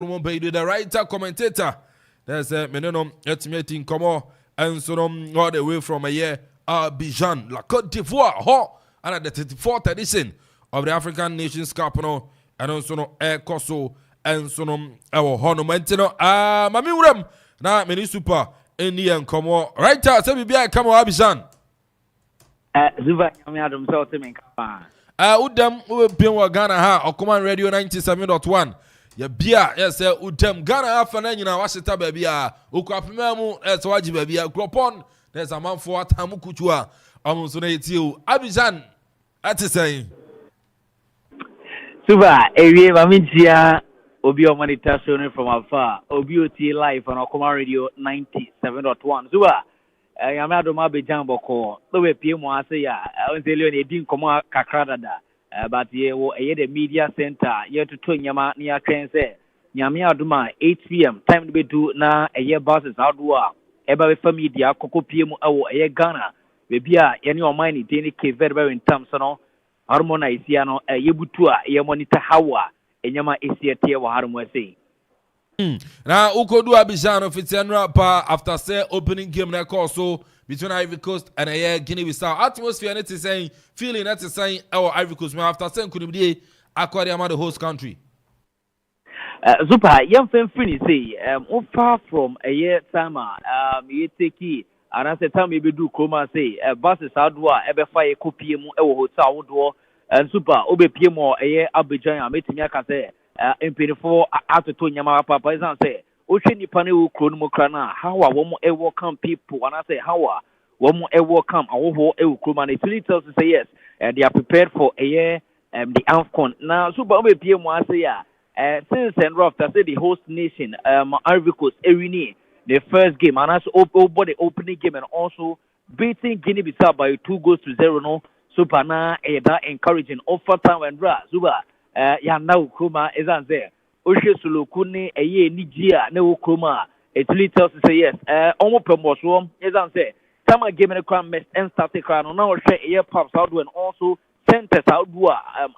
the writer commentator. There's a minimum estimating come on and so all the way from a year Abidjan, La Côte d'Ivoire, and the 34th edition of the African Nations Cup, and also no air Koso and so no our Honomentino. Mami Uram, na mini super Indian come on. Writer, say be come on Abidjan. Zuba, Yami Adam, so to me. Udam, we be Ghana ha, or Command Radio 97.1. Ya bia yes udem Ghana afana nyina waseta ba bia Akuffo mu waji ba bia Akropong there's Amanfo atamu kutua amunso na etie Abidjan atisai Suba ewie mamintia obi o monitor showing from afar obi oti live on Command Radio 97.1 Suba yamma do ma Abidjan boko so we pie mu ase ya onselio na edin komo kakra dada but ye wo the media center ye to nyama near train say nyame aduma 8 p.m. time to be do na buses outdoor eba we media kokopie mu awo Ghana bebi a ye ne o man ni dey ke very in terms no harmonize ya no ye butu a ye monitor hawa enyama esiete wo harmo say na ukodu Abidjan ofitianra pa after say opening game na call so between Ivory Coast and Guinea-Bissau. Atmosphere net is saying, feeling net is saying, our Ivory Coast after saying could be Aquarium the host country. Super, young friend say, far from a year time, you take key, and as a time maybe do Chroma say, buses outdoor, ever fire copy hotel door, and super, Obe Pimo, a year Abidjan, I met me, I can say, in 24 after 2 Yama Papa, is say. Ocean Nipane Krona, how a woman ever come people, and I say how a woman ever come, a woman ever come, and it really tells us say yes, they are prepared for a year, the AFCON. Now, Super PM was say, since and rough, I say the host nation, Ivory Coast, Erini, the first game, and also over the opening game, and also beating Guinea-Bissau by 2-0, no, Super na, that encouraging offer time and Ra, Super, now Kuma is on there. Oshe Sulukuni a ye Nigia no Kroma. It really tells us say yes. Almost promotion as I say. Some are giving a crown mess and started crown on our share air pops out and also centers out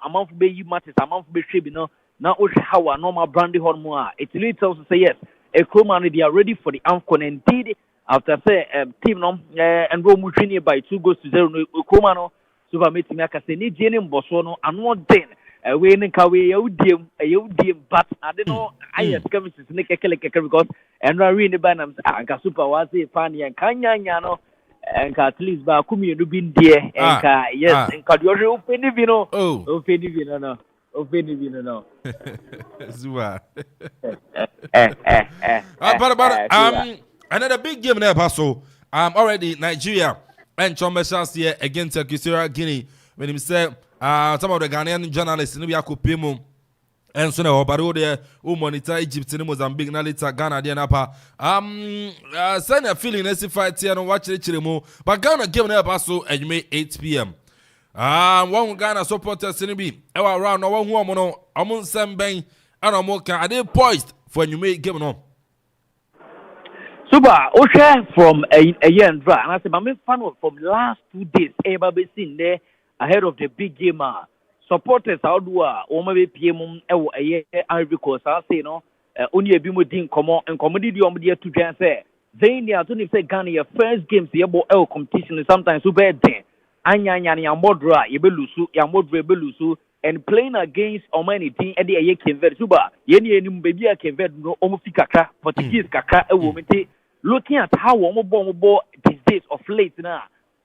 a month be you matters a month be tribunal. Now Oshe how a normal brandy hormone. It really tells us say yes. A Kroma they are ready for the AFCON indeed after say team no and Rome by 2-0 Kromano super meeting like I say Nigeria Bosono and one thing. We in Kawi, but I don't know. I have come to sneak a because and I read the banner and Super was a funny and Kanyano and at least Bakumi to be there and yes, and Kadio open if you know. Open if you know. Open if you know. Zua. But another big game there, Paso. Already Nigeria and Chomeshas here against Equatorial Guinea when he said. Some of the Ghanaian journalists in Akropong and so now, but there who monitor Egypt in Mozambique, Nalita, Ghana, Dianapa. Send a feeling as if I tell and watch it more. But Ghana gave up also at May 8 p.m. One Ghana supporters in be around one woman, among some bang, and a more are they poised for you may give on. Super, Osha from a year and dry, and I said, my fan from last 2 days, ever be seen there. Ahead of the big game, supporters outdoor, maybe PM, Ivory Coast, I say no, only a bimu din come on and comedy to just say. They are to say Ghana first games the able competition is sometimes super bad. Anya Modra, Yebelusu, Yamodre and playing against Omani team at the Aye Convert Suba, Yeni baby I convert no Omofika, Portuguese Kaka, a woman. Looking at how Omo these days of late now.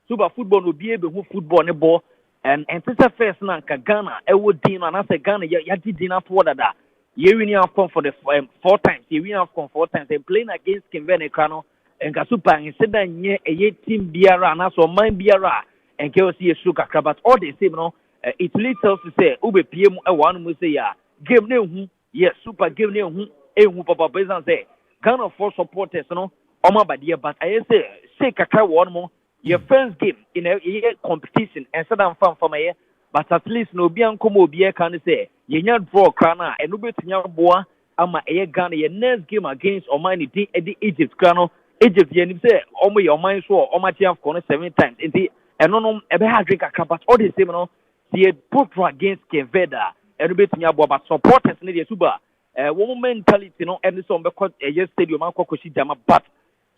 Super football will be able to football on the ball. And sister first na Ghana would din and I say Ghana ya did dinner for that. You win AFCON for the 4 times. You win AFCON 4 times. They playing against Convert Krano and Kasupa and said that a team Biara and also mine Biara and KOC Suka but all the same no it leads us to say Ube PM one will say ya give no yes super give no who papa president say Ghana for supporters no Oma Badia but I say Kaka one more. Your first game in a competition and set down fun for my but at least no bian como be can say you draw crana and no bit boa ama a Ghana your next game against Omani the Egypt crano Egypt yen say omo your mind so Omati corner 7 times in the and no ebe ha drink a but all the same no see both against Keveda and no bit boa but supporters need super one mentality no and so because a stadium Kokoshi Jama, but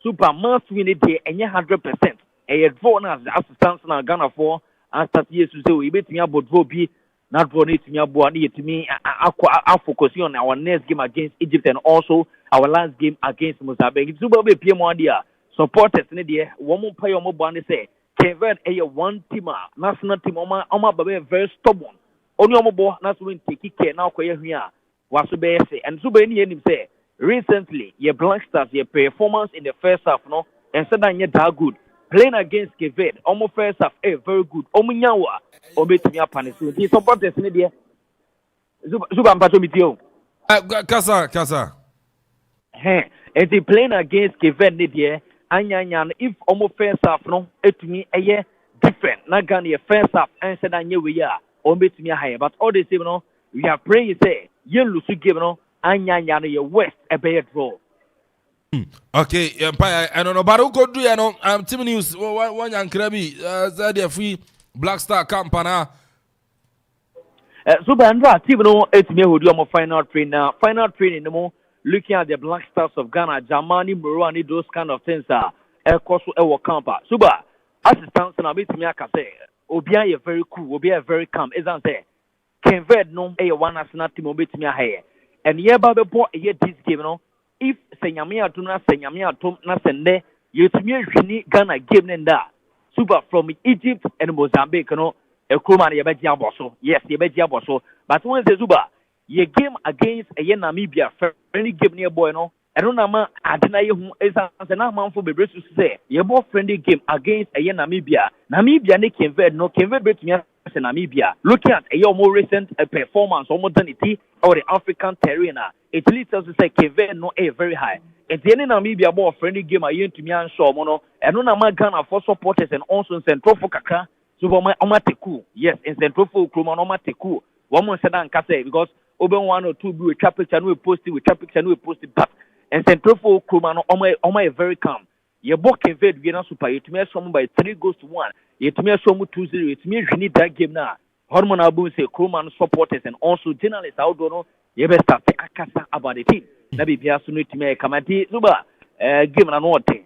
super must win it there and 100%. A draw as assistance na Ghana for and start years to say we bet me about draw be not draw it me about to me. I focus on our next game against Egypt and also our last game against Mozambique. It's super be PM one dia supporters in there. One more play on more band say Kevin a one team national team oma very stubborn. Only omo bo na so win take care now ko here was say and so any him say recently your Black Stars your performance in the first half no and said that that good playing against Kevin almost first half very good omo nyawa obetumi apane so the supporters in there Zuba mpato mitio kasa and they playing against Kevin there anya if almost first half no etumi eye different na Ghana your first half and said that we ya obetumi higher but all the same no we are praying say you lose game no anya no west a bad draw. Okay, I don't know but who could do you know team news one young krabi that free Black Star campana so bandra team no etime hodi on final training no looking at the Black Stars of Ghana Jamani Morani those kind of things are course e work campa suba assistance na betimi aka say obia ye very cool obia very calm isn't say Kevin no one national team betimi ahaye and ye ba be bo this game no if senyame atum na sende yetumi ahwini Ghana game nda super from Egypt and Mozambique no Ekroma ye beji aboso yes ye beji aboso but when say super ye game against Namibia friendly game near boy no eno na ma adena ye hu esanse na Amanfo bebre su say ye bo friendly game against Namibia ne Kevin no Kevin betumi Namibia looking at a more recent performance or modernity or the African terrain it leads us to say Kevin no a very high it's the Namibia more friendly game I to me and show mono and no na Ghana for supporters and also in Central for Kaka so omateku yes in Central for Kroma omateku one more said and say because open 1 or 2 be a traffic channel we posted with traffic channel we posted but and Central for Kroma no very calm ye book Kevin we na super you to me some by 3 goals to 1 yet me so mu 2-0 it means you need that game now hormone abu say Kroman supporters and also journalists out don't know you best start akasa about the team na bibia so no time kamati zuba game na no 10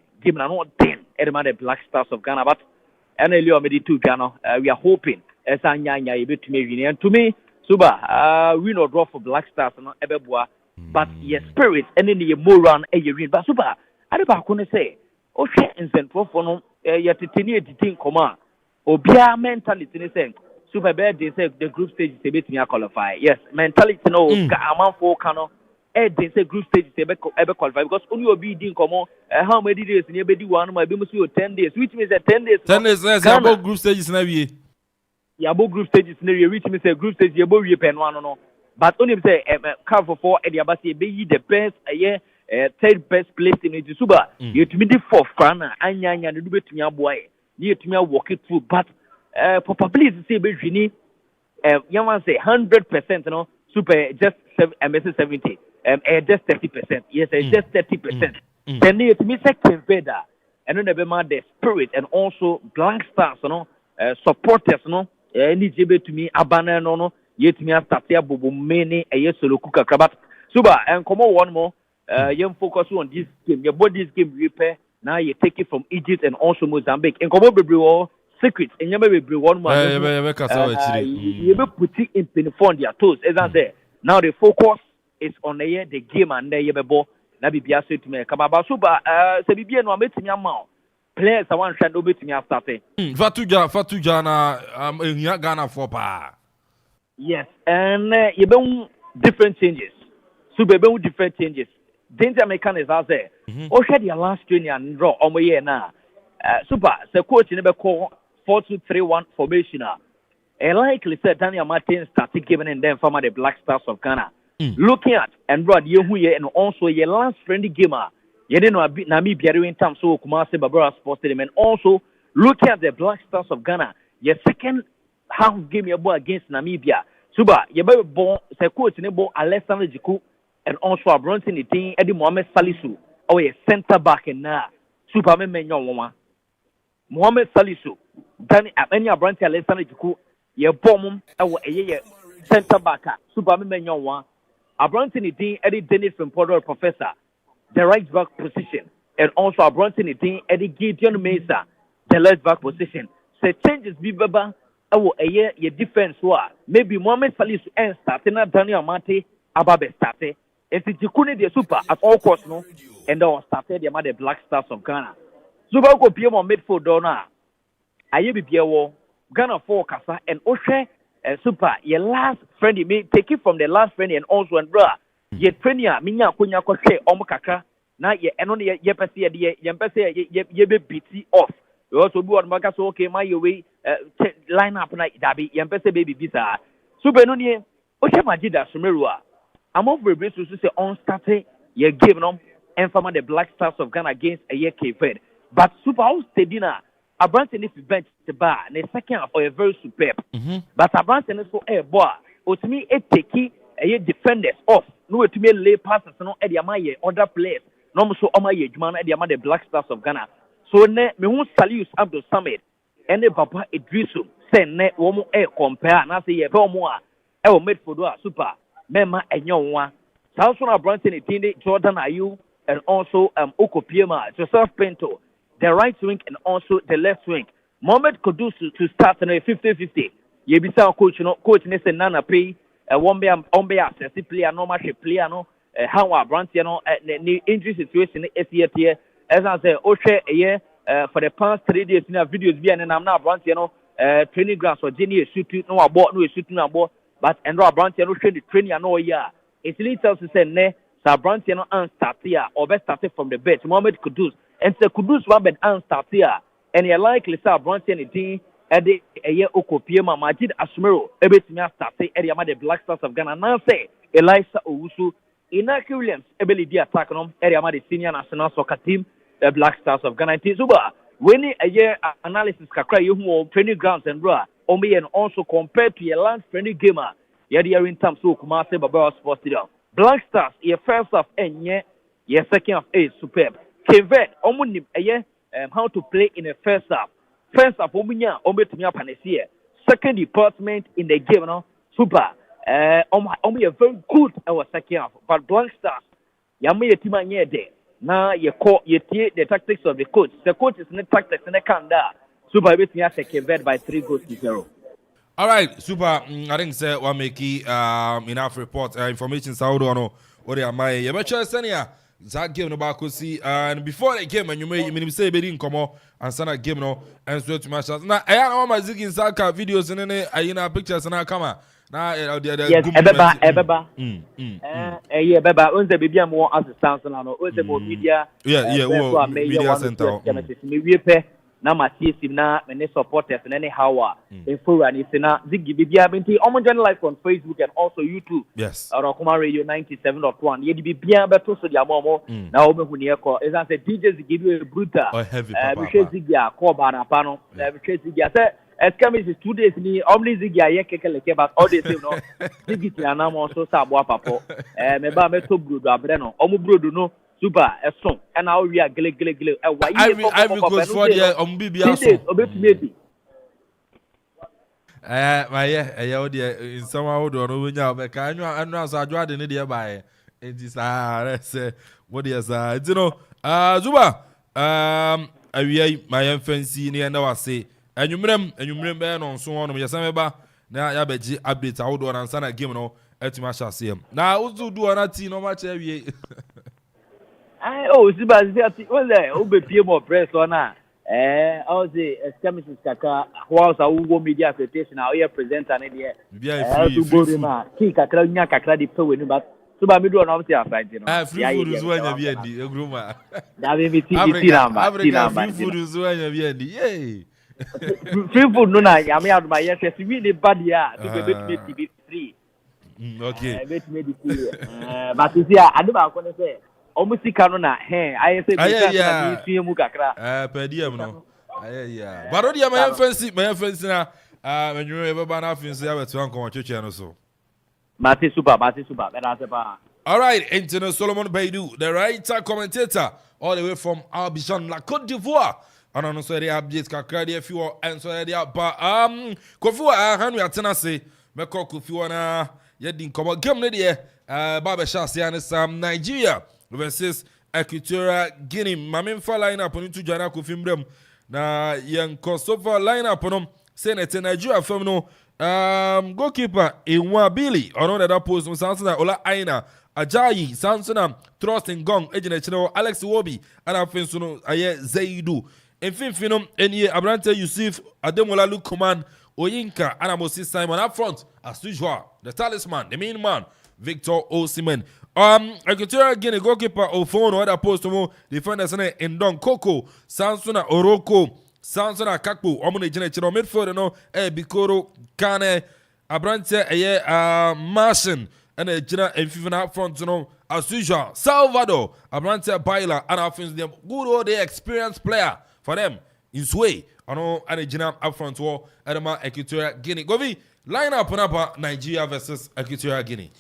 the Black Stars of Ghana but and Elio medi to Ghana we are hoping as anya you betumi win and to me suba win or draw for Black Stars no ebeboa but your spirit and then your moral and your win but suba adeba ko ne say o hwe Central for no yetitini editing koma obia mentality ne say super bad they say the group stage is betting qualify yes mentality no Amanfo kano they say group stage is ebe qualify because only obi din komo how many days ni ebe di one ma be musu 10 days which means that 10 days yes about group stages na wie ya about group stages na wie which means group stage you bo wie pen one no but only say Akropong for e dia ba say be the best third best place in the super you to me the fourth corner anya ne do betumi aboa you to me walk it through but probability say be wini you want say 100% no super just 70 just 30% yes just 30% then you to me say Keveda and then the spirit and also Black Stars no supporters no any jibe to me abana no you to me start here bobo many solo kuka krabat super and come on one more you focus on this game your body this game repair now you take it from Egypt and also Mozambique and come on secrets and you may be one more you be putting in on their toes as I say now the focus is on the game and the ball na bibia so to me kababa so ba se bibia no ametimi ama players I want shado betimi after fatuja na ehia Ghana for pa yes and you be different changes so be different changes danger mechanics as say o hwe their last training and draw omo ye na super se coach ne be call 4-2-3-1 formation and likely said Daniel Martin started giving in them from the Black Stars of Ghana looking at and Rod Yehuye and also your last friendly gamer you didn't know Namibia in terms so Kumasi Babura Sports Stadium and also looking at the Black Stars of Ghana your second half game you ball against Namibia Suba you be born se coach ne ball Alexander Jiku and also a Bronson the team Eddie Mohamed Salisu or a center back and now Super Menyon Mohamed Salisu Danny Amenya Bronson Alexander Jiku ye bomb our center back Super Menyon Abronson Edin Eddie Dennis from Porter Professor, the right back position, and also Abronson Edin Eddie Gideon Mesa, the left back position. Say changes be baba. A year your defense maybe Mohamed Salis and starting at Daniel Mate Ababe started. It's the Jikuni the super at all costs no, and they was started the mother Black Stars of Ghana. Super go PM midfield donor. Aye be Ghana 4 Kasa and Oshe super your last friend you may take it from the last friend and also and bra ye trainia minya kunya koshe omukaka na ye eno ye pese ye be BT off. You also do what so okay my way line up na dabi ye pese baby visa super no nie Oshe Majida Sumerua among the brace to say on starting ye game no and from the Black Stars of Ghana against a year Cape Verde but super house Tedina Abranton is bench the bar, and the second half are very superb. But Abranton is for a boy. To me, it take a defenders off. No, to me, lay passes no at the Amaye, other players. No, so Amaye, man, at the Black Stars of Ghana. So, me won't salute Abdul Summit. And the Papa Idrisu, send ne woman air compare, and I say, yeah, more. I will make for super. Mema and young one. South Abranton, Jordan Ayu, and also Okupiema, Joseph Pinto. The right wing and also the left wing. Mohamed Kudus to start in a 50-50. Yebisa coach, coach Nese Nana Pay, Wombe access player, no match player, no, how Brantiano, the injury situation is here. As I say, Oshe, a year for the past 3 days in our videos, and I'm now Brantiano, training grounds for Jenny, shooting, no, about no shooting about, but and Brantiano train the training, no, yeah. It's little to say, ne, Brantiano and start here, or best started from the bench. Mohamed Kudus. And so Kudus Wabed and start here. And you likely saw Bronson and Dean at the year Okupiema Majid Asmero, Ebetimia started at the Black Stars of Ghana. Now say Elisa Owusu, Inaki Williams, ability attack on the senior national soccer team, the Black Stars of Ghana. Tizuba, winning a year analysis Kakra, you training grounds and bra, Omi and also compared to your last training gamer, Yadia in terms of Kumase Baba Sports Stadium. Black Stars, your first half and your second half is superb. Kevet, omunim how to play in the first half. First half, omunya ometumia panesia. Second department in the game, no super. Omu a very good our second half. But Black Stars, yamu ye tima nye de. Na ye call ye tie the tactics of the coach. The coach is in tactics in the kanda. Super betumia Kevet by 3-0. All right, super. I think say what make enough report information. Saudo no what they are my. You better send ya. That game no back see and before the game and you may say be in come and send a game no and so to match now I am my zig in soccer videos and then pictures and I come now yes ebeba yeah beba on the baby more assistance now no on the media media center na matisi na many supporters and anyhow info and it's na ziggy bibia binti omonjan live on Facebook and also YouTube yes Rokuma Radio 97.1 ye bibia beto so dia momo na omehu ne ekọ is that DJ ziggy be brutal we share ziggy call bana pa no we share ziggy say escamis is 2 days ni omni ziggy ye kekeleke but all the same no ziggy tiana mo so sa abo papo me ba me to brodo abre no omo brodo no super song and now we are gele why I because for the bibia so obetumi my yeah the in somehow do no we nya be ka anu aso adwo ade ne de bae enti sa say what is you know zuba awie my fancy ne na wase anwumrem be no so hono me yesa ba na ya beji update awodo na sana game no etima hyase na uzu do na ti no ma cha awie Ziba, what's that? Obey more press on that. All the skirmishes kaka, whilst I will go media presentation, I will present an idea. To Barima, Kika, Nya Kakra, the power, but Suba Midu and obviously I find you know. Free food is when you are the groomer. That may be free food is when you are the yay. Free food, no, I may have my yes, really bad, yeah, to be free. Okay. But you see, I do not want to say. Almost canona hey I say mu kakra per diem no yeah but odi my fancy na when you ever ban afin say abeto anko cheche no so Mati super better. All right, Engineer Solomon Baidu, the writer commentator all the way from Abidjan, La Côte d'Ivoire. And on so the updates kakra dey few and so dey but Kofi Hanu atena say me Kofi na ye din come game ne dey Babesha Sianis Nigeria versus Equatorial Guinea. Maminfa lineup on into Jana Kufimbrem. Na young Kosovo lineup on saying it's Nigeria from no goalkeeper Inwabili or no that post Sansana Ola Aina Ajayi Sansana Trust in Gong Agent Alex Wobi and I think so Aye Zaidu. In Finfinum any Abrante Yusuf Ademola Lukuman Oyinka and Amosi Simon up front as usual. The talisman, the main man, Victor Osimhen. Equatorial Guinea goalkeeper Ofono other post to defenders in Don Koko, Sansuna Oroko, Sansuna Kakpo, Omune Genechino midfielder no Bikoro Kane Abrante Martian and a Gina and FIFA up front as usual. Salvador Abrante Baila and our friends them good old experienced player for them in Sway. I know and a Gina up front war Adama Equatorial Guinea. Govi line up on up Nigeria versus Equatorial Guinea.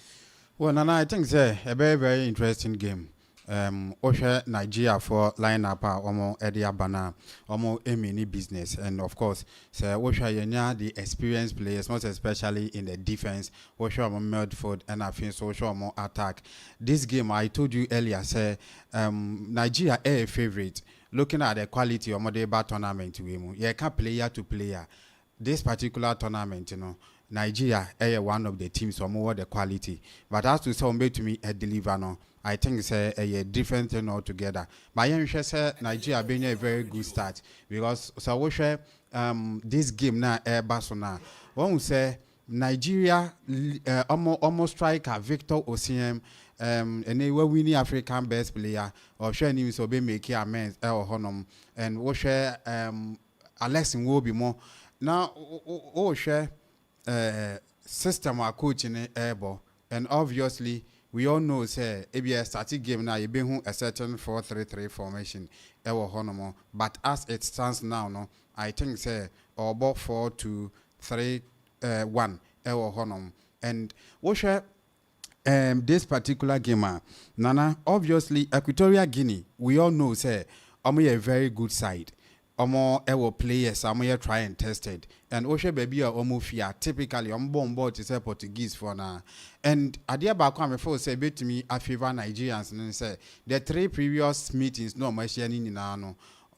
Well, Nana, I think it's a very, very interesting game. Osha Nigeria for lineup, Omo Eddie Abana, Omo Emini business, and of course, Osha Yenya the experienced players, most especially in the defense. Osha Omo midfield and I think Osha Omo attack. This game, I told you earlier, Nigeria a favorite. Looking at the quality of Modeba tournament, you can player to player. This particular tournament, you know. Nigeria is one of the teams who more the quality, but as to say to me a deliver no, I think it's a different thing altogether. But I say Nigeria being a very good start because so we share this game now Barcelona. One say Nigeria almost striker Victor Osimhen and they were winning African best player or share him so be making amends honor and we share Alex Nwobi more now share system are coaching able and obviously we all know say a static game now you be a certain 4-3-3 formation but as it stands now no I think say about 4-2-3-1 and what share this particular game Nana obviously Equatorial Guinea we all know say a very good side. Omo players are try and tested and Oshe baby are almost fear typically on board to say Portuguese for now and adia back come before say bet to me I favor Nigerians and say the 3 previous meetings no my sharing in no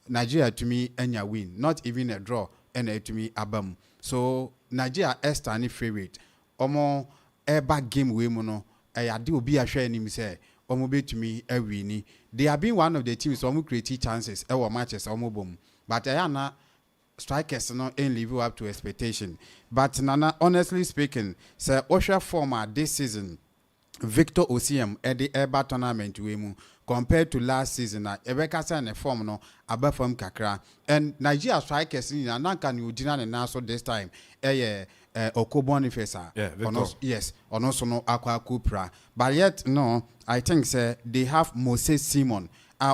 Nigeria to me enya win not even a draw and to me abam so Nigeria est any favorite omo eba game we mono ade obi a share him say omo bet to me a win they have been one of the teams omo create chances e matches omo bom. But Ayana strikers not live up to expectation. But Nana, honestly speaking, Sir Osha former this season, Victor Osimhen at the Eba tournament compared to last season, Ebeka and a form no above from Kakra and Nigeria strikers in Nanka New Zealand and also this time Okobonifesa. Yes, or also no Aqua. But yet no, I think sir they have Moses Simon.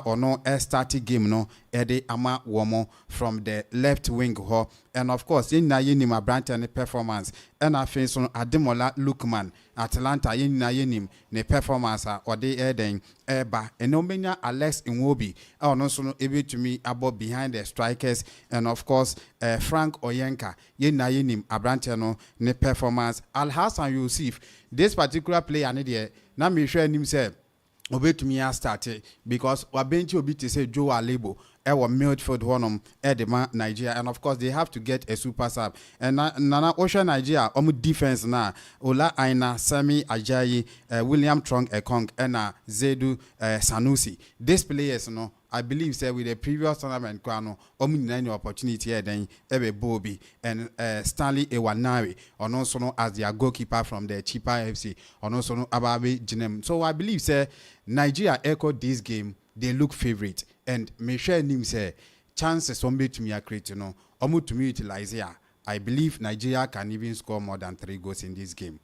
Or no a starting game no Eddie Ama Womo from the left wing ho and of course in Nayinim a branch and performance and I think so Ademola Lukman Atlanta in Nayinim ne performance or the Eden Eba and Omenia Alex Nwobi or no so able to me about behind the strikers and of course Frank Oyenka in Nayinim a branch no ne performance Al Hassan Yusuf this particular player need na me share himself Obey to me I started because Wabenchi Obi to say Joe Alebo our midfield honum Edema Nigeria and of course they have to get a super sub and Nana Ocean Nigeria defense na Ola Aina Sami Ajayi William Trong Ekong and Zedu Sanusi these players no I believe say with the previous tournament kwano any opportunity here then Ebe Bobby and Stanley Ewanari or also no as their goalkeeper from the cheaper FC or also no Ababe Jinem so I believe say Nigeria echo this game they look favorite and me share him say chances some to me are create omu to me utilize here I believe Nigeria can even score more than 3 goals in this game.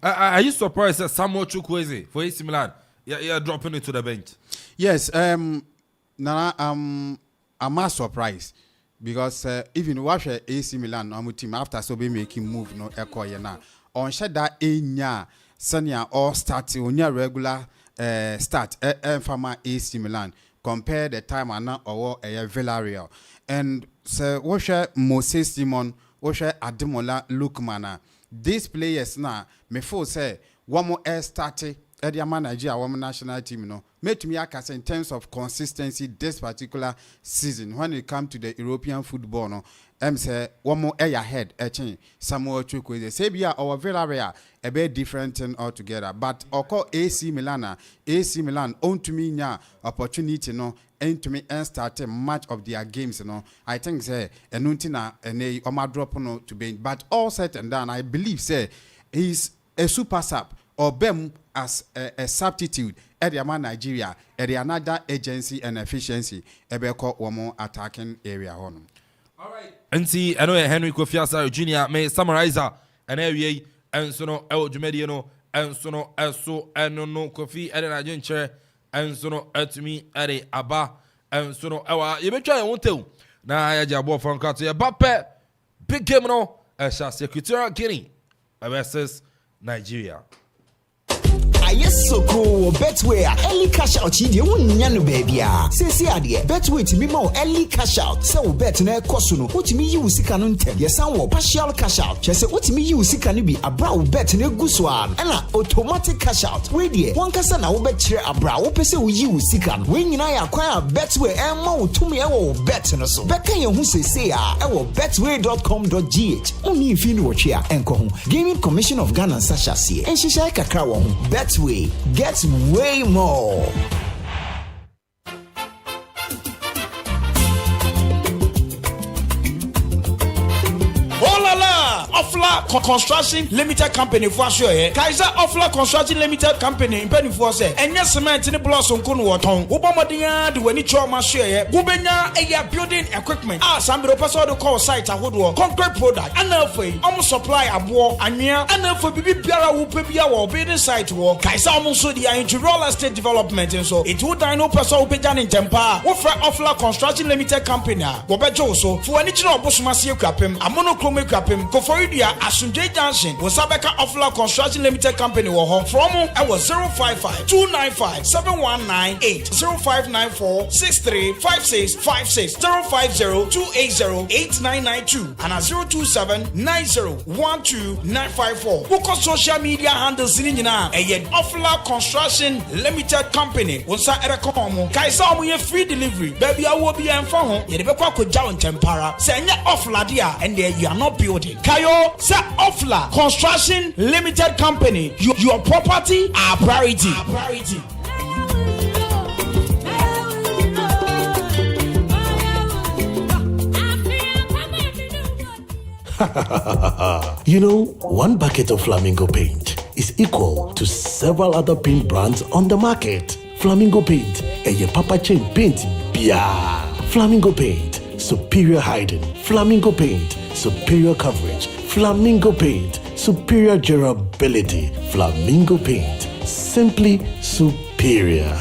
Are you surprised that Samuel Chukwueze for AC Milan you're dropping it to the bench? Yes, Nana, I'm not surprised because even watch AC Milan team after so be making move no echo na on shed that enya senior or start on your regular start from AC Milan compare the time and or Villarreal and so watch Moses Simon watch Ademola Lukman these players now me for say one more air started at the Nigeria women national team. No, made me in terms of consistency this particular season when it comes to the European football. No, say one more air ahead. Samuel Chukwueze. Sebia our Villarreal a bit different thing altogether. But oko AC Milan own to me now opportunity no. And to me and start much of their games, I think say Enuntina and a drop no to be, but all said and done, I believe say he's a super sub or BEM as a substitute at the Nigeria at the another agency and efficiency ebeko one more attacking area on. All right. And see, I know Henry Kofiasa Jr. may summarize an area and so no El Jumediano and so no so and no Kofi and an agent and so no to me at a Abba and so no you may try and won't tell. Now I have a from Katia Bape big game no as Equatorial Guinea versus Nigeria. Yes, so cool. Betway, early cash out. You wouldn't know, baby. Say, idea. Betway to me more early cash out. So, bet na kosuno. What me you see canon 10. Yes, some partial cash out. Just what me you see can be a brow bet na guswan. And automatic cash out. Wait, dear. One person I bet share a brow. Pese you see can. When you acquire Betway and more to me, I will bet no so. Bet can you who say, I will betway.com.gh. Only if you know what here and go home. Gaming Commission of Ghana Sasha see. And she shall kakra Betway. Gets way more. Offla Construction Limited Company for sure. Kaiser Offla Construction Limited Company in Penny for say. And yes, cement in the blossom kun waton. Ubomodia do any trauma share. Gubenya a building equipment. Some person to call site a woodwork. Concrete product. Amanfo almost supply a war. Anya Amanfo bibi biara wo pebia wo building site wo. Kaiser almost so dia into real estate development and so it would no person who pejan in tempa. Wo fra Offla Construction Limited Company. Go bejo so for any chino obosumasi Akuapem. Amonochrome Akuapem. Koforidua Asunje Junction was Sabeka Offla Construction Limited Company from I was 055 295 7198 0594 635656 050 280 8992 and 027 90 954. Book on social media handles in Offla Construction Limited Company was Erekomo Kaisa we free delivery baby I will be and phone you never could down tempara send your Offla dia and there you are not building Kayo Sa Offla Construction Limited Company. Your property, our priority. You know, one bucket of Flamingo paint is equal to several other paint brands on the market. Flamingo paint, a Papa Chain paint, bia. Flamingo paint, superior hiding. Flamingo paint, superior coverage. Flamingo paint, superior durability. Flamingo paint, simply superior.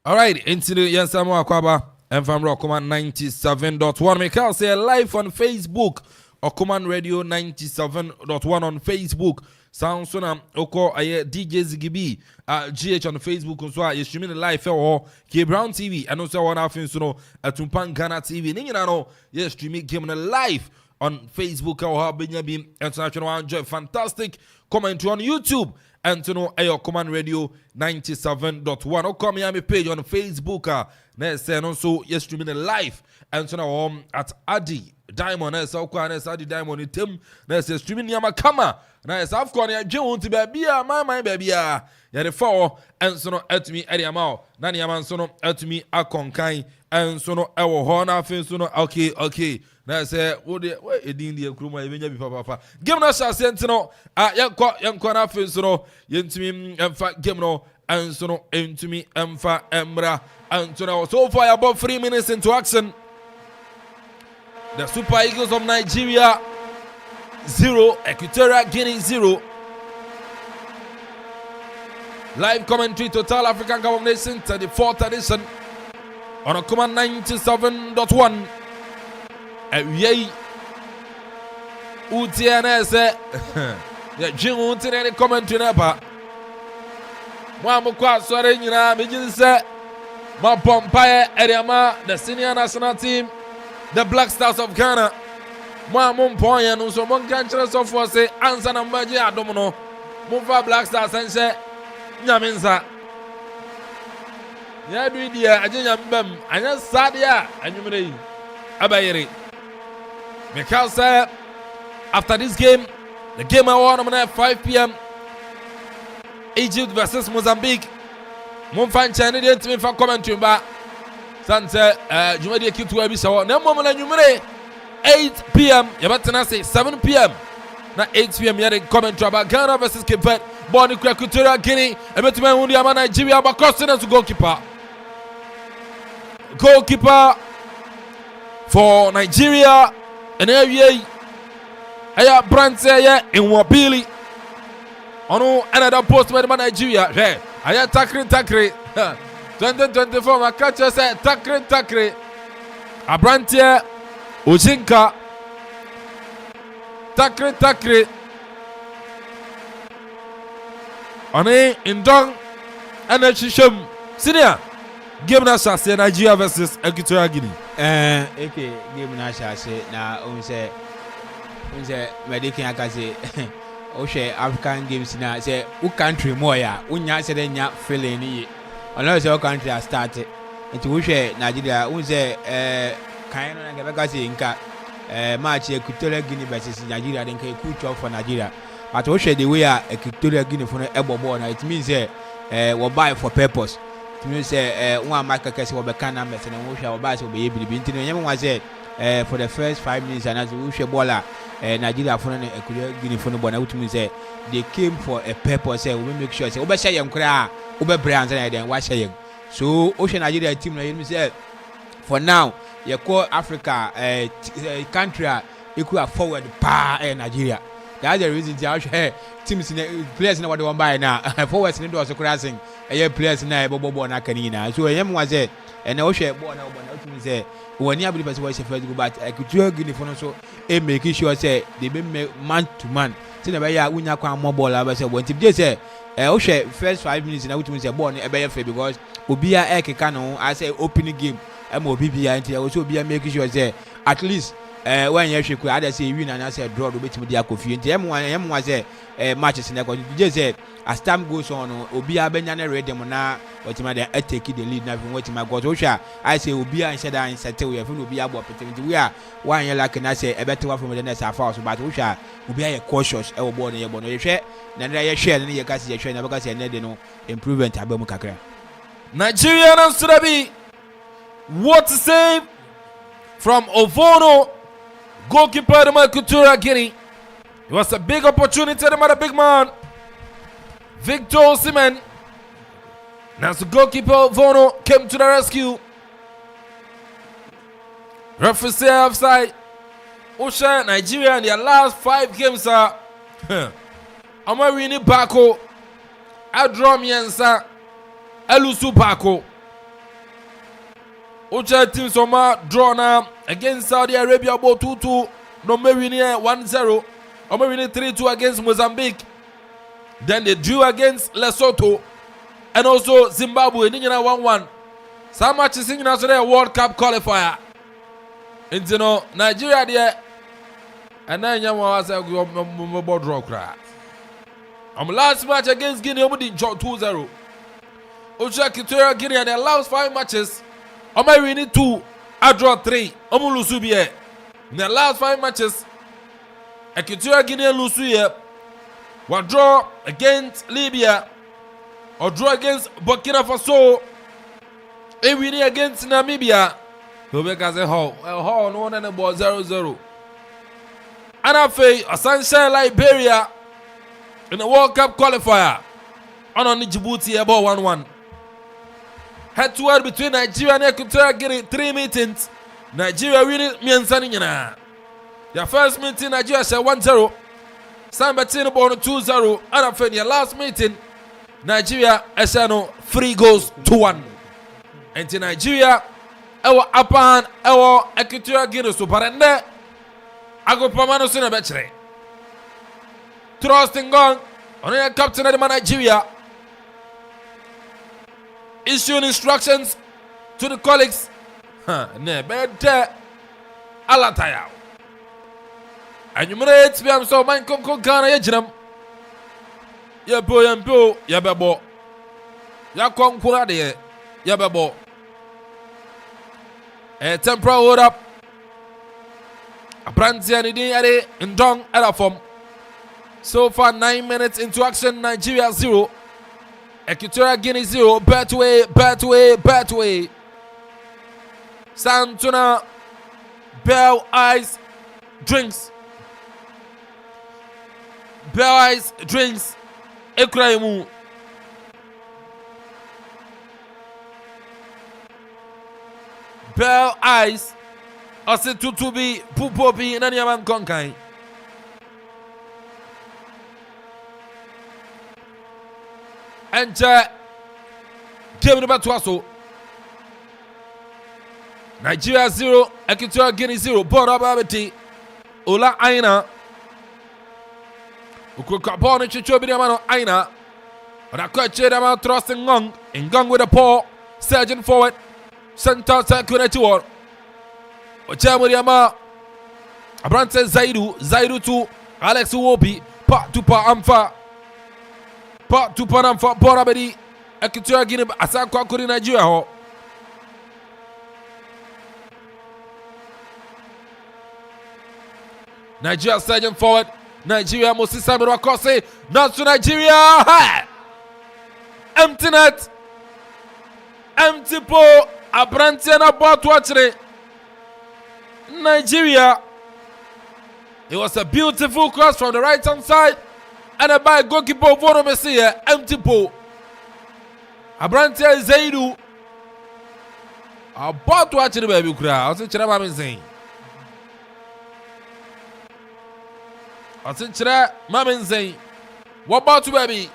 All right, into the Yansamo Akwaba and from Rockman 97.1. Mikhail say live on Facebook or Command Radio 97.1 on Facebook. Sounds on Oko aye DJ Zigibi GH on Facebook so you streaming live or K Brown TV and also one half so at Tumpan Ghana TV. Ninga no yes streaming game live on Facebook or Benjamin International enjoy fantastic comment on YouTube and to know ayo Command Radio 97.1 or come here page on Facebook next and also yes streaming live and so now at Adi Diamond as Adi Diamond item next streaming yama kama nice I've gone here June to baby my baby ya the four and so no at me area mao nani yaman so no at me akonkai and so no ewo hona fin so no okay na say what edin the kruma ebenya bi papa game na sha sentino yankwa na fin so no yentimi emfa game no and so no entumi emfa emra and so far about 3 minutes into action. The Super Eagles of Nigeria 0, Equatorial Guinea 0. Live commentary Total African Cup of Nations 34th edition on a Command 97.1. Yay. UTNS. Yeah, Jim UTNS commentary never. Mwamukwa sware nyina mejinse. Ma Pompire Eriama, the senior national team. The Black Stars of Ghana. Mwamum Poya no so mon kanchira so for say answer number je adomo no. Mumfa Black Stars and say Nyaminsa. Ya do dia agenya mbam anya sadia anyumre yi abayere. Because after this game, the game I won at 5 p.m. Egypt versus Mozambique. Mumfa China didn't me for commentary ba. Sante Jumadi Kitu Abisawa. No moment anyumre 8 p.m. Yabatana say 7 p.m. Na 8 p.m. Yere commentary about Ghana versus Cape Verde. Born in Equatorial Guinea. Ebetume wundi ama Nigeria but crossing to goalkeeper. Goalkeeper for Nigeria and area aya Brante aya Nwabili ono another post by Nigeria aya takre 2024 makacha say takre Abrante Ojinka takre one indong anachisham senior game na shase Nigeria versus Equatorial Guinea. Okay, game na shase na unse medikin akase o she African games na say u country more ya unya say nya feeling ni. Ono say o country has started. Nti wo hwe Nigeria unse kan no na gaba say nka match Equatorial Guinea versus Nigeria den ka ku for Nigeria. But wo hwe the way Equatorial Guinea for no ebobo na it means we buy for purpose. To say one market case will be canna mess and we shall buy so be able to be into for the first 5 minutes and as we share baller Nigeria for an Equatorial Guinea for the one which means they came for a purpose. We make sure say Oba young cry Oba brands and then watch young. So Ocean Nigeria team say for now you call Africa country equal forward Nigeria. That's the reason they teams players in what they want buy now. Forwards in the doors crossing. Players na bobo na kanina. So yem was it and I share born now to say when you believe was first go but Equatorial Guinea for so e make sure say they be man to man. Say na ya unya kwa mo ball aba say when tip say o share first 5 minutes na to say ball e be fair because obia ekeka no I say opening game am obia until also obia make sure say at least when you should either say win and I say draw to beat me the Akuffo. M1 was matches in the country. Just say as time goes on, Obia Benyana read them now, but you might take the lead now from what my God Osha. I say Obia and said I settle we have Obia opportunity. We are 1 year like and I say a better one from the next half house, but Osha will be a cautious our born a born share. Then I share and you can see a train because I need no improvement. Abemukakra Nigerian and Surabi. What to say from Ovono? Goalkeeper the Equatorial Guinea. It was a big opportunity to the big man. Victor Osimhen. Now the goalkeeper Vono came to the rescue. Referee say offside. Osha Nigeria in their last 5 games are Amarini Bako, Adromiensa, Elusu Bako. Ocha team Soma draw now against Saudi Arabia about 2-2. No winning 1-0. Or winning 3-2 against Mozambique. Then they drew against Lesotho. And also Zimbabwe. 1-1. Some matches in the World Cup qualifier. And you know, Nigeria there. And then you want to say draw cry. Last match against Guinea, we did 2-0. Ocha Equatorial Guinea and their last 5 matches. Omo winning 2, I draw 3. Omo lose here. In the last 5 matches, Equatorial Guinea lose here. One draw against Libya, or draw against Burkina Faso. A winning against Namibia. Rebecca say how no one and about 0-0. And I face a Sunshine Liberia in the World Cup qualifier. And on Djibouti about 1-1. Head-to-head between Nigeria and Equatorial Guinea, 3 meetings. Nigeria winning Miansani. Their first meeting, Nigeria said 1-0. San Martino born 2-0. And after their last meeting, Nigeria said 3 goals to 1. And in Nigeria, our upper hand, our Equatorial Guinea so parende. Akropong-Akuapem so na betchere. Trusting God on the captain of Nigeria. Issuing instructions to the colleagues. Ne bede alataya. And you may 8 p.m. so man come Ghana yejinam. Yempo, yabebo. Yakon Kurade, yabebo. A temporal hold up. A Brantian Adi in Dong Elafom. So far, 9 minutes into action. Nigeria 0. Equatorial Guinea 0. Betway. Santuna. Bell Ice Drinks. Ekraimu. Bell Ice. Ose tutubi. Pupobi. Naniaman Konkai. Enter game number 2. Nigeria 0, Equatorial Guinea 0. Bora Babati, Ola Aina. Ukukabon Chichobidamano Aina. On a coach, Dama thrust in Ngong with a paw, surging forward, center circular to Ochamuriama. Abrante Zaidu to Alex Uwobi, part to Amfa. Part to Panamfa, Borabedi, Equatorial Guinea, Asakwa Kuri Nigeria. Nigeria surging forward. Nigeria Moses Simon Wakose. Not to Nigeria. Ha! Empty net. Empty po. Abrantian about watching Nigeria. It was a beautiful cross from the right hand side. And a by goalkeeper Vono Messia. Empty po. Abrantia Zaidu. About watching the baby crowd. What's the I'm saying? I think today, Mammy say, what about you, baby?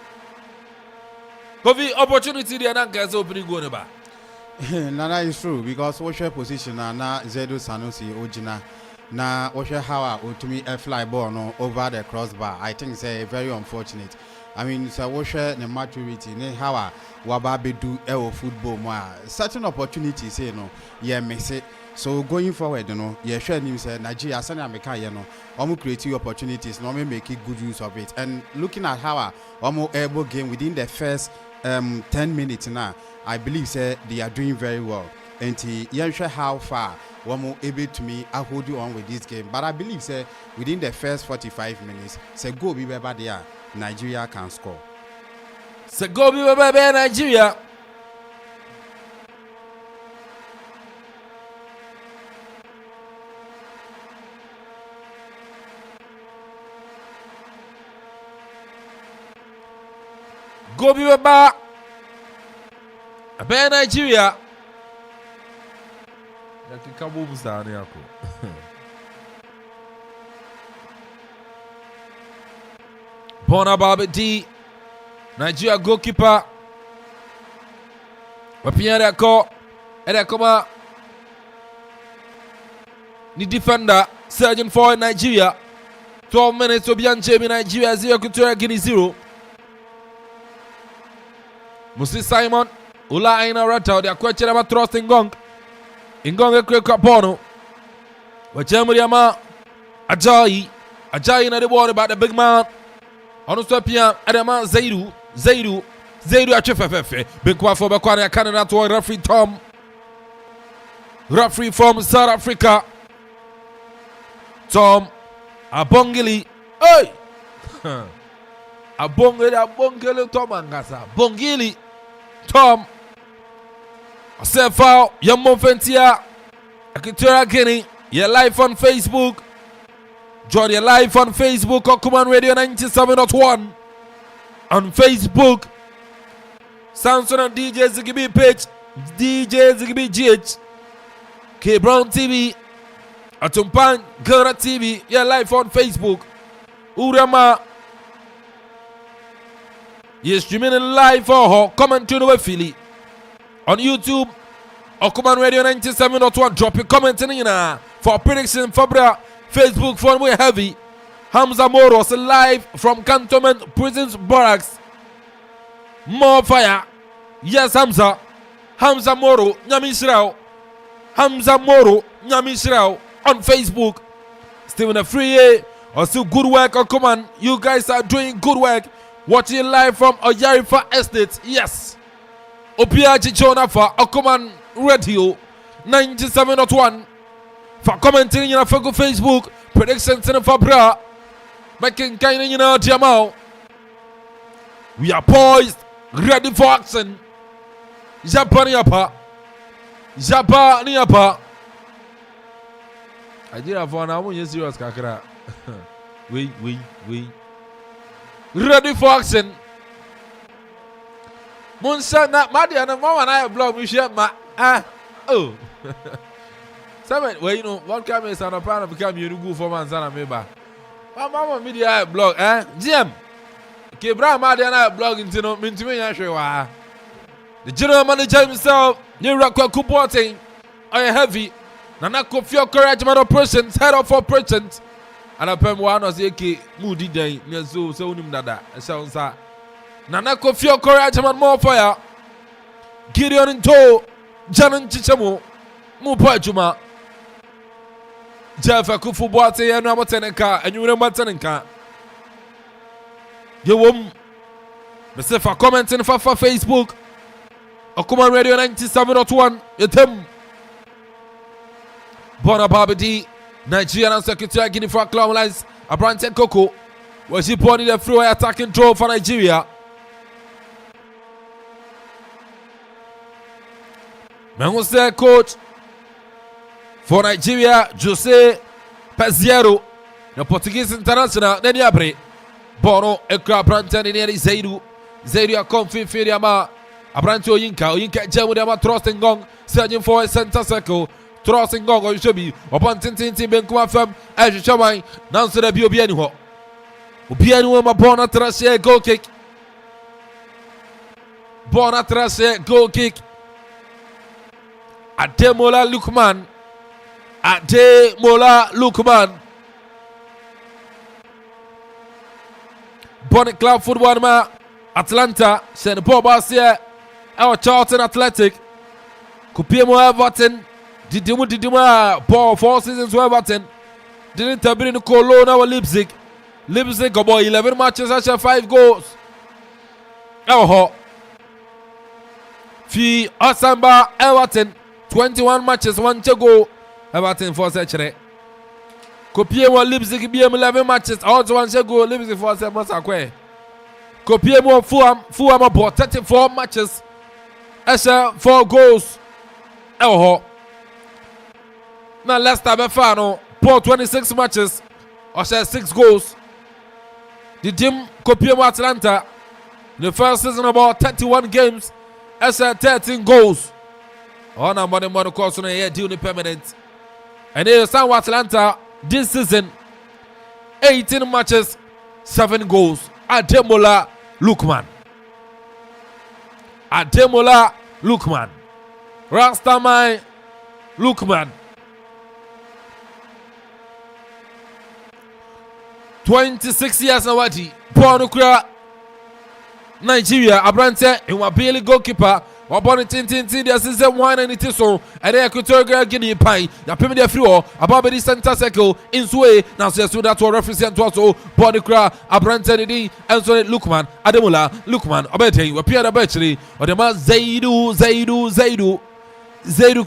Coffee opportunity there, and guys opening going about. Nana is true because what's your position na Zedo Sanusi Ojina na what's your how to me a fly ball no over the crossbar. I think it's very unfortunate. I mean, so what's your maturity ne how wababe do football more certain opportunities say no yeah miss it. So going forward, yeah, sure, you say Nigeria, Sani America, almost creative opportunities, normally making good use of it. And looking at how almost able game within the first 10 minutes now, I believe say they are doing very well. And yeah, sure how far one more able to me I hold you on with this game. But I believe say within the first 45 minutes, say go be better there, Nigeria can score. Say go be better Nigeria. Go be back. Abe Nigeria. Yakikabu busani yako. Bona Babedi. Nigeria goalkeeper. Wapia dako. Edakoma. Ni defender. Surgeon for Nigeria. 12 minutes to be on Jamie Nigeria 0 Equatorial Guinea 0. Moses Simon, Ula Aina Rata, they are questioning about trust Ngong Ekwapono. Wachemuriama, Ajayi na the word about the big man. Onustopia, Adama Zaidu, Achefefe, Big Quafo Bakwana, Canada to referee Tom. Referee from South Africa. Tom Abongili. Hey! Abongili Tom Angasa. Bongili. Tom, I said foul, Yammo Fentia, Equatorial Guinea, you're live on Facebook. Join your live on Facebook, Okuman Radio 97.1. On Facebook, Samson and DJ Zigibi page, DJ Zigibi GH, K Brown TV, Atumpan, Gera TV, you're live on Facebook. Urama. You're streaming live for her. Comment to the Philly on YouTube. Okuman Radio 97.1. Drop your comment in for prediction for Facebook for we heavy. Hamza Moro is live from Cantonment Prisons Barracks. More fire. Yes, Hamza Moro Nyamishrao. Hamza Moro Nyamishrao on Facebook. Stephen Free. Also good work, Okuman. You guys are doing good work. Watching live from Oyarifa Estate. Yes. Opia Chichona for Okuman Radio 97.1. For commenting in our Facebook, predictions in Fabra. Making kind of Diamao. We are poised, ready for action. Japaniapa. I did have one. I want you serious, Kakara. We. Ready for action. Monsa na Madia and Mama and I blog we share my oh. Seven, well, you know, what can is on a pan become you go for Manzana Meba. Mama media blog, Jim. Kebra Madia and I blog into no mean to me, I the general manager himself, New Rock Kuporting, I heavy. Nana Akropong Encouragement Operations, head of operations. And I pem one was a moody day, near so him dada. Sounds that Nana Akropong Encouragement more fire. Gideon in tow, Janan Chichamo, Mupajuma. Jeff Akuffo Boate and Amatenka, and you remember Tenenka. You won't. Mr. for commenting for Facebook. Okuman Radio 97.1. Etem. Bona Babidi. Nigerian and Secretary Guinea for Club Lines. Abrante Koko. Was he born in the freeway attacking draw for Nigeria? Man was there, coach for Nigeria, Jose Peziero, the Portuguese international. Then Yabre Bono, Ekra Branton in Zaidu. Zaidu, a comfy Firiama. Abrante Oyinka, Jamudama, Trusting Gong, searching for a center circle. Trusting Gong, or you should be upon Tintin Benkuma Fem, as you shall mind. Now to the Biobiano. Ubiano, my Bona Trashe, goal kick. Bona Trashe, goal kick. Ademola Lukman. Bonnet Club Football Ma Atlanta. Send the ball back here. Our Charlton Athletic. Kupiemo Everton. Didima ball 4 seasons to Everton. Didn't have been in Cologne or Leipzig. Leipzig about 11 matches, actually 5 goals. Fi Asamba Everton. 21 matches, 1 to go. Everton for century. Kopiemo Leipzig BM 11 matches, also 1 to go. Leipzig for 7 months. Kopiemo Fulham about 34 matches. Esha 4 goals. Now Leicester Befano, Paul 26 matches. Osha 6 goals. The team Kopiemo Atlanta. The first season about 31 games. Esha 13 goals. On a money course on a year deal permanent. And here San Atlanta this season 18 matches, 7 goals. Ademola Lukman. Rastamai Lukman. 26 years now. Born Ukra Nigeria. Abrante in Wabili goalkeeper. Waboni Tintin the season 1 and it is so. And the Equatorial Guinea Pine. The Premier Frio. Above the center circle. In Sway. Now says so that will represent also. Bonikra. Abrante Nidi. And so Lukman. Ademola Lukman. Obete. We appear the battery. Or the man Zaidu.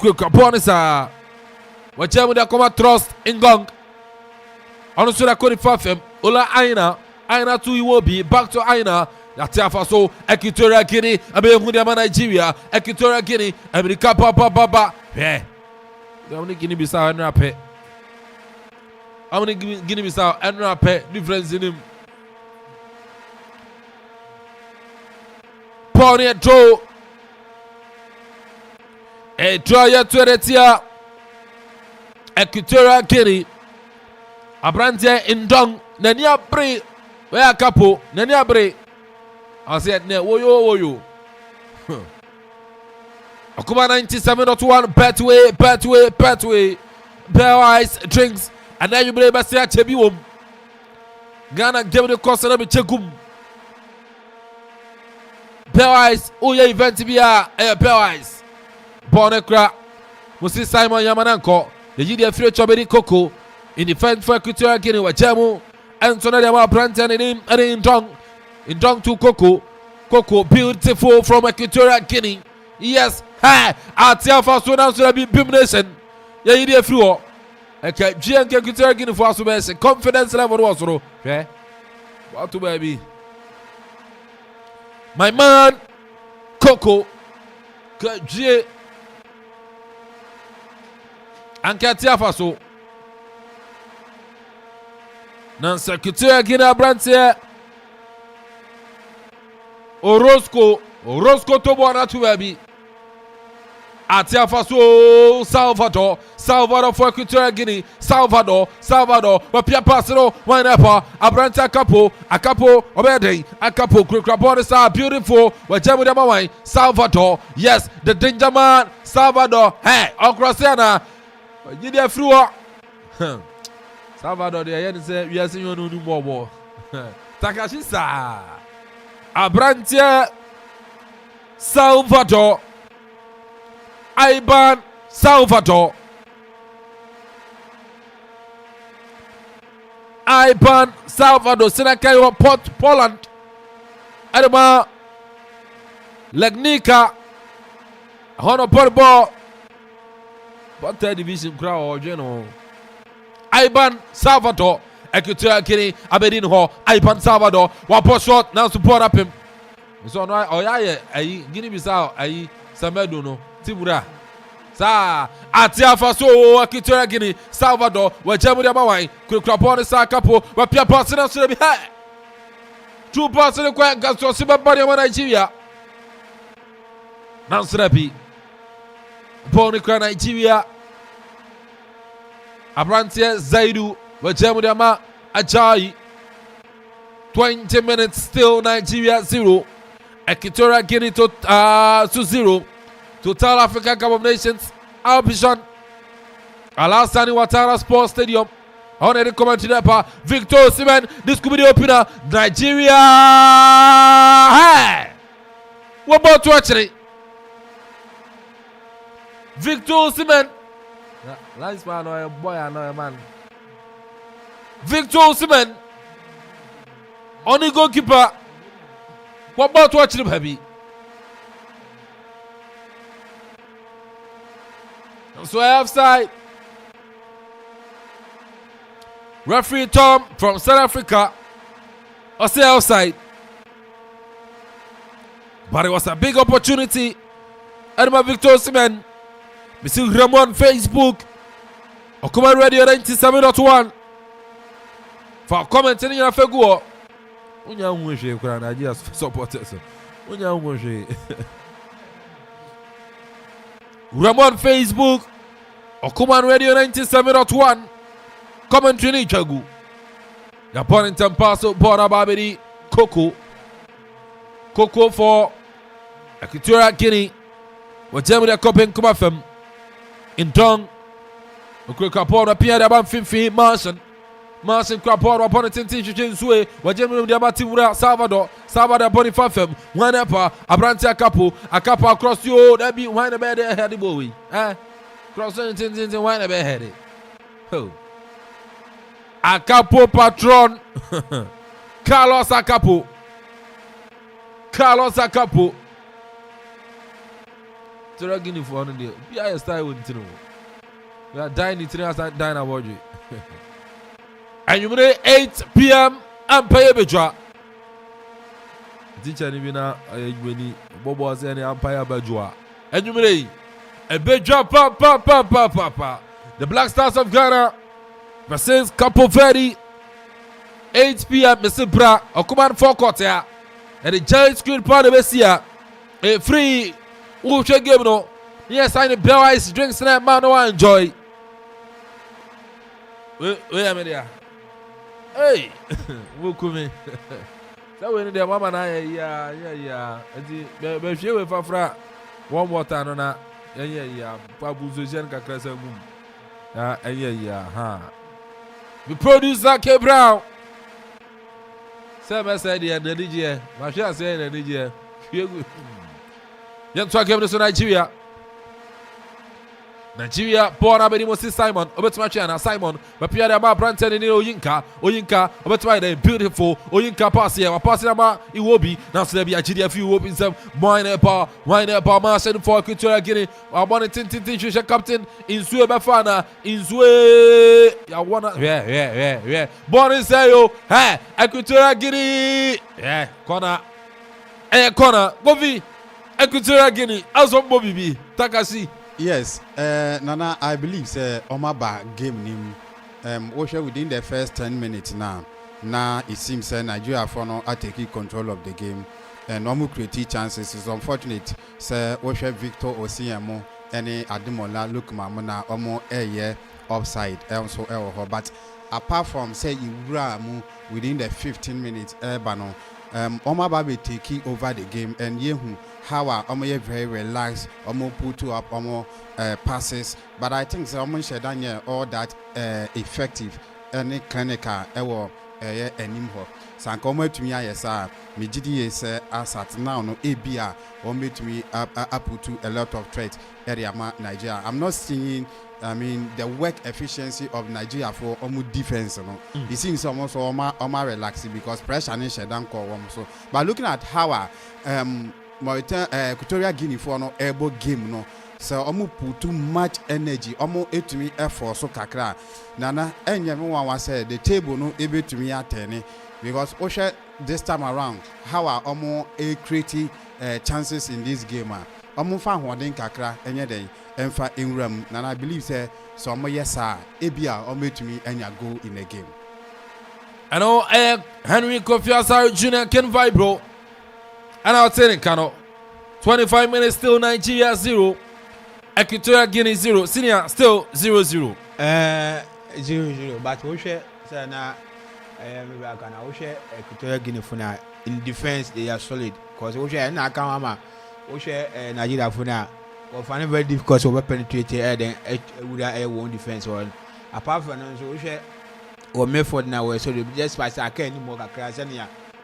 Quick. Bonisa. Whichever the Koma Trust in Gong. On the Code Fafem. Ola Aina 2 will be. Back to Aina. Yatiafaso, Equatorial Guinea, Abehudiama Nigeria, Equatorial Guinea, America Papa. Hey, how many Guinea Bissau and Rape? How many Guinea Bissau and Rape? Difference in him. Pony draw. A draw yet to the Equatorial Guinea. Abrante in Dong, Nania Bre, where a couple, Nania Bre. I said, woyo. Akuma 97.1, Betway. Bell Ice drinks, and then you believe I say, Chebium. Ghana give the cost of the Chegum. Bell Ice, event to be a Bell Ice. Bonekra, Musi Simon Yamananko, the Gideon Future Betty Coco, in defense for Equatorial Guinea, with Jamu, and Sonoma Branton and in Dong. In dunk to Coco. Coco, beautiful from Equatorial Guinea. Yes, hi. Atia for so now so be Bim Nation. Yeah, you dear flu. Okay, GNK Equatorial Guinea for us to confidence level was so. Okay. What to baby? My man, Coco. G. And Katia Faso. Nancy Equatorial Guinea Brantia. Orozco to Buana to baby. Atia Faso, Salvador for Equatorial Guinea, Salvador, Wapia Pasero, Wineapper, Abranta Capo, Obede, Akapo, Cricrabonis are beautiful, where Jamudamawai, Salvador, yes, the danger man, Salvador, hey, Ocrosiana, you there through Salvador, the end say, yes, you know, do more. Takashisa, Abrantia, Salvador. Iban Salvador. Senakayo Port Poland. Adama Legnica. Honor Portball. But third division crowd or general. Iban Salvador. Equatorial Guinea. Aberdeen Hall. Iban Salvador. Wapo shot. Now support up him. So no, oh yeah, Guinea Bissau. Samedo no. Tibura. Sa Atia Faso, Equatorial Guinea, Salvador, where Jamudi Amawai, Kukrapon, Sakapo, where Pia Passina should be high. 2 parts in the quiet gas to Simba Body of Nigeria. Now, Srepi, Bonica Nigeria, Abrantia Zaidu, where Jamudi Ama Ajayi. 20 minutes still, Nigeria 0, Equatorial Guinea to 0. Total African Cup of Nations, Albion, Alassani Ouattara Sports Stadium. On the comment to that Victor Osimhen, this could be the opener. Nigeria, hey, what about to actually? Victor Osimhen, nice man, or a boy, I know a man. Victor Osimhen, only goalkeeper. What about to actually, baby? So offside. Referee Tom from South Africa. I say offside. But it was a big opportunity. Edma Victor Osimhen. Missing Ramon Facebook. Okuma Radio 97.1. For commenting in your fego. Unya unwe kwa Nigeria supporters. Unya unwe. Ramon Facebook, Okuman Radio 97.1, commentary in Chagu. Yapon in Tempaso, Bona Babidi, Coco for Equatorial Guinea, where Germany Akropong-Akuapem in Dong, Ukrikapon, Pierre Amanfo, Martian Crapor upon a tentation sway, where Germany Diamatimura, Salvador Bonifafem, one upper, Abrantia Capo, a couple across you, that be wine a bed heady boy. Cross the wine a bed heady. Oh, a capo patron, Carlos Akapo. Guinea for one day. Be a style with you. We are dying in 3 hours, dying about you. And you may 8 p.m. and pay a betra. Teacher, you know, Bobo was any empire bajua. And you may a betra, papa. The Black Stars of Ghana versus Capo Verde. 8 p.m. Mr. Bra, or command 4 quarter. And the giant screen part of Messia. A free Uche game. No, yes, I need Bell Ice drinks and that man. No, I enjoy. Wait a minute. Hey, welcome. So when the mama na yeah. Be she we fafra one more time na yeah. Pabuzo jen kakra sa mum. Yeah, ha. The producer K Brown. Say me say the DJ. Ma she say the DJ. Yan to game to Nigeria. Nigeria, born Abedi Moses Simon, Obetumachana Simon, but Pierre Abba Branton in Oyinka, Obetumai, the beautiful Oyinka pass here, passing about Iwobi, now so there be a GDF, you open some minor bar, Marshall for Equatorial Guinea, I want to teach captain in Sue Bafana, in Sue, I wanna, yeah, born in Sayo, hey, Equatorial Guinea, yeah, corner, Govi, Equatorial Guinea, as of Bobby, Takashi. Yes, Nana, I believe Omaba game name. Within the first 10 minutes now. Now it seems Nigeria for now are taking control of the game and normal creative chances. It's unfortunate. Sir Osha Victor Osiemo any Ademola look mamona omo air offside also but apart from say Ibramu within the 15 minutes Bano. Omaba be taking over the game and yehu how omo very relaxed omo put up omo passes, but I think so omo shedanya all that effective any clinical ewo anymore sanka omo tumi ayesa me gidi yes as at now no abia omo tumi up to a lot of threat area ma Nigeria. I'm not seeing the work efficiency of Nigeria for almost defense. It seems almost almost relaxing because pressure and shedan call so. But looking at how Equatorial Guinea for no able game no, so almost put too much energy, almost it to me effort so kakra. Nana, and everyone was said the table no able to me at because Osha this time around how are almost a creative chances in this game. Almost found one kakra any day. Enfa Ingram, and I believe say some yes sir, Abia or me to me and ya go in the game. I know Henry Kofi Asare Jr. can vibro. And I'll tell you, Kano. 25 minutes still Nigeria 0. Equatorial Guinea 0. Senior still 0-0. 0-0. But we share now maybe I can Equatorial Guinea for now. In defense they are solid. Because we share na Kama. We share Nigeria for now. Well, find it very difficult to penetrate then with a one defense one. Apart from that, so we share or method now so just by say any more crash and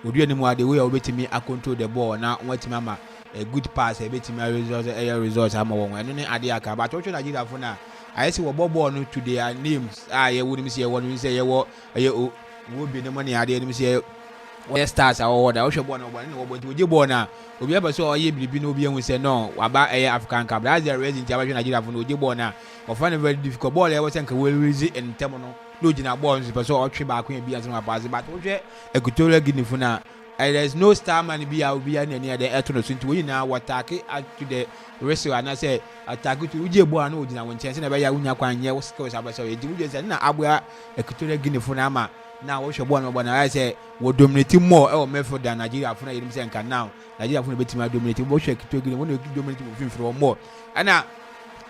we do any more the way of betting me I control the ball now what mama a good pass a bit my results I'm one and then idea but what Nigeria for now I see what ball no to their names you wouldn't see one you say what would be the money I didn't say where stars are order I should born but you born now we ever saw ye be no be and we say no about African Cup that's the reason Nigeria for no born now or find a very difficult ball I was think well easy and terminal no jina balls but so trip back when be as my pass but we Equatorial Guinea for now there's no star man be out be any other eto so into we now attack to the wrestle and I say attack to uje ball no jina when chance na be ya unya kwan ye skills abaso e di uje say na abua Equatorial Guinea for now now we should born I say we dominate more or method than Nigeria for him say can now Nigeria for better dominate we check to Guinea when dominate we from more and now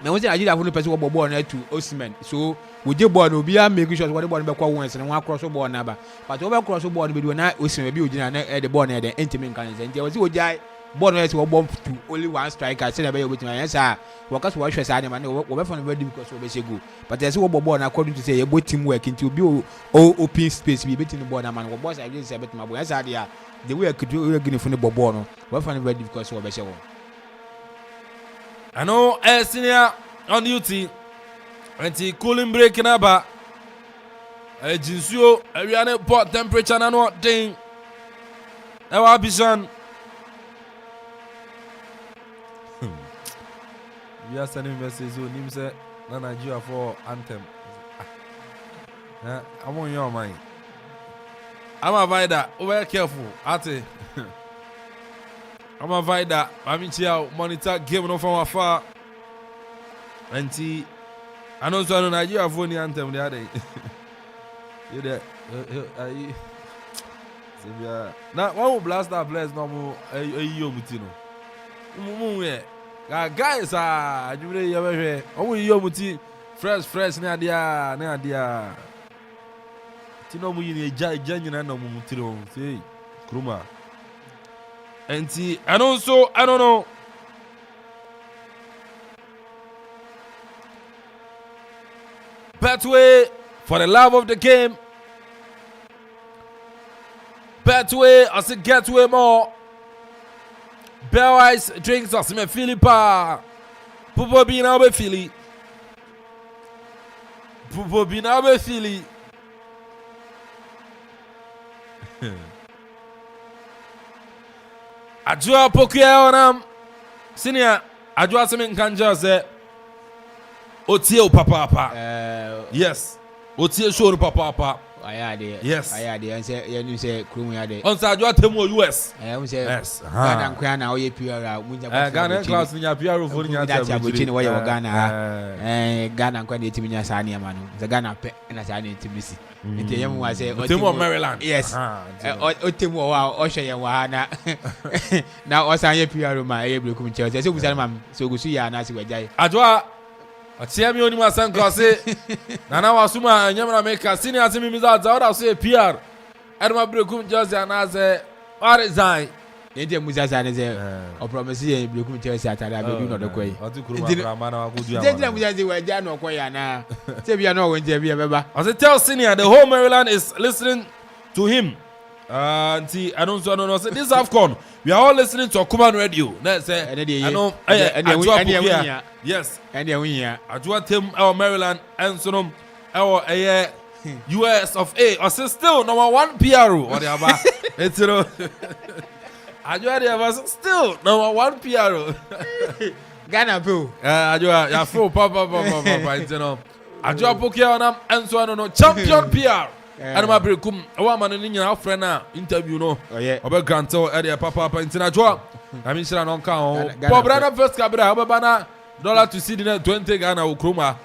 me we say Nigeria for person we ball na to Osimhen so we dey ball no be make sure what ball be kwa once na one cross ball na ba but over cross ball be do na Osimhen be ogina na the ball na the entimen can say we say we jai ball no say we bomb to only one striker say na be we better yes sir workers we hwe say na we be for very difficult so we say go but say we ball na according to say we teamwork into be open space be betting the ball na man we boss I just say better my boy yes sir there the way could do Guinea for the ball no we find very difficult so we say I know senior on duty and the cooling break in Aba Jinsuo area port temperature na no thing Ewa Abidjan we are sending message so nim say na Nigeria for anthem I'm on your mind I'm a vida over careful ate I'm a vida I'm here monitor game no from afar and I know so Nigeria for the anthem the other day you there now one will blast that place no more you mutino guys you really you oh you muti fresh na dia tino mu yini janyina na mu mutiro say kruma and I don't know Betway for the love of the game. Betway as it gets way more. Bell Ice drinks us me Philippa. Pupo be now be Philly. Pupo binabe fili. Ajua pokia onam. Senior, ajua semen kanja se. Otie o papa. Yes. Otie show papa. Ayade. Yes. Ayade. And say you say krumu yade. On sa ajua temu US. Yes. Ghana nkwana oye PR munja. Ghana class nya PR for nya ta bochini wo ye Ghana. Ghana nkwana etimi nya sa ne amano. Ze Ghana pe na sa ne etimi si. Nti yemu wa say Temu Maryland. Yes. Otemu wa o hwe ye wa na o san ye PR ma e blekum Chelsea. Se busare mam so gusu ya na se wajai. Ajua Atiemi oni masanko se nana wasuma nyamra meka sini asimi miza zaoda so PR edma brekum Chelsea anaze resign nti muza sa ne ze o promise ye brekum Chelsea atara be du no do koyi otikuruma mana wa kudu amana nti muza ze waja no koyi na se bia no wonje bia beba as it tell senior the whole Maryland is listening to him nti I don't know say this AFCON we are all listening to Okuman radio na say I know yes and the win Ajua Tim our Maryland and sonom our US of A or still number 1 PRO or the aba it's Ajua the aba still number 1 PRO Ghana po Ajua ya fo papa you know Ajua pokia onam and so no champion PR and my brekum our man in your friend interview no about granto area papa Ajua I mean shira no kan Bobrana first cabra obana dollar to see the 20 Ghana ukroma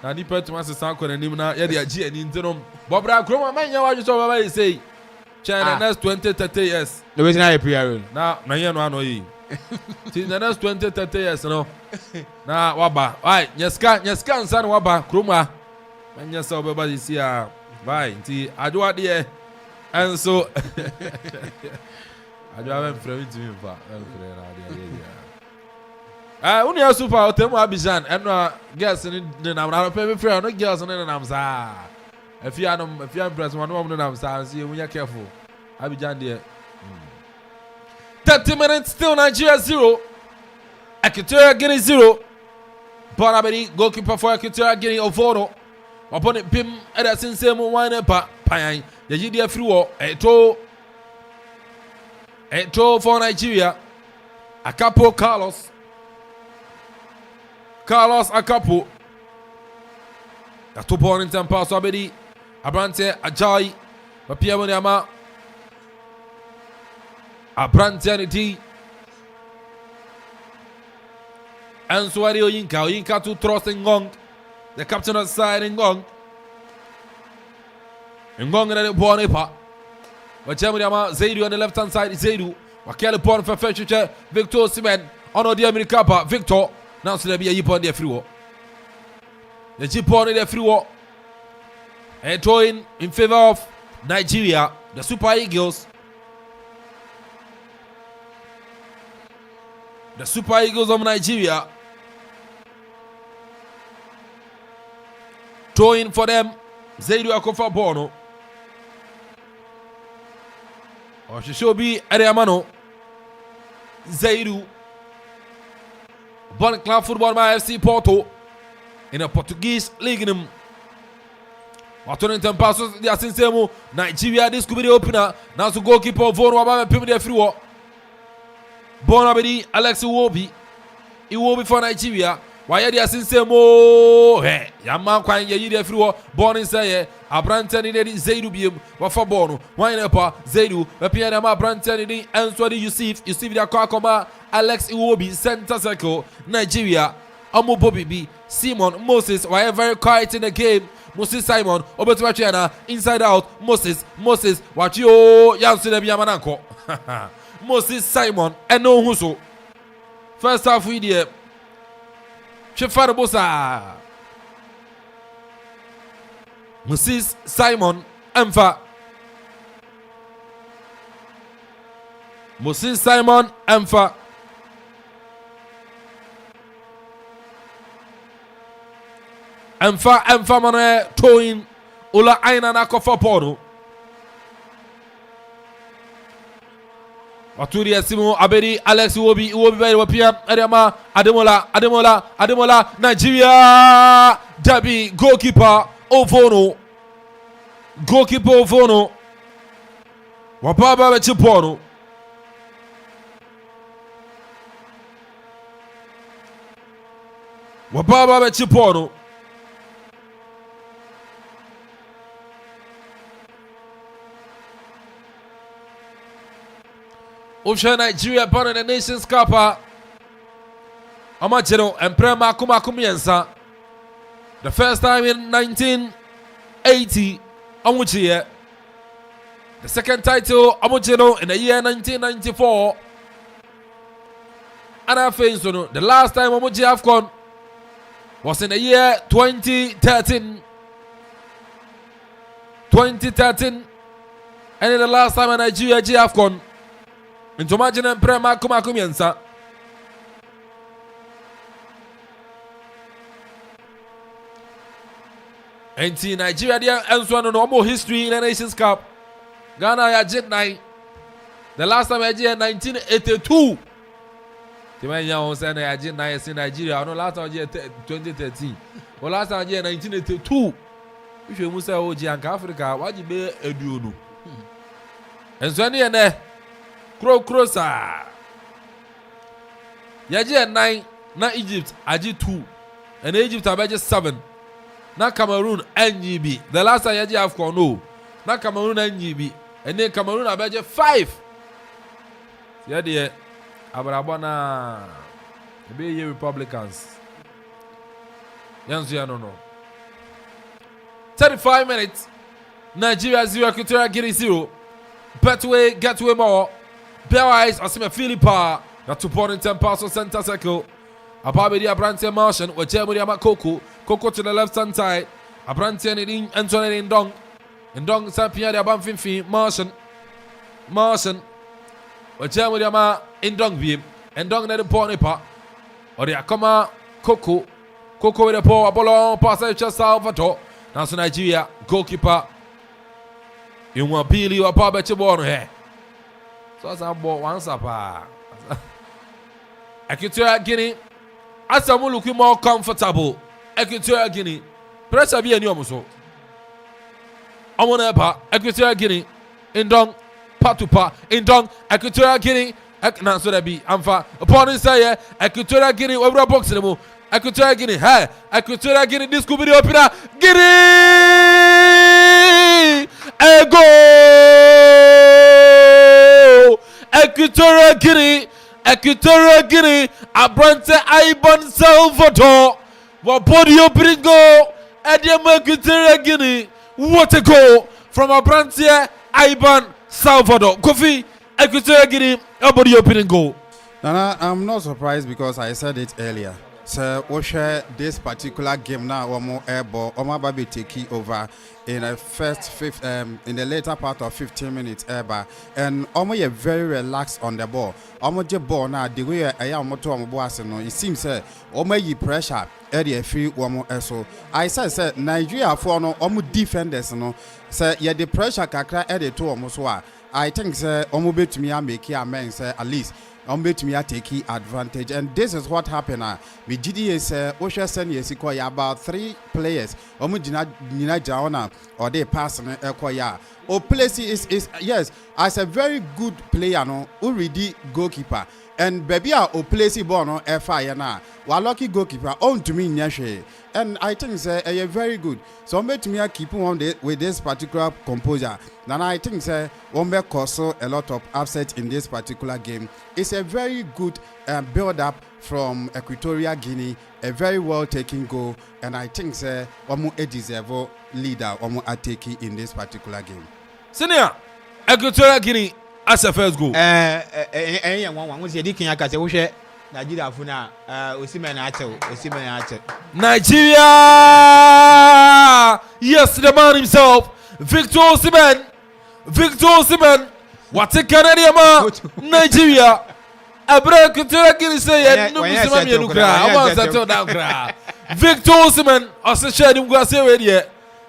na ni pet man san ko nanim na ye de agi ani ntinom bobra kroma man nya waju so baba say China next 20-30 years no be na PR na ye no ano yi till the next 20-30 years no na waba ai nyeska nsan waba kroma man nya so baba this year bye nti adwa de and so adwa ben frame to me fa frame na de unia super otemu Abidjan eno girls ni nam na pe free no girls ni nam sa afia press one no nam sa so you careful Abidjan there 30 minutes still Nigeria 0 Equatorial Guinea 0 Barima goalkeeper for Equatorial Guinea Ovoro upon it pim eda sinse mu wine pa pan ye dey free wo eto for Nigeria Akapo Carlos Akropong Ato born in tempa so abedi Abrante Ajay Mapia Moniama Abrante Aniti Answari Oyinka to trust Ngong the captain of side Ngong and the born epa Mapia Zaidu on the left hand side Zaidu Wakele born for future Victor Simen on the America Victor now so there be a yip on the free war. The chip on the free war. And throwing in favor of Nigeria, the Super Eagles. The Super Eagles of Nigeria. Throwing for them. Zaidu Akuffo Bono. Or she should be Ariamano. Zaidu. Bon Club Football by FC Porto in a Portuguese league. Watching them passes the Asinsemo Nigeria. This could be the opener. Now to goalkeeper Voro Abame Pim de Free. Bonabedi Alex Iwobi for Nigeria. Why the Asinsemo? Hey, Yaman Kwan Ye de Free. Born in Saye. Abrante ni Zaidu biem wafa bono wine pa Zaidu apia na Abrante ni Answadi Yusuf the Kwakoma Alex Iwobi center circle Nigeria Amu Bobi Simon Moses were very quiet in the game Moses Simon Obetuachiana inside out Moses Wachio Yansu de Biamanako Moses Simon and no Huso first half we there Chefaro Bosa Moses Simon Emfa Moses Simon Emfa mane towing Ula aina na Akuffo Bono Waturi Esimu Abedi Alex Iwobi very wapia Ademola Nigeria Dabi goalkeeper Ovono. Goalkeeper Ovono. Wapaba Bechipono. Wapaba Bechipono. Usha Nigeria born in the Nations Cup. Amachero and Prema Kumakumiensa. The first time in 1980. Amuchie. The second title, Amuchero, in the year 1994. And I think so. The last time Amuchi AFCON was in the year 2013. 2013. And in the last time in Nigeria G AFCON. Into imagine and Prema Kumakumiensa. And in Nigeria, there and no more history in the Nations Cup. Ghana ya jet 9. The last time I did 1982. The man you say I did 9 in Nigeria. No last time I did 2013. Well, last time I did 1982. If you must say OG and Africa, what you be a duo. And so near there. Crosser. Yaji 9, na Egypt, Aji 2, and Egypt are 7. Na Cameroon NGB. The last time Yaji AFCON no. Na Cameroon NGB, and then Cameroon are 5. Yeah, dear. Abrabana. Be Republicans. Yanzu no. 35 minutes. Nigeria 0, Equatorial Guinea 0. Betway, Getway more. Bellwise, Asime Philippa, that 2 point in 10 pass on center circle. Ababedi Abrantian Martian, with Jeremy Coco to the left hand side. Abrantian in Anthony in Dong. In Dong, Sapia, the Abanfinfi, Martian, with Jeremy in Dong beam. And Dong, the Ponipa. Or the Akoma Coco with the poor Apollo, pass just Salvatore. Now, so Nigeria, goalkeeper. You want Billy or Papa Chiborn here. So as I bought once up. Equatorial Guinea. As I'm looking more comfortable. Equatorial Guinea. Pressure be any almost. I'm on Equatorial Guinea. Indong. Patupa. Indong. Equatorial Guinea. Now so that be. I'm far. Upon inside Equatorial Guinea. Over a box anymore. Equatorial Guinea. Hey. Equatorial Guinea. This could be the opener. Guinea. A goal. Equatorial Guinea, Abrante Iban Salvador, what body opening goal, Equatorial Guinea, what a goal from Abrante Iban Salvador. Kofi, Equatorial Guinea, a body opening goal. Nana, I'm not surprised because I said it earlier. So we share this particular game now. Omo airball, Omo Baby take over in the in the later part of 15 minutes airball, and Omo you very relaxed on the ball. Omo the ball now the way I am to Omo boss no. It seems Omo you pressure area free Omo so. I said Nigeria for no Omo defenders no. Say yeah the pressure kakra area to Omo so. I think Omo bet me make amen say at least. Bet me take advantage, and this is what happened. Me GDA say Osha send yesiko about 3 players. Nina Jaona or they pass ya. O place is yes, as a very good player no, already goalkeeper. And baby o place ball no FI na. Wa lucky goalkeeper on to me nyashe. And I think say a very good. So bet me keep on with this particular composure. And I think say Wombe caused a lot of upset in this particular game. It's a very good build up from Equatorial Guinea, a very well taken goal, and I think say Omo a deserve leader Omo Ateki in this particular game. Senior Equatorial Guinea as a first goal. One was the Dikin Akase, which Nigeria Funa, Osimhen Nigeria, yes, the man himself, Victor Osimhen. What a Canadian man, Nigeria. Equatorial Guinea say, no, Victor Osimhen, as a shared him go say already.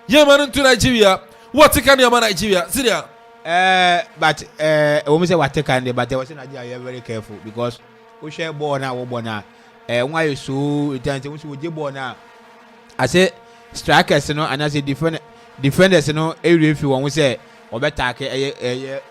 Yemen to Nigeria. What a Canadian man, Nigeria. Syria. But we say what can but there was Nigeria very careful because we share born now, why you so intense? We give born now. I say strikers no and as a defenders no area fi won say obetake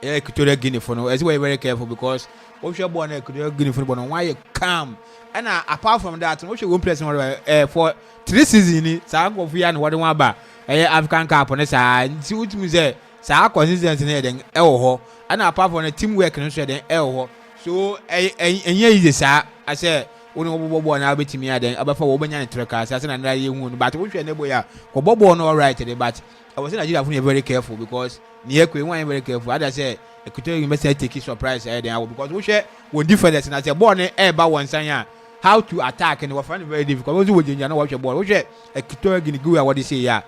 Equatorial Guinea for no as we very careful because what you born Equatorial Guinea for no why you calm and apart from that what you won place for 3 seasons sa go fi and what one ba African Cup on sa nti utimi say sa consistency na den ho and apart from the teamwork no so den ho so enye easy sa I say woni obobo na betimi aden abafa wo banya netreka sa na na ye hu but wo hwe ne boya ko bobo no right but I was in Nigeria for very careful because near Queen very careful. I say Equatorial Guinea say take surprise because we share one difference and I say born about one sign how to attack and we find it very difficult. We do watch your ball. We share Equatorial Guinea go what they say yeah.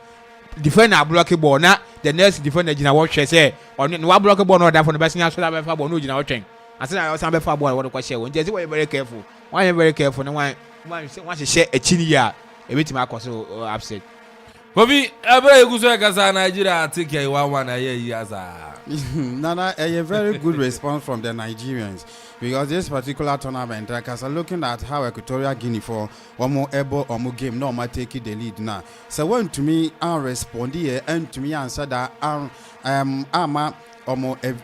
Defender block ball na the next defender Gina watch say on no block ball no that for the best national so that ball no Gina watching. I say I some be ball what ko share. We just very careful. Why you very careful no one share a chini ya e bit ma so upset. Bobby, every good Gaza Nigeria take a 1-1 a year. Nana, a very good response from the Nigerians because this particular tournament, because I'm looking at how Equatorial Guinea for one more able or more game, no matter taking the lead now. So when to me, I respond here and to me answer that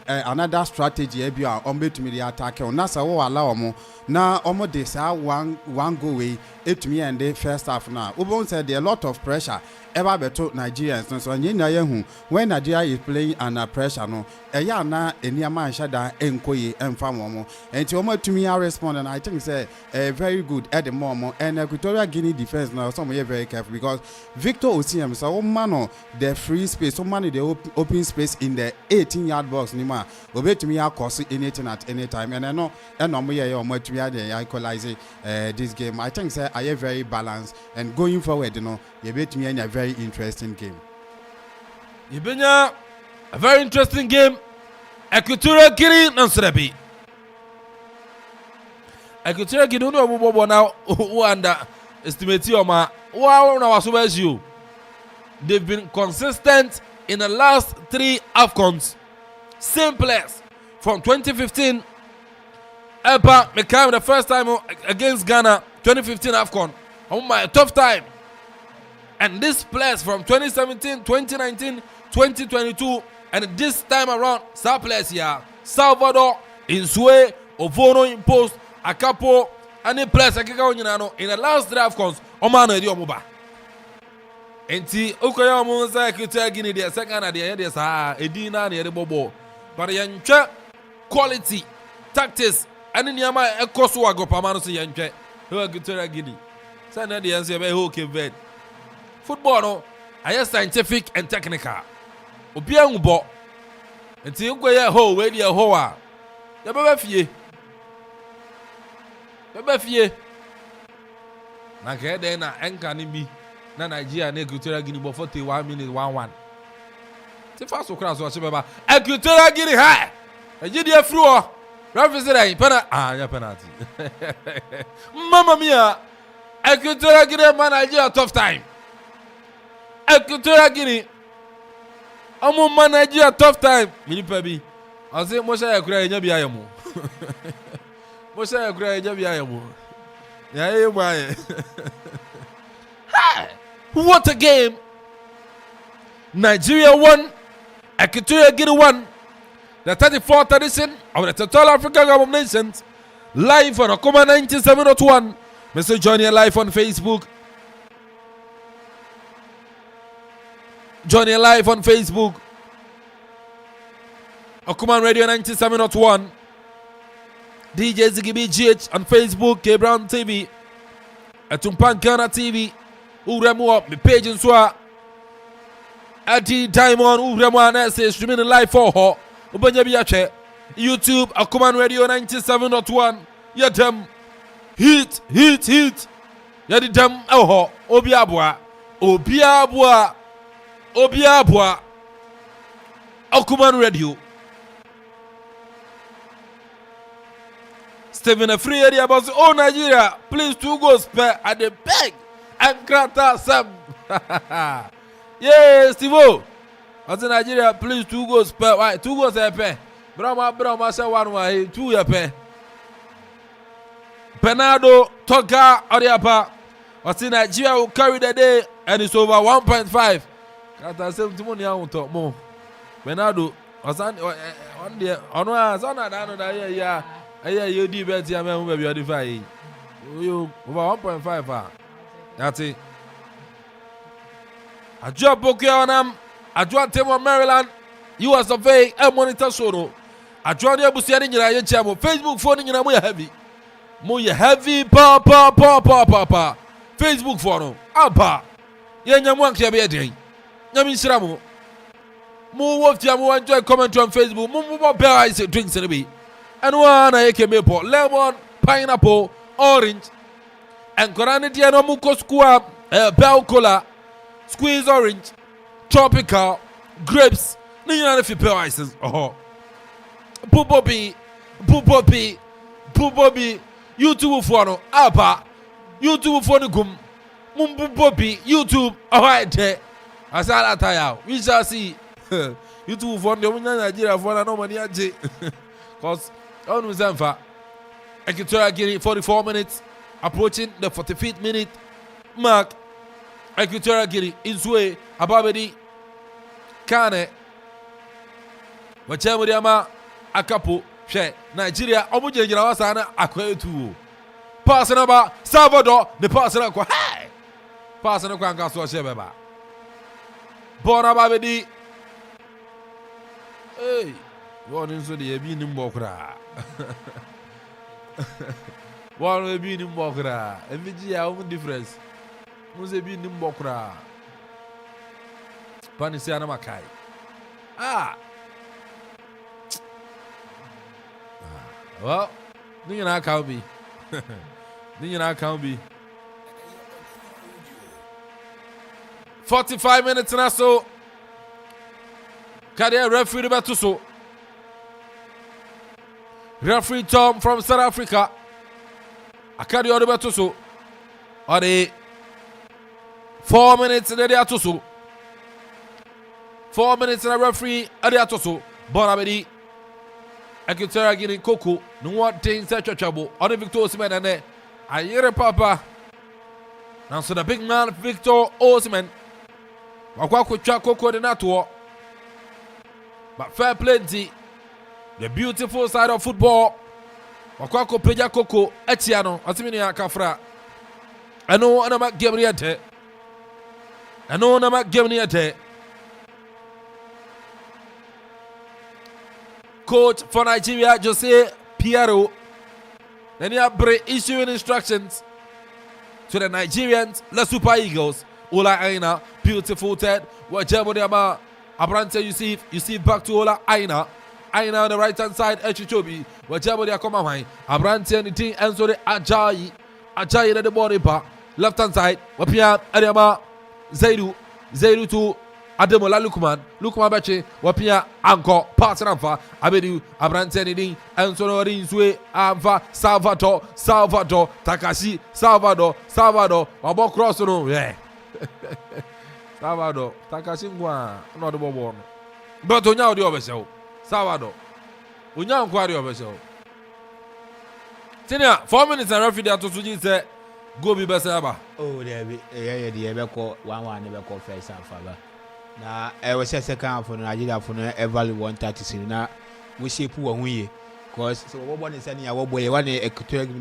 another strategy ebia ombe to me the attack on nasa wo allow mo na omo dey say one go way etumi and the first half now Ubon said there a lot of pressure ever beto Nigerians so nyina yehu when Nigeria is playing under pressure no eya na eniama nshada enkoyi emfa mo enti omo tumi respond and I think say very good at the moment and Equatorial Guinea defense now some very careful because Victor Osimhen so man the free space so man the open space in the 18-yard box nima obetumi akose anything at any time and I know omo ye omo tumi dey equalize this game. I think say I very balanced and going forward you know you bet me a very interesting game. You been a very interesting game. Equatorial Guinea Nansrebi. Equatorial Guinea no bobo now who underestimate you ma. Wow, now as you. They've been consistent in the last 3 AFCONs. Simplest from 2015. Epa became the first time against Ghana 2015 AFCON. Oh my tough time. And this players from 2017, 2019, 2022, and this time around, some players here, Salvador, Insue, Ovono Impost, Akapo, and the players in the last 3 AFCONs, Oman and Yomuba. And see, Okoya Monza, Equatorial Guinea, the second at the end, there's Edina, the Bobo. But the quality, tactics, and in Yama, Ekosu Agopamano, Yanke, who are Equatorial Guinea. Send the answer by who came bed. Football, no, I am scientific and technical. Obia Ubo. Until you go here, ho, where you hoa. The Bafie. The Bafie. Naka then, Enkanimi, Nigeria, and Equatorial Guinea, for 41 minutes, 1-1. The first class was about Equatorial Guinea high. A Gideon floor. Represent a penalty. Mamma mia. Equatorial Guinea man Nigeria tough time. Equatorial Guinea. Amu man Nigeria tough time. Mini pebi. I say Mosha Equatorial Guinea biayamu. Mosha Equatorial Guinea biayamu. Yeah, why? What a game! Nigeria won. Equatorial Guinea won. The 34th edition of the Total African Cup of Nations. Live on Akoma 97.1. Mr. Johnny live on Facebook. Johnny live on Facebook. Akuman Radio 97.1. DJ Ziggy GH on Facebook. K Brown TV. Atumpan Ghana TV. Uremu up. My page in Swa. Ati Diamond. Uremu Anese. Streaming live for her. Ubanyabiache. YouTube. Akuman Radio 97.1. Yatem. Hit. Yadi dem eho. Obiabwa. Akuman Radio. Stephen a free area about oh Nigeria. Please 2 goals per at the beg and Krata Sam. Yeah, Steve. As in Nigeria, please 2 goals per. Why 2 goals per? Brahma say 1 2 per. Bernardo Toga Oriapa I see Nigeria will carry the day, and it's over 1.5. Kata say timoni ya to mo. Bernardo, osan on there. Ono asan na no da ya. You di bet ya me hu be bi odify. You over 1.5 ah. That's it. Ajua Bokyo onam. Ajua Temo Maryland. US of A monitor soro. Ajua ni abusia ni nyina ye chamo. Facebook phone nyina mo ya heavy. Mo ya heavy pa. Facebook phone no. Apa. Ye nyamu ankia be den. Nyami nsira mo. Mo wo tia mo enjoy comment on Facebook. Mo bear ice drinks in be. And one na yake maple, lemon, pineapple, orange. And korane dia no mu ko squab, bell cola, squeeze orange, tropical, grapes. Ni na fi bear ices. Oh. Bubobi. YouTube for no. Apa. YouTube for no gum. Mumbubobi. YouTube. Alright there. Asala taya. We shall see. YouTube for the Nigeria for no money aje. Cause on Uzanfa. Equatorial Guinea 44 minutes. Approaching the 45th minute mark. Equatorial Guinea is way. Ababedi Kane. Wachemu diama Akapo. She Nigeria. Omuje jina wasana akwetu. Pass number Salvador. The pass na kwa. Hey! Pass na kwa ngaso shebeba. Bona babedi. Hey. One is the Ebin Mokra. One will be in Mokra. MVG, our own difference. Who's a bin in Mokra? Panisiana Makai. Well, Nina can't be. Nina can't be. 45 minutes and so. Career referee Batuso. Referee Tom from South Africa. Akadi Odebatuso. Or the 4 minutes in the Atuso. 4 minutes in the referee at the Atuso. Bonabedi. Equatorial Guinea Coco. No one thing such a trouble. On the Victor Osimhen and there. Ayere Papa. Now so the big man Victor Osimhen. Wakwa Chako Coco de Nato. But fair plenty. The beautiful side of football. Wakwako Peja Coco Etiano. Asimini Akafra. I know I'm not giving it. I know I'm not giving it. Coach for Nigeria, Jose Piero. Then you have issuing instructions to the Nigerians, the Super Eagles. Ola Aina, beautiful Ted. What Germany ama Abrante you see back to Ola Aina. Aina on the right hand side, Echichobi. What Germany are coming behind. Abrante and the team and so the Ajayi at the body part. Left hand side, Wapia Adama Zaidu to Ademola Lukman Bache, Wapia Anko, Patranfa, Abedu, Abrante and so Rinswe, Amfa, Salvador, Takashi, Salvador, Wabo Cross, yeah. Salvador, Takashi, not the one. But Onya the other show. Salvador, Onya inquiry of a show. Tina, 4 minutes and referee to Suji said, go be best ever. Oh, there be the ever call 1-1 never call first and father. Now, I was a second for Nigeria for ever 130 now. We see poor we because so what is any our boy one Equatorial Guinea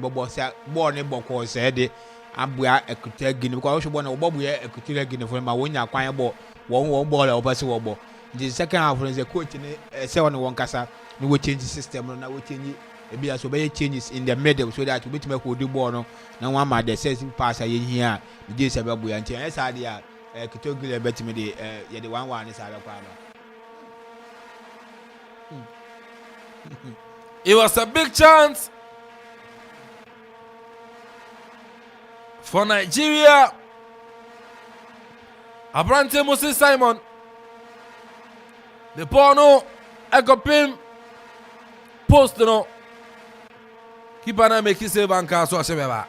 born in Boko said Abua Equatorial Guinea because one of Bob Equatorial Guinea for my winner acquire ball one ball or pass ball. The second half is a coach in a 7-1 Casa. We will change the system and I will change it. Maybe as obey changes in the middle so that we make do bono. Now one my the session pass in here. We did Sababu and Chance idea. Kitogula bet me the 1-1 is out of power. It was a big chance for Nigeria. Abrante Moses Simon. The porno Akropong post no. Keep on making save and castle Shebeba.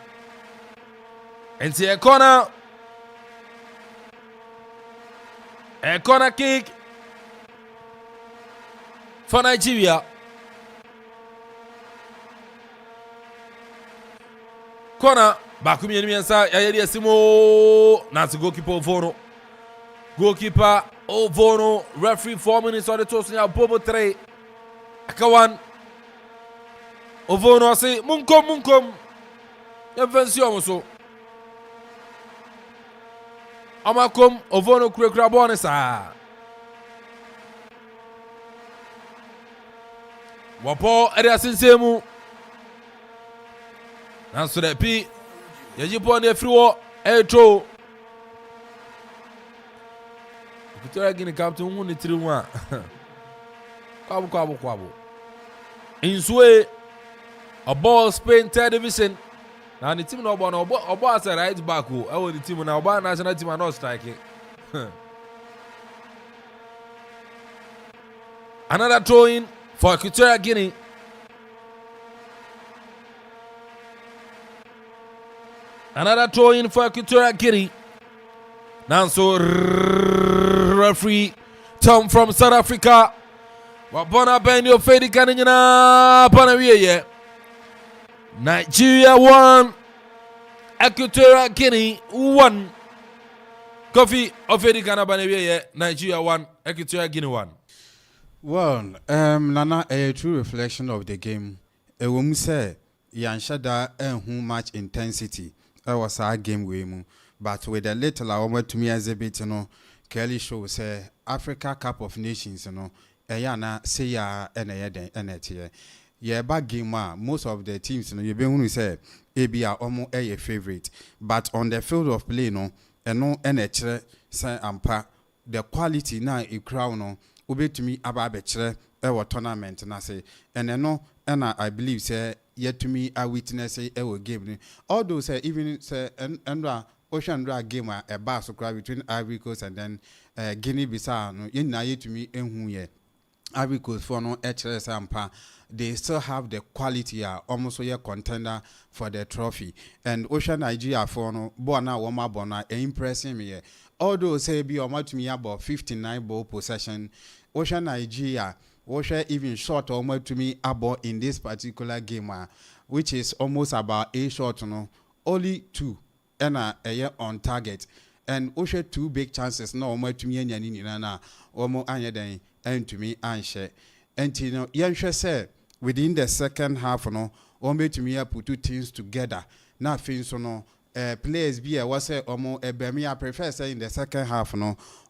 And see a corner kick for Nigeria. Corner Bakumi Miensa, Yaya Simo, Nancy goalkeeper Ovono. Goalkeeper Ovono, referee 4 minutes on the toast now, Bobo 3. Akawan. Ovono say, Munkom. Invention so. Amakom, Ovono Kurekrabonesa. Wapo Ediasinsemu. Nanso that P. Yajipo ne friwo etro. Equatorial Guinea captain hu ne tiri hu a. Kwabo. Insue a ball Spain third division. Now the team no obo as a right back o. E wo the team na obo national team are not striking. Another throw in for Equatorial Guinea. Another throw in for Equatorial Guinea. Now so referee Tom from South Africa. Wabona Benio Fedi Kanina Panawiye. Nigeria 1. Equatorial Guinea 1. Kofi Ofedi Kanabanawiye. Nigeria 1. Equatorial Guinea 1. Well, Nana, a true reflection of the game. A woman say, Yanshada and much intensity. That was our game with but with a little I went to me as a bit, Kelly show say Africa Cup of Nations, Ayana say ya and a yeah, back game most of the teams, you be say AB are almost a favorite, but on the field of play, and no NHL say ampa the quality now a crown ube to me about betre tournament and I say and I believe say yet to me I witness a game. Although say even say and Ocean Drag game a bar so between Ivory Coast and then Guinea Bissau no yen na yet to me who ye Ivory Coast for no HS ampa they still have the quality almost a contender for the trophy and Ocean Nigeria for no bona woma bona impressing me. Although say be to me about 59 ball possession, Ocean Nigeria Ocean even short almost to me about in this particular game, which is almost about a shot, only 2 and a year on target, and Ocean 2 big chances no almost to me and Yanina almost anya and to me and share. And Yansha said within the second half, almost to me put 2 teams together. Now things players be a was almost a Barima. I prefer say in the second half,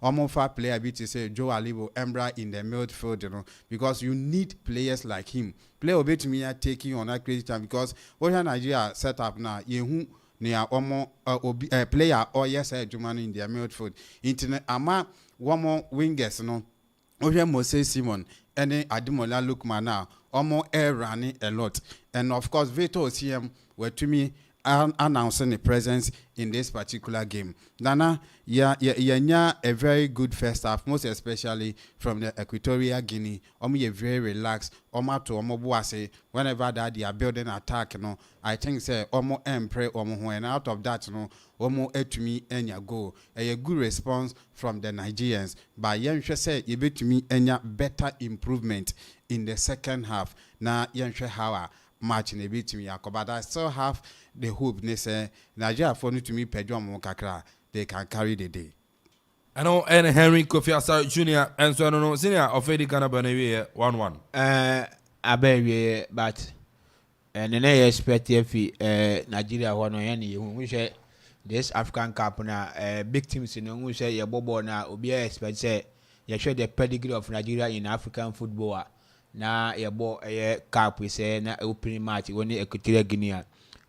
almost 5 player be to say Joe Alibo Embra in the midfield, because you need players like him. Player be to me taking on that crazy time because what Nigeria set up now, you near almost a player or yes, Germany in their midfield. Internet ama one more wingers, Oje Moses Simon and then Adimola Lukman now, almost air running a lot, and of course Veto CM were to me. Announcing the presence in this particular game. Nana, a very good first half, most especially from the Equatorial Guinea. Very relaxed. Whenever that they are building attack, I think say and out of that, to me and goal. A good response from the Nigerians. But Yansha said you bet to me and better improvement in the second half. Now Yansha Hawa match in a bit to me, but I still have the hope they say Nigeria for to me Pedro Kakra they can carry the day. I know and Henry Kofi Asare Jr. and so I don't know senior of Eddie Canabana 1-1. I bet but and then I expect if Nigeria one or any we say this African Cup now big teams we say your bobo now will be expect say you show the pedigree of Nigeria in African football. Na yebo cup we say na opening match when Equatorial Guinea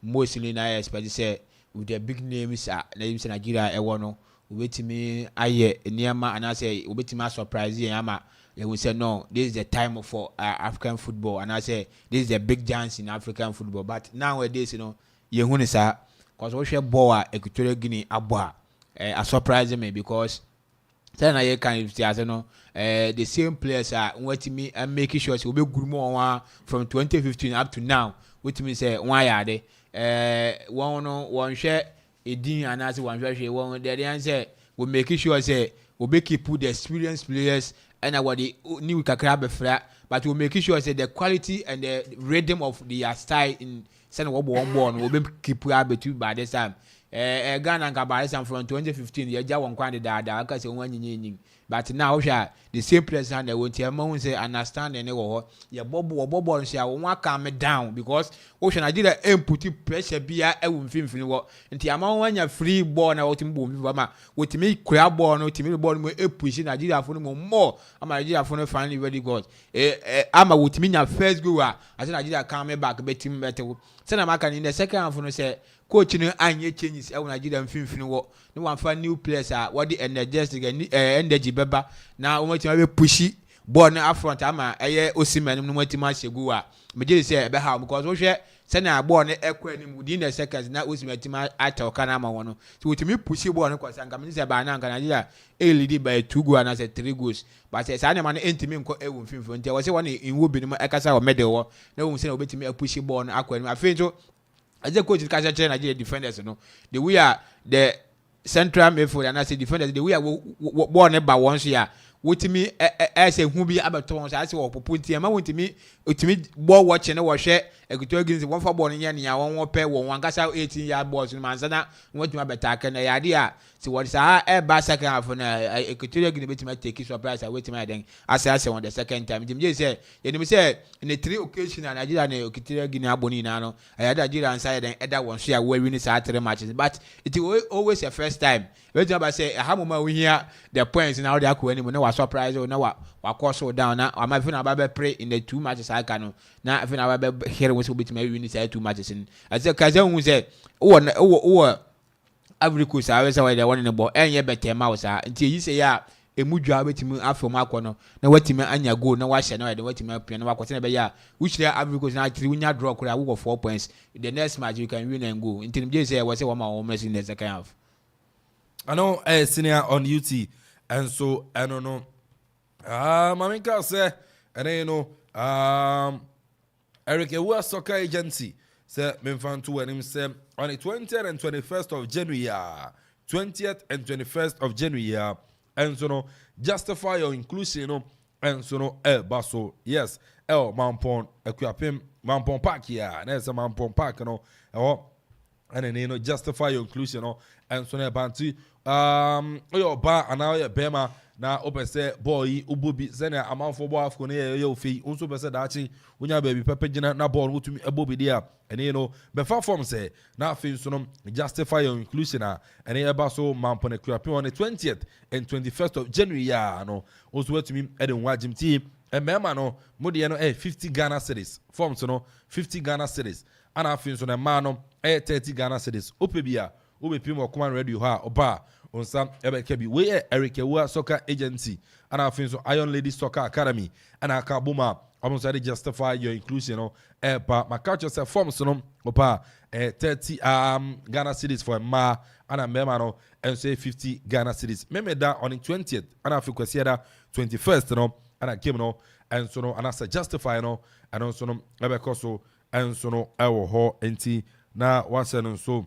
mostly na expect say with the big names names Nigeria no wetimi aye niama and I say wetimi surprise yama we say no this is the time for African football and I say this is the big chance in African football but nowadays you hu ni sa cause we share ball Equatorial Guinea abwa surprise me because then I can say the same players are waiting me and making sure will be good more from 2015 up to now. Which means say why are they one share a dean and as one share one the answer will make sure say will be keep the experienced players and our the new Kakrabe flat, but will make sure say the quality and the rhythm of the style in send what born will be keep betu by this time. Ghana and Kabaris from 2015, you just one candidate, I can say 1 year. But now, the same president, they will tell me, say, understand, and your Bobo and say, I won't calm it down because Ocean I did a put pressure be a film what until I'm on your free born out in boom, with me, crab born, or to me born with a push in Nigeria for more. I'm Nigeria for finally ready, God. I'm a with me, your first goer. I said, Nigeria coming back, betting better. Send a mark in the second half, and say, coaching and changes our Nigerian film what no one find new players are what the energetic energy beba now we to have pushy born up front ama Osimhen no want to match go me just say be how because we share send a born ekwa ni within the seconds na Osimhen team attack kana ma wono so with me pushy born because am me say ba na Nigeria lead by 2 goals and say 3 goals but say na man entimi nko e wo film ntia we say one in wo bi no ekasa o medal na wo say obetimi pushy born akwa ni afin so as a coach, Nigeria defenders, the we are the central midfield and I say defenders, the we are born by once year. What me as a who be about tones, I say, or put him out to me, ball watching or share Equatorial Guinea, one for born in Yania, one more pair, one gas out 18-yard balls in Manzana, what you have attack and the idea. So what is our bad second half on Equatorial Guinea to take his surprise away to my thing. As I say on the second time, Jim said, you say in the 3 occasions, Nigeria and Equatorial Guinea Bonino, I had Nigeria inside and Edda one share where we need Saturday matches, but it was always a first time. Let's say, how much we hear the points in our Daku anymore, no surprise or no what course so down now. I'm having a pray in the 2 matches I can now. I've been here was a bit maybe we need 2 matches in. I said, Kazan who said, every course I was away the one in the ball, and you better mouse until you say, yeah, a muja wait me after Marcono. Now what him and your go, no wash and no what him up and what was yeah, which there every course now 3 win draw could I will 4 points. The next match you can win and go. Until you say, I was a woman almost in the second half. I know senior on UT, and so I don't know. Maminka say, and then you know, Eric Ewa Soccer Agency say, Menfantu and him say on the 20th and 21st of January, 20th and 21st of January, and so no justify your inclusion, you know, and so no Basso, yes, Akropong-Akuapem, Mampon Park here, and there's a Mampon Park, you know, and then you know justify your inclusion, you know, and so no Bantu. Your bar and now your Bema now open say boy ububi send Amanfo boy afko ne your fee unso be say dachi unya baby pepe gina na ball wutu mi ebobi dia and you know be fa form say na feel so no justify your inclusion and eba so Akropong-Akuapem on the 20th and 21st of January ya no also what me e den wajim team and mema no mo de no 50 Ghana cedis form so no 50 Ghana cedis and I feel so na man no 30 Ghana cedis opebia Ube Pimo Command Radio ha oba on some Ebekebi we Eric Ewa Soccer Agency and I think so Iron Lady Soccer Academy and I can booma almost ready justify your inclusion but my culture say form so no opa 30 Ghana cedis for ma and a memano and say 50 Ghana cedis meme that on the 20th and I feel kwesiada 21st no and I came no and so no and I say justify no and also no Ebekoso and so no ewo ho enti na once and so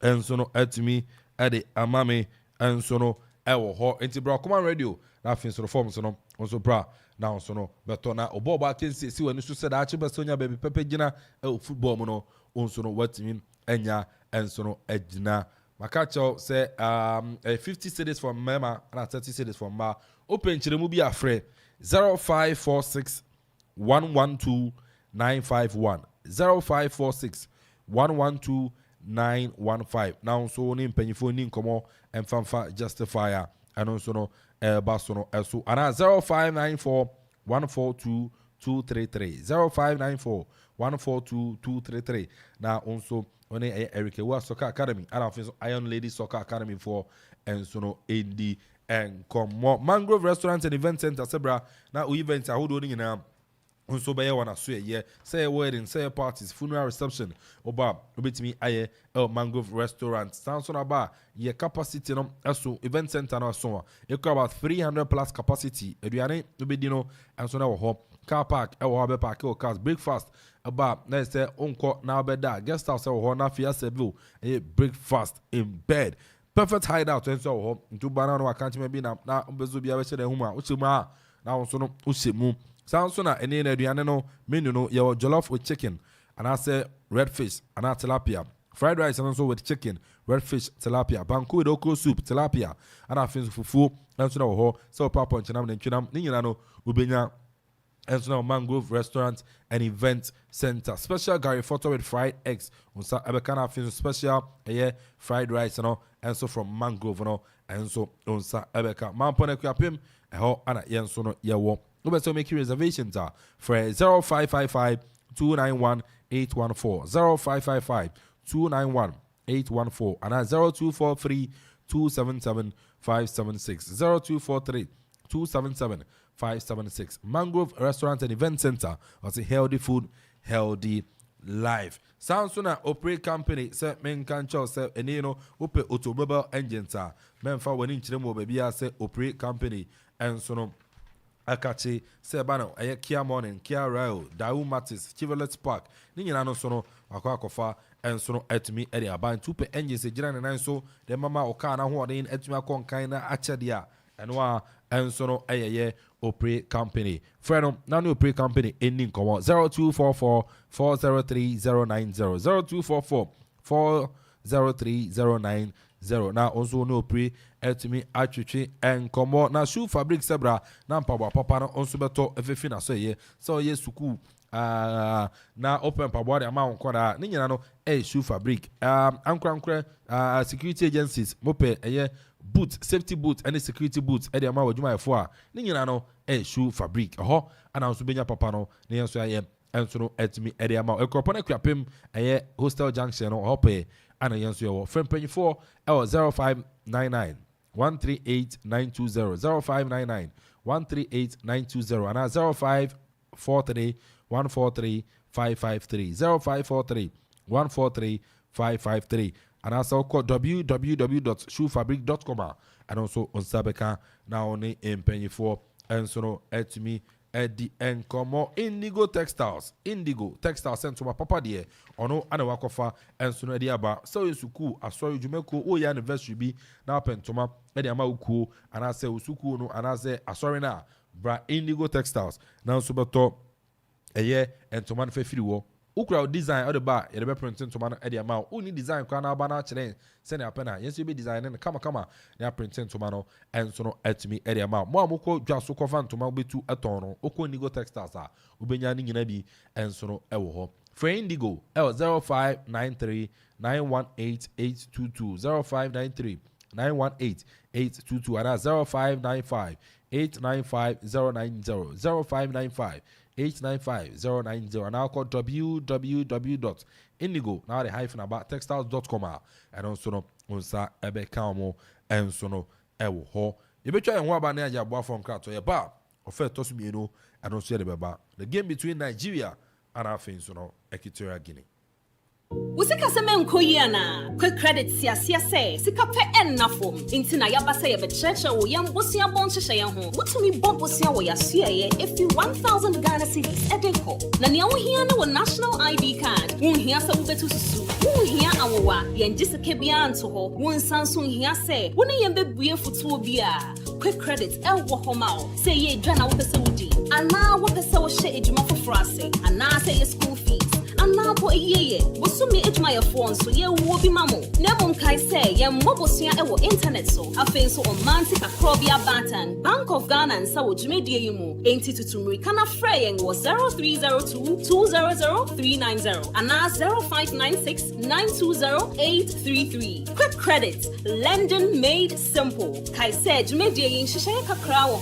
and so no at me at the amame and so no ewo ho enti bra command radio na fin so form so no also bra now so no beto na oboba can see when you said achi besonya baby pepe gina football mo no also no what me enya and so no ejina makacho say 50 cedis for mema and 30 cedis for ma open chiremu bi afre 0546 112 951 0546 112 915 now so ni mpanyifo ni nkomo emfanfa justifier and also no baso no eso ana 0594 142 233 0594 142 233 now also oni Eric Ewa Soccer Academy and also Iron Lady Soccer Academy for and so no AD and come Mangrove Restaurant and Event Center sebra na event ahodo ni na so be one aswe ye say a wedding say a parties funeral reception oba obetimi aye Mangrove Restaurant sounds on about ye capacity no so event center no so e ko about 300 plus capacity eduane obedi no and so na wo ho car park e wo be park o cars breakfast about na say onko na obeda guest house e wo ho na fia service e breakfast in bed perfect hideout and so ho ntu bana no account me bi na obezo bia be che de huma o chema na so no o chemu Samsona ene na aduane no menu no ye jollof with chicken and I say red fish and tilapia. Fried rice and also with chicken, red fish, tilapia. Banku with okra soup, tilapia. And I finish fufu. And so now, so papa and chinam, ninano, ubenya. And so now, Mangrove Restaurant and Event Center. Special Gary photo with fried eggs. Unsa ebekana finish special fried rice and so from Mangrove and so unsa ebeka. Akropong-Akuapem ana yenso no yewo. We better make reservations for 0555 291 814 0555 291 814 and 0243 277 576 0243 277 576. Mangrove Restaurant and Event Center. Was a healthy food, healthy life. Samsung operate company say men can choose say ope automobile engines men for when in chiremo baby say operate company and so no akachi say bana aye Kia Morning, Kia Rail, Daewoo Matis, Chevrolet Spark. Ni nyina no so no akwa and so no etumi e dey aban tupe engines e gina nan so the mama oka na ho odin etumi akon kan na ache dia enwa and so no ayeye operate company. Freedom now new operate company ending come 0244 403 090 0244 403 090. Now also no pre etimi atwitwe enkomo na shoe fabric sebra na mpabwa papa no onso beto efefi na so ye suku na open pabwa de ama onkoda ni nyina no shoe fabric ankra security agencies mope boot safety boot and security boot e de ama wadwuma efo a ni nyina no shoe fabric ho ana onso benya papa no ne yenso aye enso no etimi e de ama Akropong-Akuapem hostel junction no hope and a yes, your friend penny 4 0599 138 920 0599 138 920 and 0543 143 553 0543 143 553 and also call www.shoefabric.com and also on Sabeka now only in penny 4 and so no at me Eddie and Como Indigo Textiles sent to my papa dear or no and wakofa and so no diaba so yusuku I saw you jumeko oh ya anniversary be now pentoma Eddie amauku and I say usuku no and I say sorry na bra Indigo Textiles now so beto and to man fe wo ukra design other bar you be printing to man Eddie amount only design kwa na ba na chire send ya pena yes you be designing kama na printing to man and so no at me Eddie amount mo amoko dwa so kofa to man betu eton no oko Indigo Textiles ubenya ni nyina bi and so no ewo ho for Indigo 0593 918 822 0593 918 822 and 0595 895 090 0595 895 090 and I'll call www.indigo now the hyphen about textiles.com and also no unsa ebe kamo and so no ewo ho you be try and what about na boa from crato ye ba ofe to sumi no and also the beba the game between Nigeria and our Equatorial Guinea. Usika seme nkoyiana quick credit siasia say sika pe ennafom inti na yaba say be cheche wo yam bosia bon hyehyɛ ho wotumi bɔ bosia wo yasuaye if you 1000 Ghana cedis edeko na ne wo hia na wo national ID card wo hia sa wo betu susu wo hia awowa yen gisike bia anto ho wo nsanso hia say wo ne yen bebue futuo bia quick credit wo homa o say ye dwa na wo pese wudi ana wo pese wo hye ejuma foforo ase ana say school fees ana bo eyeye wosumi ejuma your phone so ye wo bi mamo nebon kai say ye mobosua e wo internet so afen so on mantic akrobia batan Bank of Ghana and sa wo dwumedie yimu enti tutumri kana frey yen wo 0302 200 390 ana 0596 920 833 quick credit lending made simple kai say dwumedie yin hyehyɛ kakra wo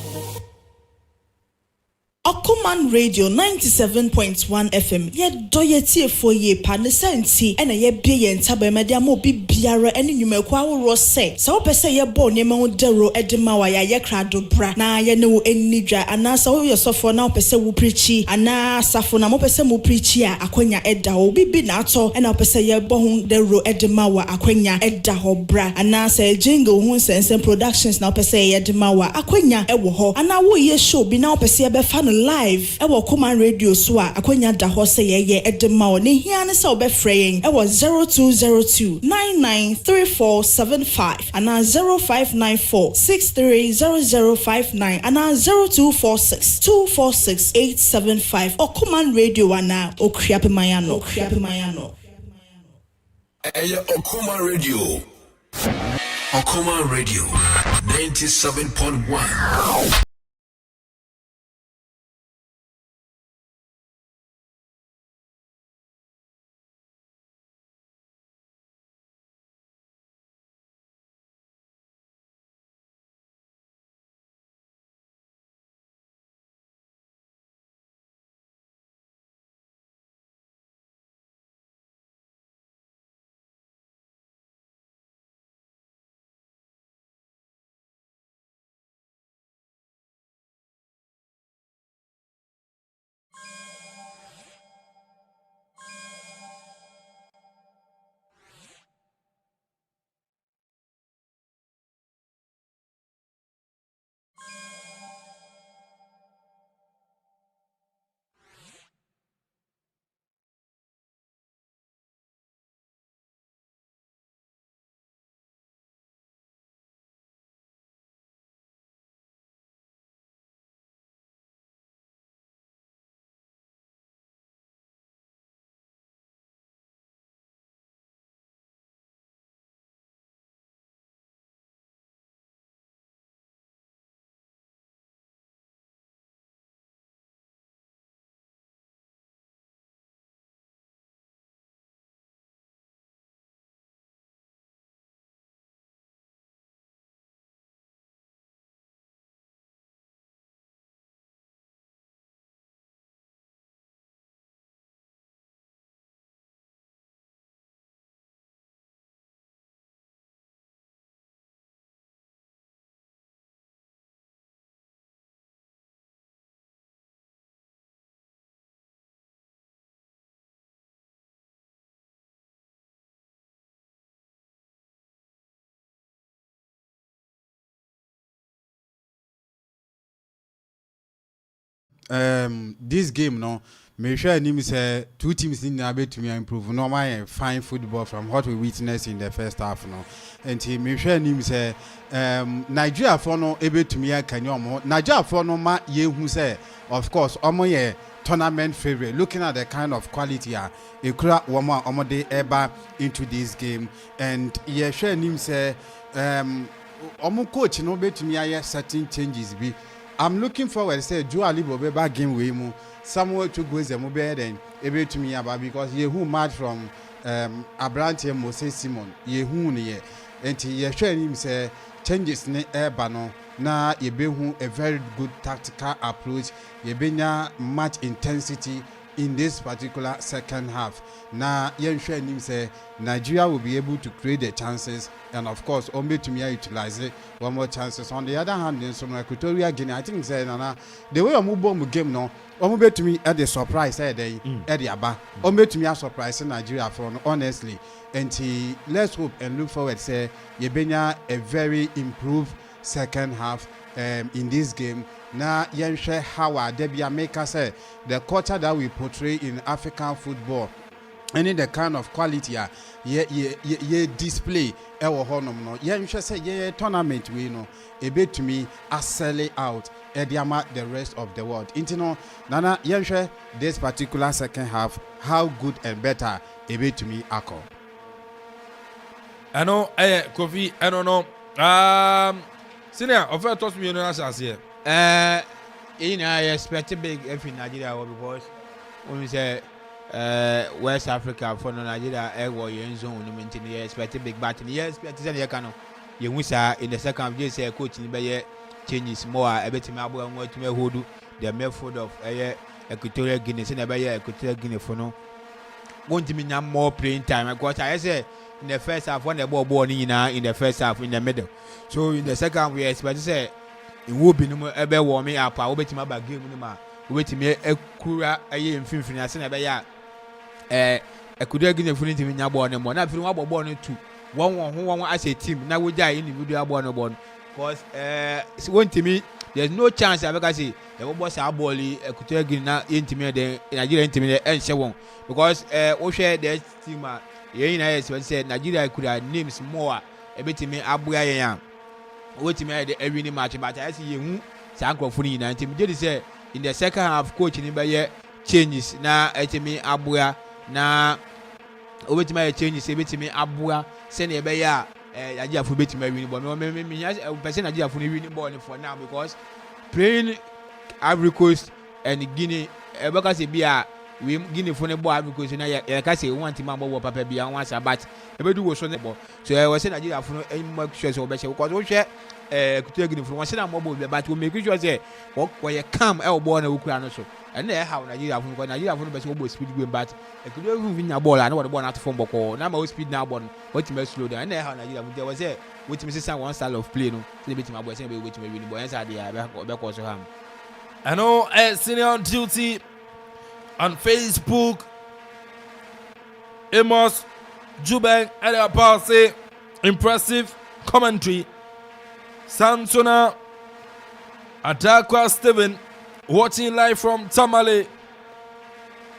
Okuman Radio 97.1 FM ye doye tie fo ye pa ne senti ena ye bie ye ntaba media mo bi biara ene nwumaku aworo se wo pese ye bo ne ma wo dero edema wa ye krado bra na ye ne wo enidwa ana sa wo yosofo na wo pese wo preachi ana safo na mo pese mo preachi a akonya eda wo bibi na ato ena wo pese ye bo hu dero edema wa akonya eda ho bra ana sa jingle hu sense productions na wo pese ye edema wa akonya ewo ho ana wo ye show bi na wo pese ye be fa live ewo Okuman Radio so a akonya da ho se ye edema o ne hia ne se obefreying ewo 0202 99 0293475 and 0594630059 and 0246246875 or Command Radio and Okriape Mayano. Okuma Radio. Okuma Radio 97.1. This game no me sure him say two teams in able to improve no my fine football from what we witnessed in the first half no and me sure him say Nigeria for no able to me can you Nigeria for no ma ye who say of course omo ye tournament favorite looking at the kind of quality ekura woman omo dey eba into this game and ye sure him say omo coach no be to me certain changes be. I'm looking forward to say Joe Alibo be back game with him. Somewhere to go is a mobile then able to me about because ye who mad from Abrante Moses Simon ye who ye and ye showing him say changes ne bano na ye be who a very good tactical approach ye be much intensity in this particular second half. Now, yen showing him say Nigeria will be able to create the chances, and of course, only to me utilize it one more chances. On the other hand, in some Equatorial Guinea, I think say Nana, the way I move on game no, only to me at the surprise at the aba, only to me a surprise in Nigeria from honestly, and let's hope and look forward. Say Yebenya a very improved second half in this game. Now, yen share how Debia make us say the culture that we portray in African football. And in the kind of quality ye display our honor no ye say ye tournament we know a bit to me as sell it out ediama the rest of the world intino nana ye share this particular second half how good and better a bit to me ako I know Kofi I don't know senior offer toss me as here you know I expect a big if in Nigeria because when we say West Africa for Nigeria war in zone maintain expect a big battle yes expect you can you win in the second year say coach in be changes more a bit me abo and to me hold the method of Equatorial Guinea say be Equatorial Guinea for no want to me more playing time because I say in the first half when the ball in the first half in the middle so in the second we expect say it will be no ebe warm me up I bet me about game no ma wait me ekura aye mfimfini ase na be ya Equatorial Guinea for team nya ball no more na feel one ball no two one as a team na we jai individual ball no ball because one team there's no chance I because say the ball say ball Equatorial Guinea na team the Nigeria team the enche won because we share the team Yen na yes say Nigeria could have names more a bit me abuya yan. Wait me the every match but I see you say Akropong ni na team did say in the second half coach ni be changes na etimi abuya na obetimi changes ebetimi abuya say na be ya Nigeria for betimi win ball me person Nigeria for win ball for now because playing Ivory Coast and Guinea because e bia we Guinea for the ball Ivory Coast na ya ka say one team ball papa bia one say but e be do go so ball so we say Nigeria for no make sure so be say because we share Equatorial Guinea for one say na mobile but we make sure say we calm e ball na we kura no so and how Nigeria for because Nigeria for be say we speed game but Equatorial win na ball and the ball not form ball na ma speed na ball what me slow down and how Nigeria there was say we me say one style of play no say be my boy say be wait me win ball inside there be cause ham. I know senior on duty on Facebook. Amos Jubeng Edapal say impressive commentary. Samsona Adakwa Steven watching live from Tamale.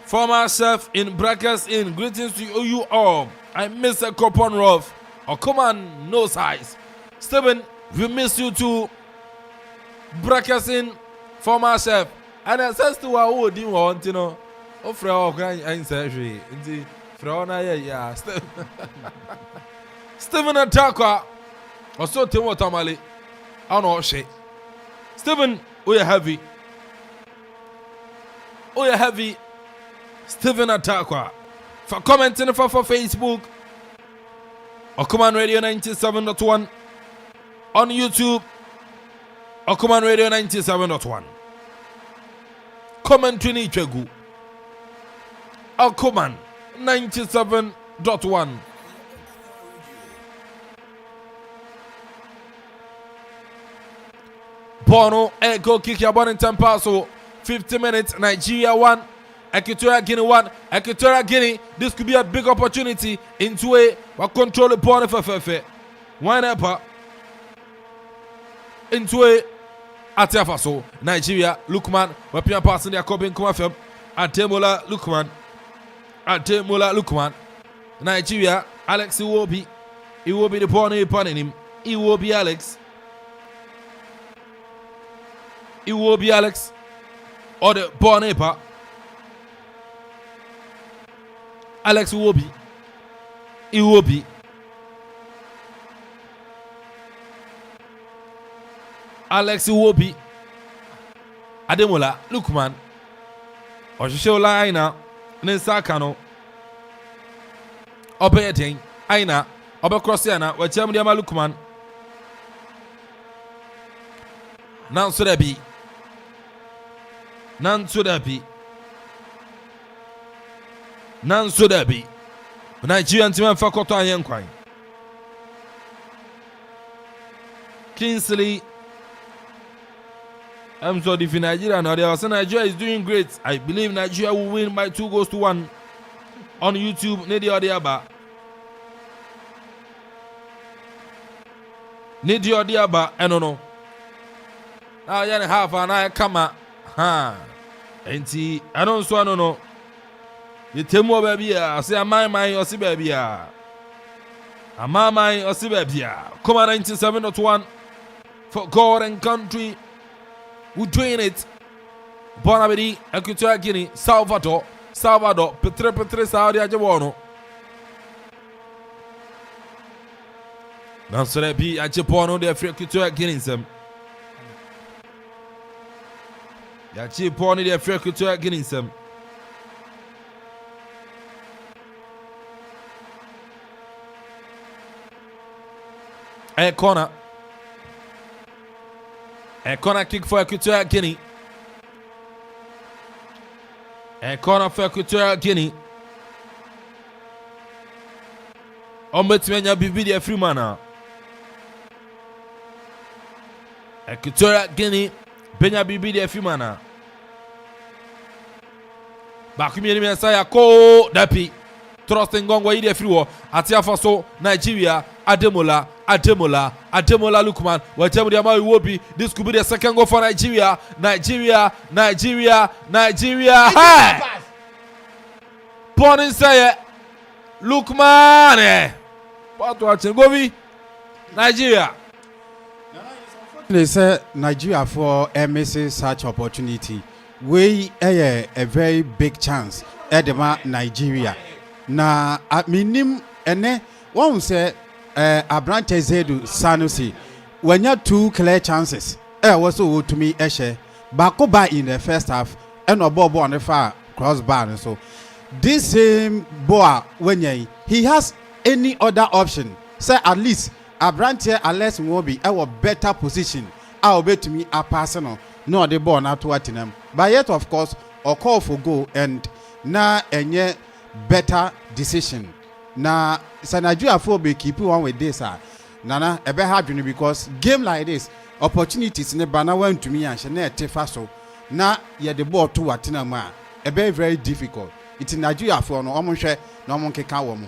Former chef in Brackers in greetings to you all. I miss a coupon rough. Oh come on, no size. Steven, we miss you too. Brackers in former chef. And it says to our old you want, you know. Oh, Frau, I'm sorry. Frau, yeah. Steven Adakwa. Also, Timo Tamale. I don't know shit. Steven, we are heavy. We are heavy. Steven Adakwa. For commenting for Facebook. Okuman Radio 97.1. On YouTube. Okuman Radio 97.1. Commentary ni Chegu. Okuman 97.1. Bono, go kick your ball in 10 paso. 50 minutes, Nigeria 1, Equatorial Guinea 1. Equatorial Guinea, this could be a big opportunity into a control the ball for FFA. One up into a Atiafaso, Nigeria, Lukman, we're passing their Akropong-Akuapem, Ademola Lukman, Nigeria, Alex Iwobi, it will be the ball upon him, it will be Alex. It will be Alex or the ball neighbor. Alex will be. It will be. Alex will be. Ademola Lukman. Oshishola Aina. Nensakano. Obeyeting. Aina. Obekrosiana. Wechemdiama Lukman. Nansudebi. Nansudebi. Nigerian team for Koto Ayenkwai. Kingsley. I'm sorry if Nigeria now. They are saying Nigeria is doing great. I believe Nigeria will win by 2-1 on YouTube. Nedi Odiaba. I don't know. Now you have an eye come ha. And see, I don't know. You tell me baby, I say am I or see baby. Am I or see baby. Come on 97.1 for God and country. We're doing it. Bonabedi, Equatorial Guinea, Salvador, Petre Saudi Ajabono. Now so that be at Japan, the Equatorial Guinea some. Ya cheap on the Equatorial Guinea some. A corner kick for Equatorial Guinea. A corner for Equatorial Guinea. Ombetimenya bibi de free mana. Equatorial Guinea benya bibi de free mana. Bakumi ni mensaya ko dapi. Trusting Ngongwa ide free wo. Atiafaso Nigeria Ademola Lukman. Whatever the amount will be, this could be the second goal for Nigeria. Hey! Born inside Lukman. What watching? Gobi. Nigeria. They say Nigeria for missing such opportunity. We a very big chance at the Nigeria. Na at minim ene one say Abrante Zedu Sanusi. When you have 2 clear chances, was so to me Eshe. Bakoba in the first half and a bobo on the far crossbar and so. This same boy when he has any other option, say at least Abrante unless will be our better position. I'll bet to me a personal, no the ball not to him. But yet of course or call for goal and now any better decision. Now Nigeria for be keep one with this Nana a bit hard because game like this opportunities in the banner went to me and Chanel Tefaso. Now you the ball to Atinama a very difficult. It's in Nigeria for no one share no one can count.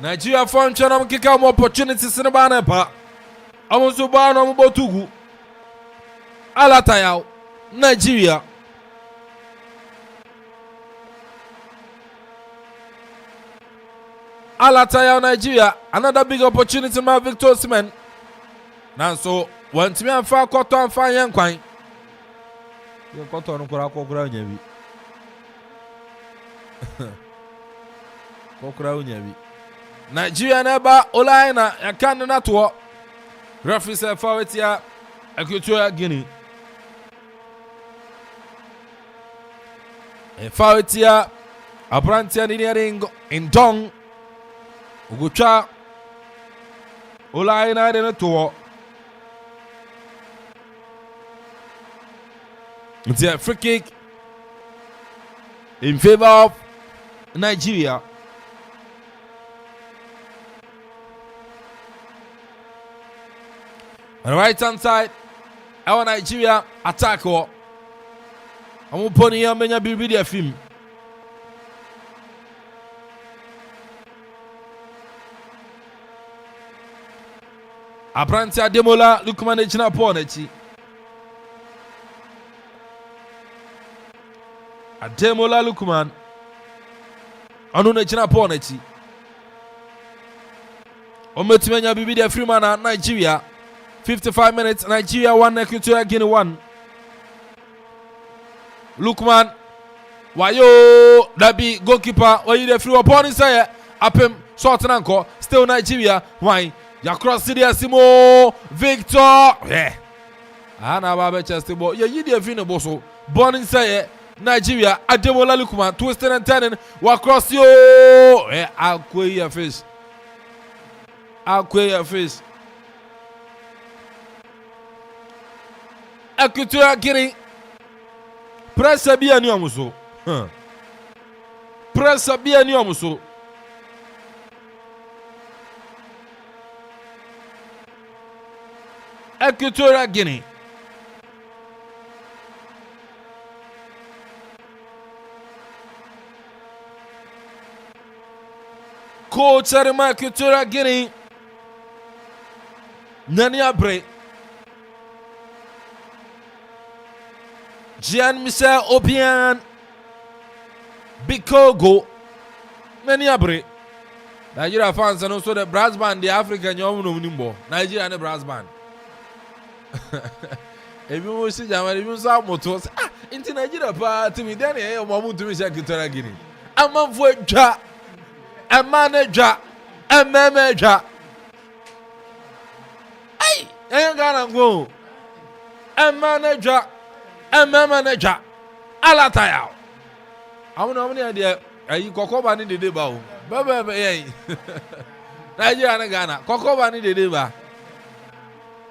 Nigeria for no kick out more opportunities in the banner. I want to buy no more Tugu. Alatayao, Nigeria. Alatayao, Nigeria. Another big opportunity, my Victor Osimhen. Now, so when to me and far cotton and fire young quine. You cotton Kokura. Nigeria never Olaina, a cannon at war. Referee said forward here, Equatorial Guinea. A forward here, a branch in Dong. Ugucha Olaina in a tour. It's a free kick in favor of Nigeria. On the right hand side, our Nigeria attack. I'm going here many video film. Abrantia Demola Lukman Echina Ponechi. Ademola Lukman Anu Echina Ponechi. Ometimenya Bibi Freeman Nigeria. 55 minutes, Nigeria 1, Equatorial Guinea 1. Lukman, Wayo, Dabi, goalkeeper, why you the free upon his say, Apem, sorting anchor, still Nigeria, why? Ya cross the Simo, Victor, yeah. Anna Babe Chestibo, you the Vino Bosso, born in say, Nigeria, Ademola Lukman, twisting and turning, walk across you, I'll quay your face. Equatorial Guinea. Press a beer new muso. Press a beer new muso. Equatorial Guinea. Coach Equatorial Guinea. Nania break. Jean-Michel Obian Bikogo Many abre Nigeria fans and also the brass band, the African Yombo, Nigeria and the brass band. If you will see Germany, you saw motors into Nigeria party me then a moment to me Equatorial Guinea. Amanfo a manager, a manager. Hey, I ain't gonna go. A manager. Manager Alatayao. I don't have any idea. You Kokoba need the deba. Nigeria and Ghana. Kokoba need the deba.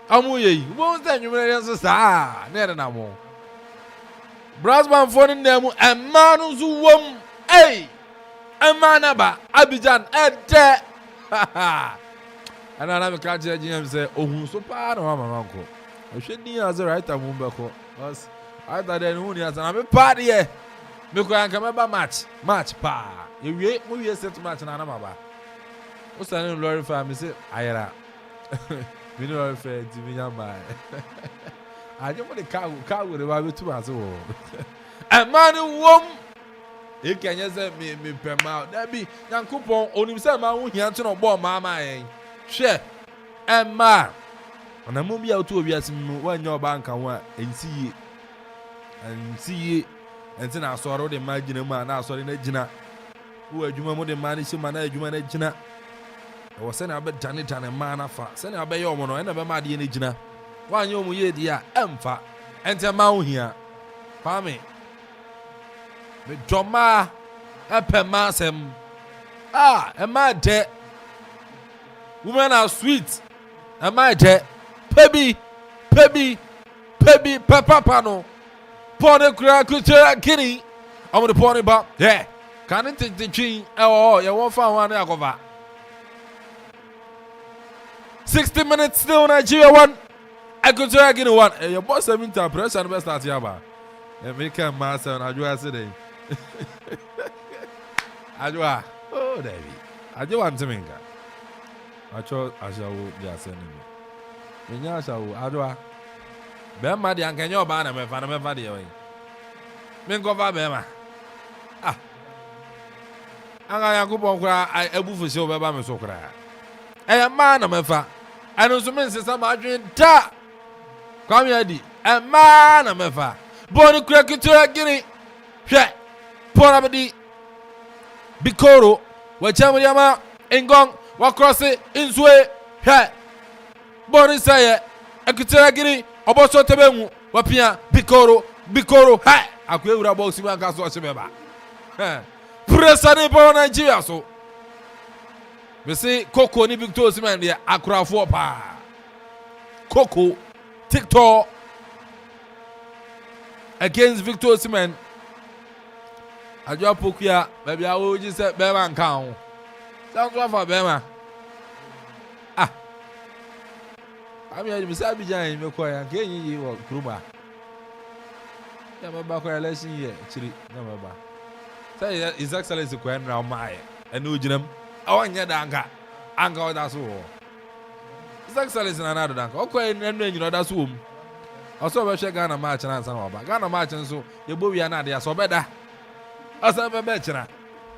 Amuye. Won't send you millions of stars. Never no. Brasman phoning them a man who's wom. Hey, a manaba Abidjan. And I have a catch and say, oh, so bad. Oh, my uncle. I should need as a right time. I thought then who has an party here. Because I can remember match pa. You we set to match and Anamaba. What's the name Lord family? Say, Ayara. We know if it's me. I don't want the car with the Bible too as well. A man who won e kenye se me pema da bi Nyankopon onim se ma wo hia to no bo ma ma yen hwe emma ona mo bia otu obi asim wa nya oba nka ho a ensiye enti na asoro de ma gina mu na asoro na gina wo adwuma mu de ma ne shima na adwuma na gina wo se na abe dane ma na fa se na abe ye omo no e na be ma de ne gina wa nya omu ye di a emfa enti ma wo hia pa me Joma epemasem ema de women are sweet ema de pebi papa no pone kura Equatorial Guinea I'm the pony ba yeah can it take the tree oh you won't find one akova 60 minutes still Nigeria 1 Equatorial Guinea 1 your boss 7 pressure best start here ba make a master and Ajua today. Ajua, oh, David. Ajua, I'm saying that. I chose Ashawu, they are sending me. In Yashawu, Ajua. Bema, the Ankanyo Banner, my father, my father. Minko Bema. Ah. Anga Yakupon, I ebu for show Baba Sokra. I am man of my father. I know some men say some Adrian ta. Come here, a man of my father. Born to Equatorial Guinea. Hwɛ Porabadi Bikoro Wachama Yama Engong Wakrose Insue Hwɛ Born Saye Equatorial Guinea Oboso Tebemu Wapia Bikoro Hwɛ Akwe ura boxi man kaso achebeba Pressa de Born Nigeria so we say Coco ni Victor Siman dia Akuffo pa Coco TikTok against Victor Osimhen. Ajua Pokuya, baby, I will just say Bema and Cow. Sounds well for Bema. Ah, I mean, I'm sorry, Jane, you quite again. You walk Kruba. Never back where I listen here, actually, never back. Say, His Excellency Queen now, my and no Jim. I want your danka. Anka, that's all. His Excellency another danka. Okay, and then you know that's whom. Also, we share Ghana match and answer about Ghana match and so you both are not there so better. As I better.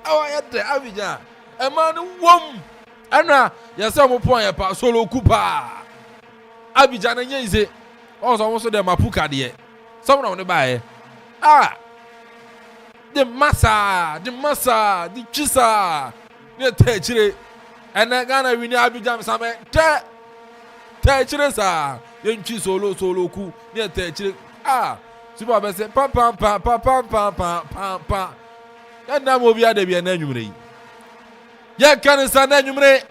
Oh, I had the Avija. A man womb. Anna, yes, some point about solo Cooper. Abidjan and Yaze. Also, the Mapuka dear. Someone on the buy. Ah, the massa, the chisa, the techre. And I Ghana win Abidjan some techre, sir. Yenchi solo ku near techre. Ah, super best pam. And now we are the Bianumre. Yakan is an anumre.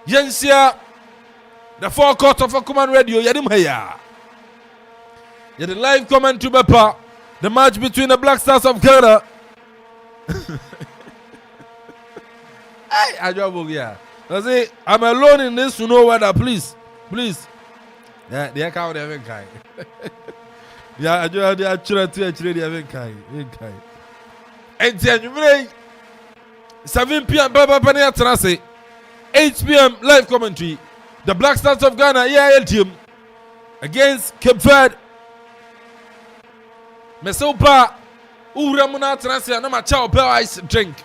Yensia. The forecourt of a command radio, Yadimaya. Yet the live comment to Bepa, the match between the Black Stars of Ghana. Hey, Ajabogia. I'm alone in this to know weather, please. Yeah, they are cow, they haven't kind. Yeah, they are children, they haven't kind. And then 7 p.m. Baba Pania Trase, 8 p.m. live commentary. The Black Stars of Ghana, EIL team against Cape Verde. Mesopa, Uramuna Trase, no matter Bell ice drink.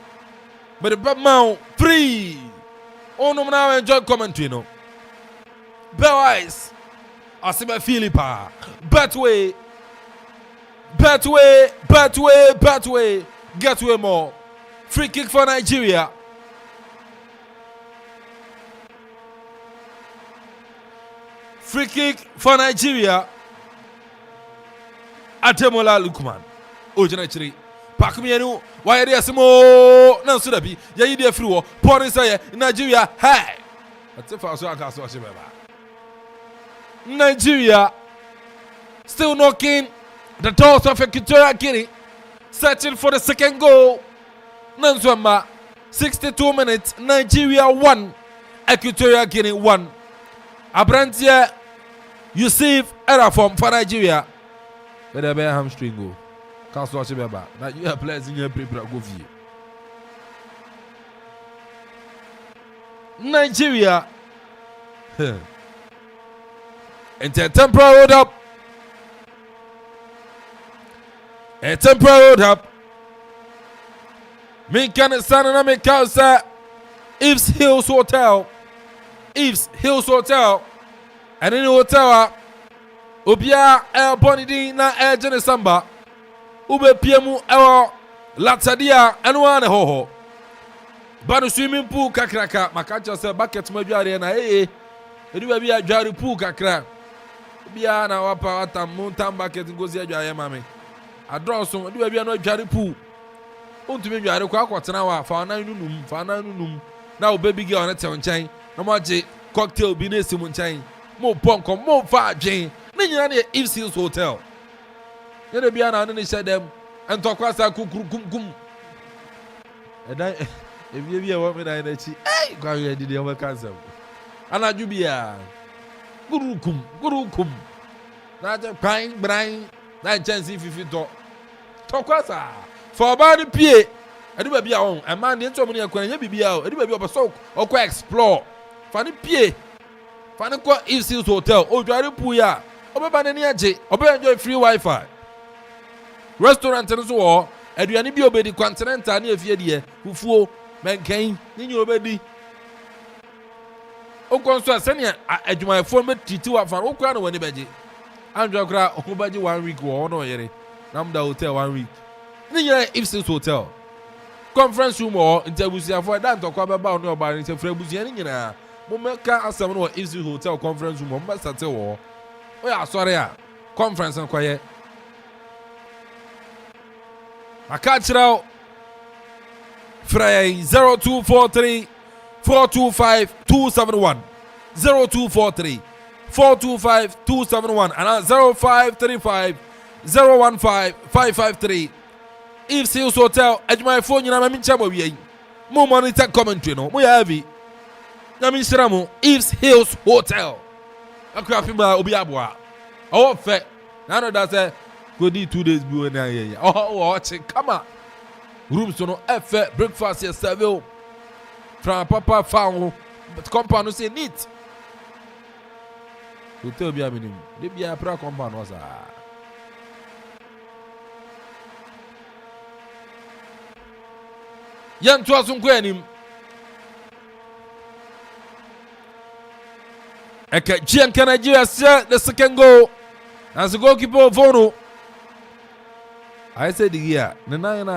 But the Bama free. Oh, no, now enjoy commentary, no. Bell ice. Asiba Philippa. Betway. Get way more. Free kick for Nigeria. Free kick for Nigeria. Atemola Lukman. Ojana Pakmienu. Why are there some more? No, Sudabi. Yayi de free war. Porn say Nigeria. Hey. That's if I saw a cast watch. Nigeria. Still knocking the doors of Equatorial Guinea. Searching for the second goal. Nanswama. 62 minutes. Nigeria 1. Equatorial Guinea 1. Abrantia Yusuf Erafom for Nigeria. But they bear hamstring go. Can't watch it back. Now you have players in your paper go for you. Nigeria. And a temporary hold up. A temporary hold up. Me can stand and make out sir. Eve's Hills Hotel. Eve's Hills Hotel. And in the hotel, Obia El Bonidi na El Genesamba. Ube Piemu El Latadia and one ho. But swimming pool kakraka. Makacha say bucket maybe arena. Hey, you be a jari pool kakra. Bia na wapa wata mountain bucket goes here jaya mami. I draw some. Do be no jari pool. Untumi jari kwa kwatena wa fa na nunum. Now baby girl on a town chain. No more cocktail be near Simon chain. More punk or more far Jane. Then you're near Eve's Hills Hotel. You'll be an and said them and talk was a kum. And I, if you be a woman, I let you, hey, go ahead, did you cancel? And I do be a guru kum. Not a pine, brine, that chance if you talk was a for about the PA. I do be on a man into money acquaint, you be out, it will be up a soak or quite explore. Fanny PA. Fanny Qua Eve's Hills Hotel, or Jari Puya, or Bananiaje, or enjoy free Wi-Fi. Restaurant and so on, and you be obeyed the continental near Fidia, who fool, man came, in your baby. O Consul Senia, I do my former T2 of an Okano when the baby. Andrew Gra, Obaji 1 week or no, Yeri. Namda Hotel 1 week. Near Eve's Hills Hotel. Conference room or interview for that to come about no about it. Frebusian, Momeka as someone or Eve's Hotel conference room, Master War. Oh, yeah, sorry, conference and quiet. I catch it out. Friday 0243 425 271 0243 425 271 and 0535 015 553. Eve's Hills Hotel at my phone, you know, I'm in trouble. More monitor commentary, no, we have it. Namisramo, Eve's Hills Hotel. Akuffo Obiabwa. Oh, fact. Now that's a good 2 days. Oh, watch it. Come on. Rooms to no effort, breakfast, yes, service. From Papa found, but compound say neat. Hotel be a minimum. They be a pra compound was a. Yan Twasun Quenim. Eka Gian Nigeria set the second goal as the goalkeeper of Vono. I said the year, the nine.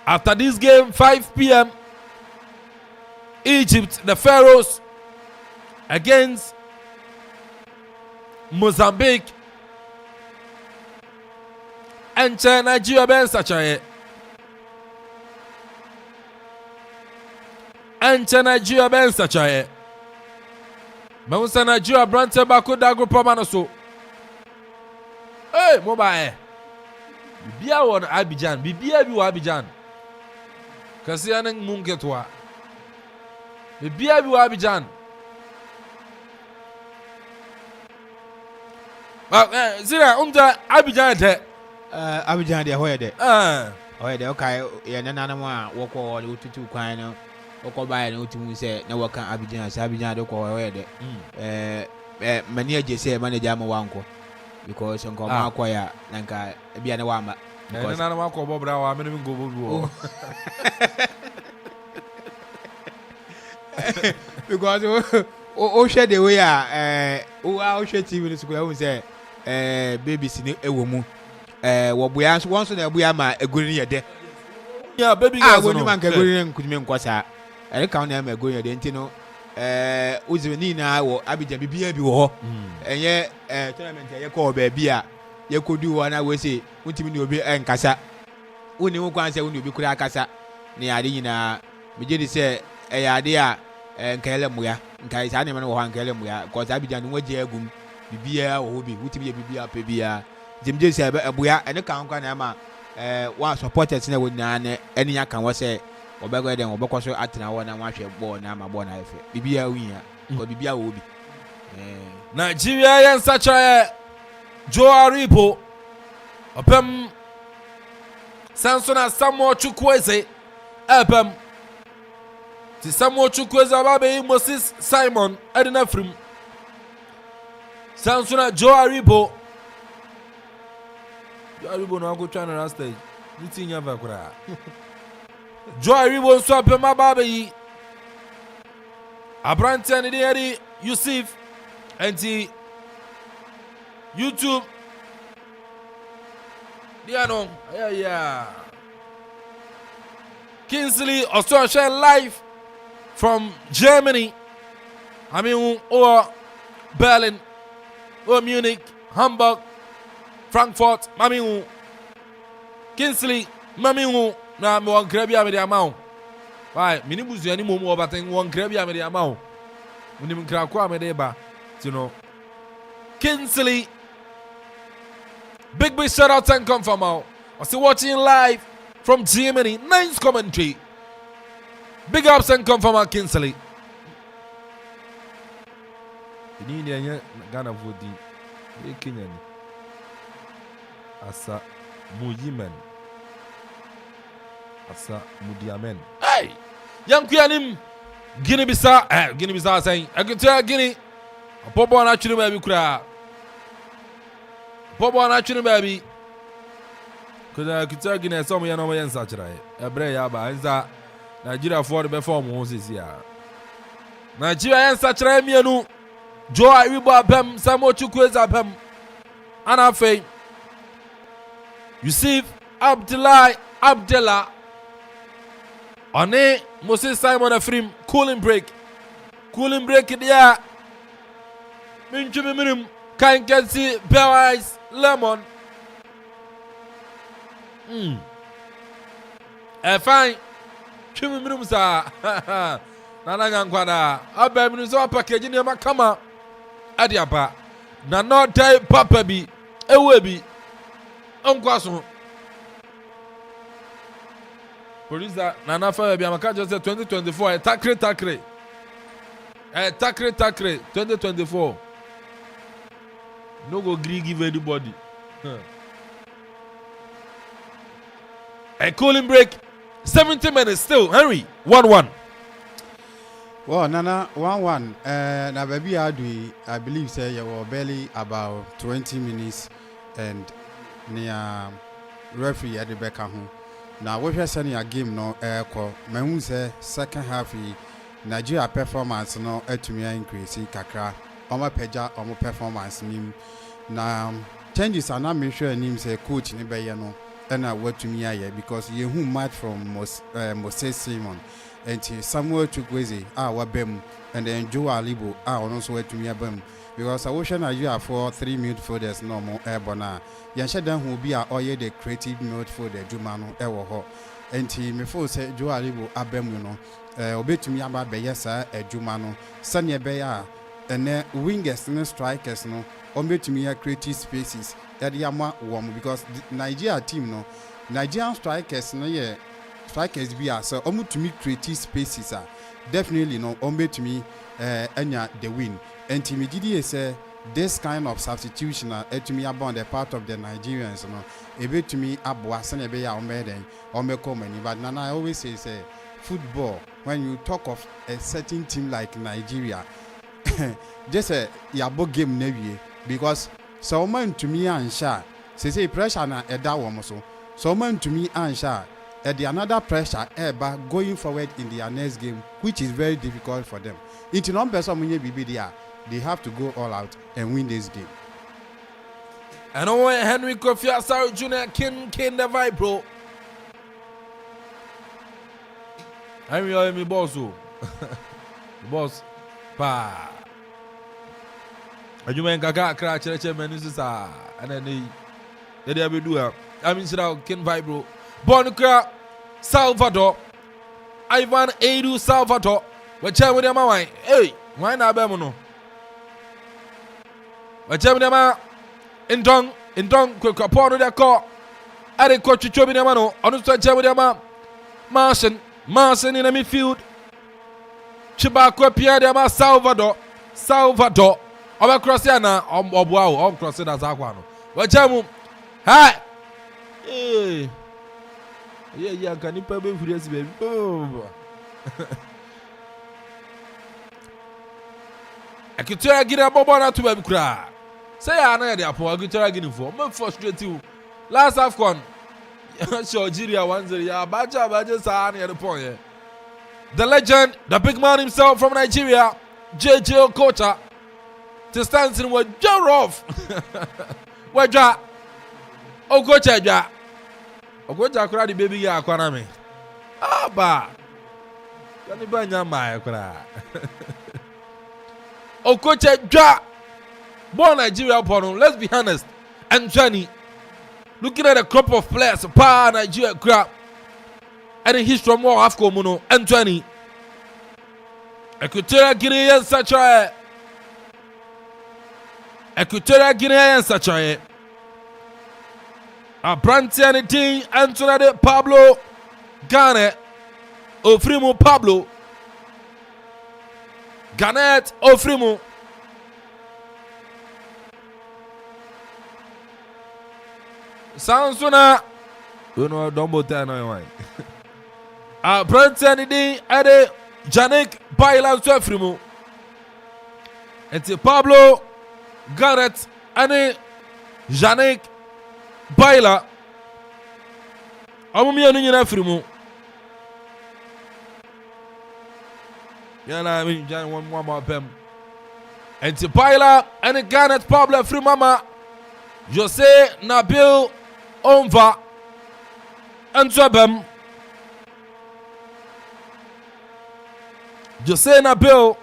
After this game, 5 p.m. Egypt, the Pharaohs against Mozambique. And Nigeria Ben Sachaye. And Nigeria Ben Sachaye. Moussa Nigeria Brante Bako Akropong-Akuapem. Hey, mobile. Bibia won Abidjan. Bibia bi Abidjan. Kasi anen munketwa. Bibia bi Abidjan. Zira unta Abidjan de. Abidjan de hoye de. Hoye de okay ye nana mo a woko wo tutu kwan no. Woko bae no timu se na waka Abidjan sa Abidjan de ko hoye de. Mani aje se manager ma wanko because nko ma akoya nanka bia ne wa ma. Because nana ma ko bobra wa me no go bobu. Because o share the way o share TV no school we say babies ni ewo mu wo boya won so na boya ma egori ye de. Yeah, baby girls no. Man ka egori nkudime nkwasa. E ka na ma egori ye de ntino uzwe ni na wo Abidjan bibia bi wo ho. Enye tournament ye ko ba bia ye kodu wo na we say untimi ni obi enkasa. Woni wo kwan say woni obi kura akasa. Ni ade nyina meje di say ade a nkele muya nkai sa ne me wo nkele muya cause Abidjan no waje agum bibia wo bi utimi ye bibia pe bia jemje se abuya ene kan kwa na ma wa supporters na wona ne ene ya kan wo se obego den obekọ so atena wo na wahwe ball na ma ball na efe bibia wiya ko bibia wo bi Nigeria yan sacha Joe Aribo opem Sansona Samuel Chukwueze opem ti Samuel Chukwueze ababe Moses Simon adina frim Sansona Joe Aribo Joy Aribo no go try na stage. You think you kura. Joy Aribo so pe ma baba yi. Abrantia ni dey Yusuf anti YouTube. Diano, yeah. Kingsley Australia live from Germany. I mean, or Berlin, or Munich, Hamburg, Frankfurt. Mami Kingsley, mami na me wan krabia me de amount. Why? Me ni buzu ani momu obaten wan krabia me de amount. Muni me kra kwa me de ba. You know. Kingsley, big shout out and come from out. I see watching live from Germany. Nice commentary. Big ups and come from out Kingsley. You need Ghana voting. You Kenyan. Asa Muyimen. Asa Mudiamen. Hey! Young Kuyanim. Guinea Bissau saying, I can tell Guinea. A pop on actually baby cry. Pop on actually baby. Because I could tell Guinea some of your and such right. A bray yaba is that Nigeria for the before Moses here. Nigeria and such right me no. Joe Aribo Bem, Samo Chukweza Bem. Anafe. Yusuf Abdullah. One Moses Simon Afrim. Cooling break in the air. Minchum can't get see Bell Ice Lemon. Fine. Chimiminum sa. Nanagan Quada. Abem is all package in your Makama. Adiapa. Nana tie Papa be. Ewebi. Unkwaso. Producer Nana Fabi Amaka just said 2024. Takre. Takre 2024. No go gree give anybody. A cooling break. 70 minutes still. Henry 1-1. Well, Nana 1-1. Na baby I believe say you were barely about 20 minutes and near referee at the back home. Now we are sending a game no call. Me say second half Nigeria performance no etumi increase kakra. Omo peja omo performance nim. Na changes are not make sure nim say coach ni be no. Na wetumi aye because you who match from Moses Simon and Samuel Chukwueze wabem and then Joe Alibo also wetumi abem because I wish Nigeria for 3 midfielders no more airborne. Yansha dan who be oye the creative midfielder Jumano ewo ho. Enti me fo say Joe Alibo abem no obetumi aba be yesa Jumano sane be ya ene wingers and strikers no obetumi creative spaces that yama warm because the Nigeria team no Nigerian strikers no yeah strikers be so omutumi creative spaces definitely no obetumi enya the win. And Timididi say this kind of substitution to me about the part of the Nigerians, a bit to me abwas and a bay or make many. But Nana I always say football, when you talk of a certain team like Nigeria, just a yabo game navy because someone to me and sha say pressure na eda womoso. Someone to me and sha at the another pressure ever going forward in their next game, which is very difficult for them. Into numbers of BBDR. They have to go all out and win this game. And Henry Kofi Asare Jr. King the vibe, bro. Henry me boss. Boss. Pa. You mean Gaga crash Menusa and then they will do. I mean, King vibe, bro. Bonica Salvador. Ivan Edu Salvador. But tell me, my hey, why not Bemono? Wajamina Indong quick upon the call. I did coach Chobinamano, understand Jamadama Martian in the midfield. Chibako Pierre de Salvador. Over Crossiana, on crossing as Aquano. Wajamu, hi, yeah, can you pay me for this baby? Oh, Equatorial Guinea Bobana to baby cry. Say I know the Equatorial Guinea for. I'm frustrated you. Last AFCON. Nigeria 1-0. Yeah, Baja Sahani at the point. Yeah. The legend, the big man himself from Nigeria, JJ Okocha, to stand in with Joe Rough. Where Ja? Okocha Ja. Okocha kura the baby ya kwanami. Ah ba. Kani ba nyama kura. Okocha Ja. Born Nigeria upon. Let's be honest. And Johnny, looking at the crop of players, pa Nigeria crap. And in history more AFCON Muno and 20. Equatorial Guinea and Sachae. Equatorial Guinea and Sachae. A Brantiani Ding Antonio Pablo Garnet Ofrimo Pablo Garnet Ofrimo. Sounds una. You know, don't both no Brantiani Ding Ade Janik Baila Ofrimo. And Pablo Garnet and Janik Baila Amumi anu Afrimu. Yana I Jan one more pem. And Baila and Garnet Pablo Frimama Jose Nabil Onva Antwabem Jose Nabil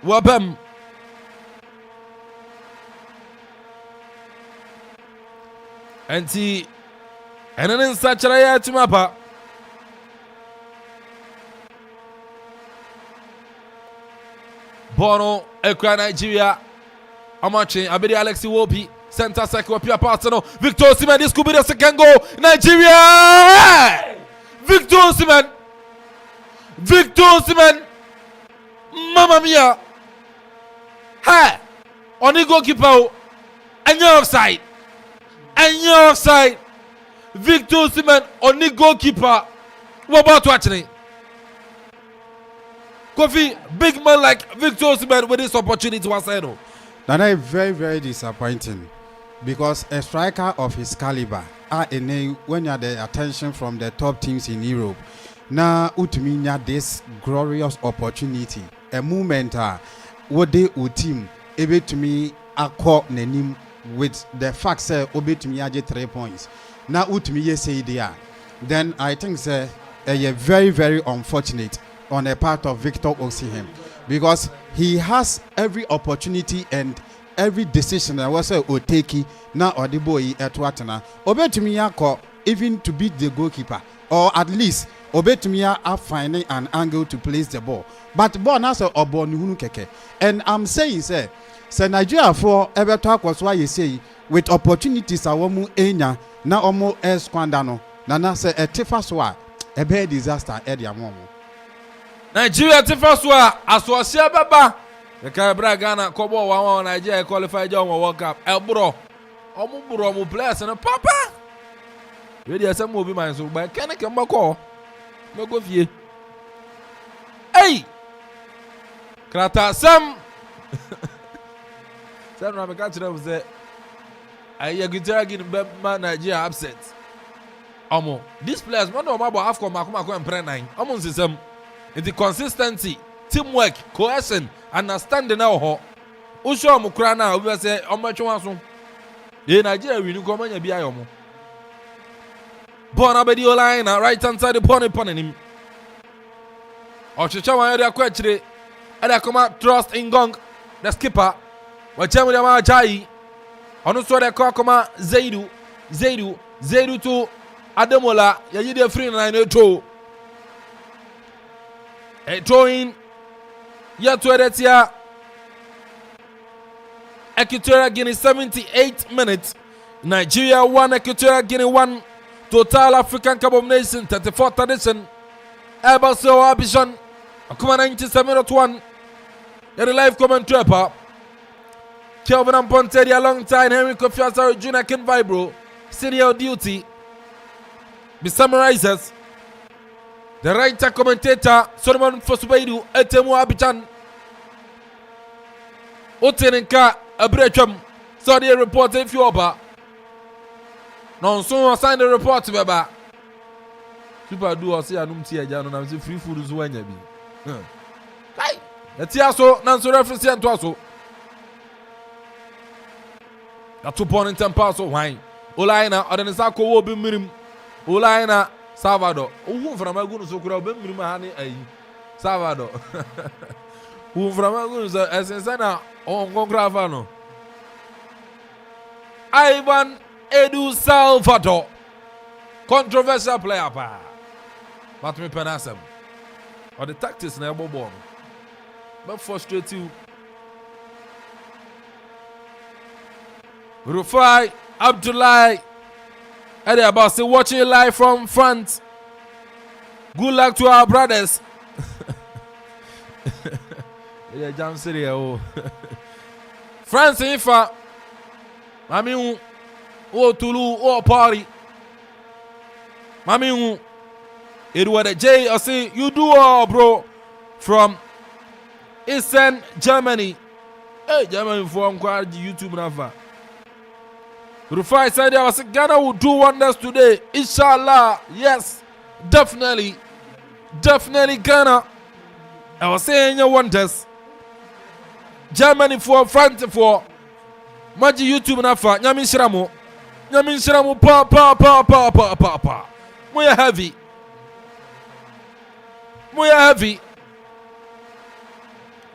Wabem and then such a area to mapa. Bono, Ekra Nigeria. Amache, Abedi Alexi Wopi, Center Cycle Pia Partner, Victor Osimhen. This could be the second goal. Nigeria! Victor Osimhen! Victor Osimhen! Mamma mia! Hey! On the goalkeeper, and you're offside. And you're offside. Victor Osimhen on the goalkeeper. What about watching it? Kofi, big man like Victor Osimhen with this opportunity was said. That is very, very disappointing because a striker of his caliber when you have the attention from the top teams in Europe. Now, utiminya this glorious opportunity, a moment what they team able to me accord nenim with the fact say obe to me aje 3 points. Now utimi say there. Then I think say a very, very unfortunate on the part of Victor Osimhen because he has every opportunity and every decision that was Oteki now or the boy at Watana. Obe to me akọ even to beat the goalkeeper or at least Obe to me are finding an angle to place the ball. But ball now say obo nuhunu keke. And I'm saying say Nigeria for ever talk was why you say with opportunities awomu enya na omo esquandano na say a tifaswa a bad disaster e dia momo. Nigeria tifaswa aswasia baba the Cabra Ghana Kobo wa Nigeria qualified John World Cup elbro omu players and papa ready as some be my so by can call no go vie hey krata sam Sam Ramaka to them say I Equatorial Guinea Nigeria upset. These players one of my AFCON and pre-9. System in the consistency, teamwork, cohesion, understanding now. Usho Mukrana we say Omacho the Nigeria we come and be ayomo. Born abedi line right hand side upon him. Ochichawa area kwechire. Ada come trust in Gong, the skipper. Wachemu ya majai onu so de kokoma Zaidu to Ademola ya yide free na eto in ya to edetia Equatorial Guinea 78 minutes Nigeria 1 Equatorial Guinea 1 Total African Cup of Nations 34th edition Ebaso Abidjan akuma 97.1 ya live commentary pa Kelvin Amponte alongside Henry Kofi Asare Jr. Ken Vibro, senior duty. Be summarizers. The writer commentator Solomon Fosubaidu Etemu Abidjan. Otenenka Abrecham study report if you over. No, so sign the report to baba. Super do or say anum tia jano na free food is when you be. Kai. Let's see so nanso reference and to so. A 2 point in 10 pass of wine. Olaina Odenisako will be minim. Olaina Salvador. Who from a good so could have been minim Salvador. Who from a good as in Sana on Gravano. Ivan Edu Salvador. Controversial player, pa. But me penasem. Or the tactics never born. But frustrate you. Rufai Abdullahi. And about say watching live from France. Good luck to our brothers. Yeah, Jam City. Oh. France Ifa. I mean, oh Tulu, oh party. I mean, it was a J. I say you do all, bro. From Eastern Germany. Hey, Germany from YouTube Nafa. Rufai said I was Ghana will do wonders today. Inshallah. Yes. Definitely. Definitely Ghana. I was saying your wonders. Germany for France for Maji YouTube Nafa. Nyamin Shiramo. Nyamin Shiramo pa. We are heavy. We are heavy.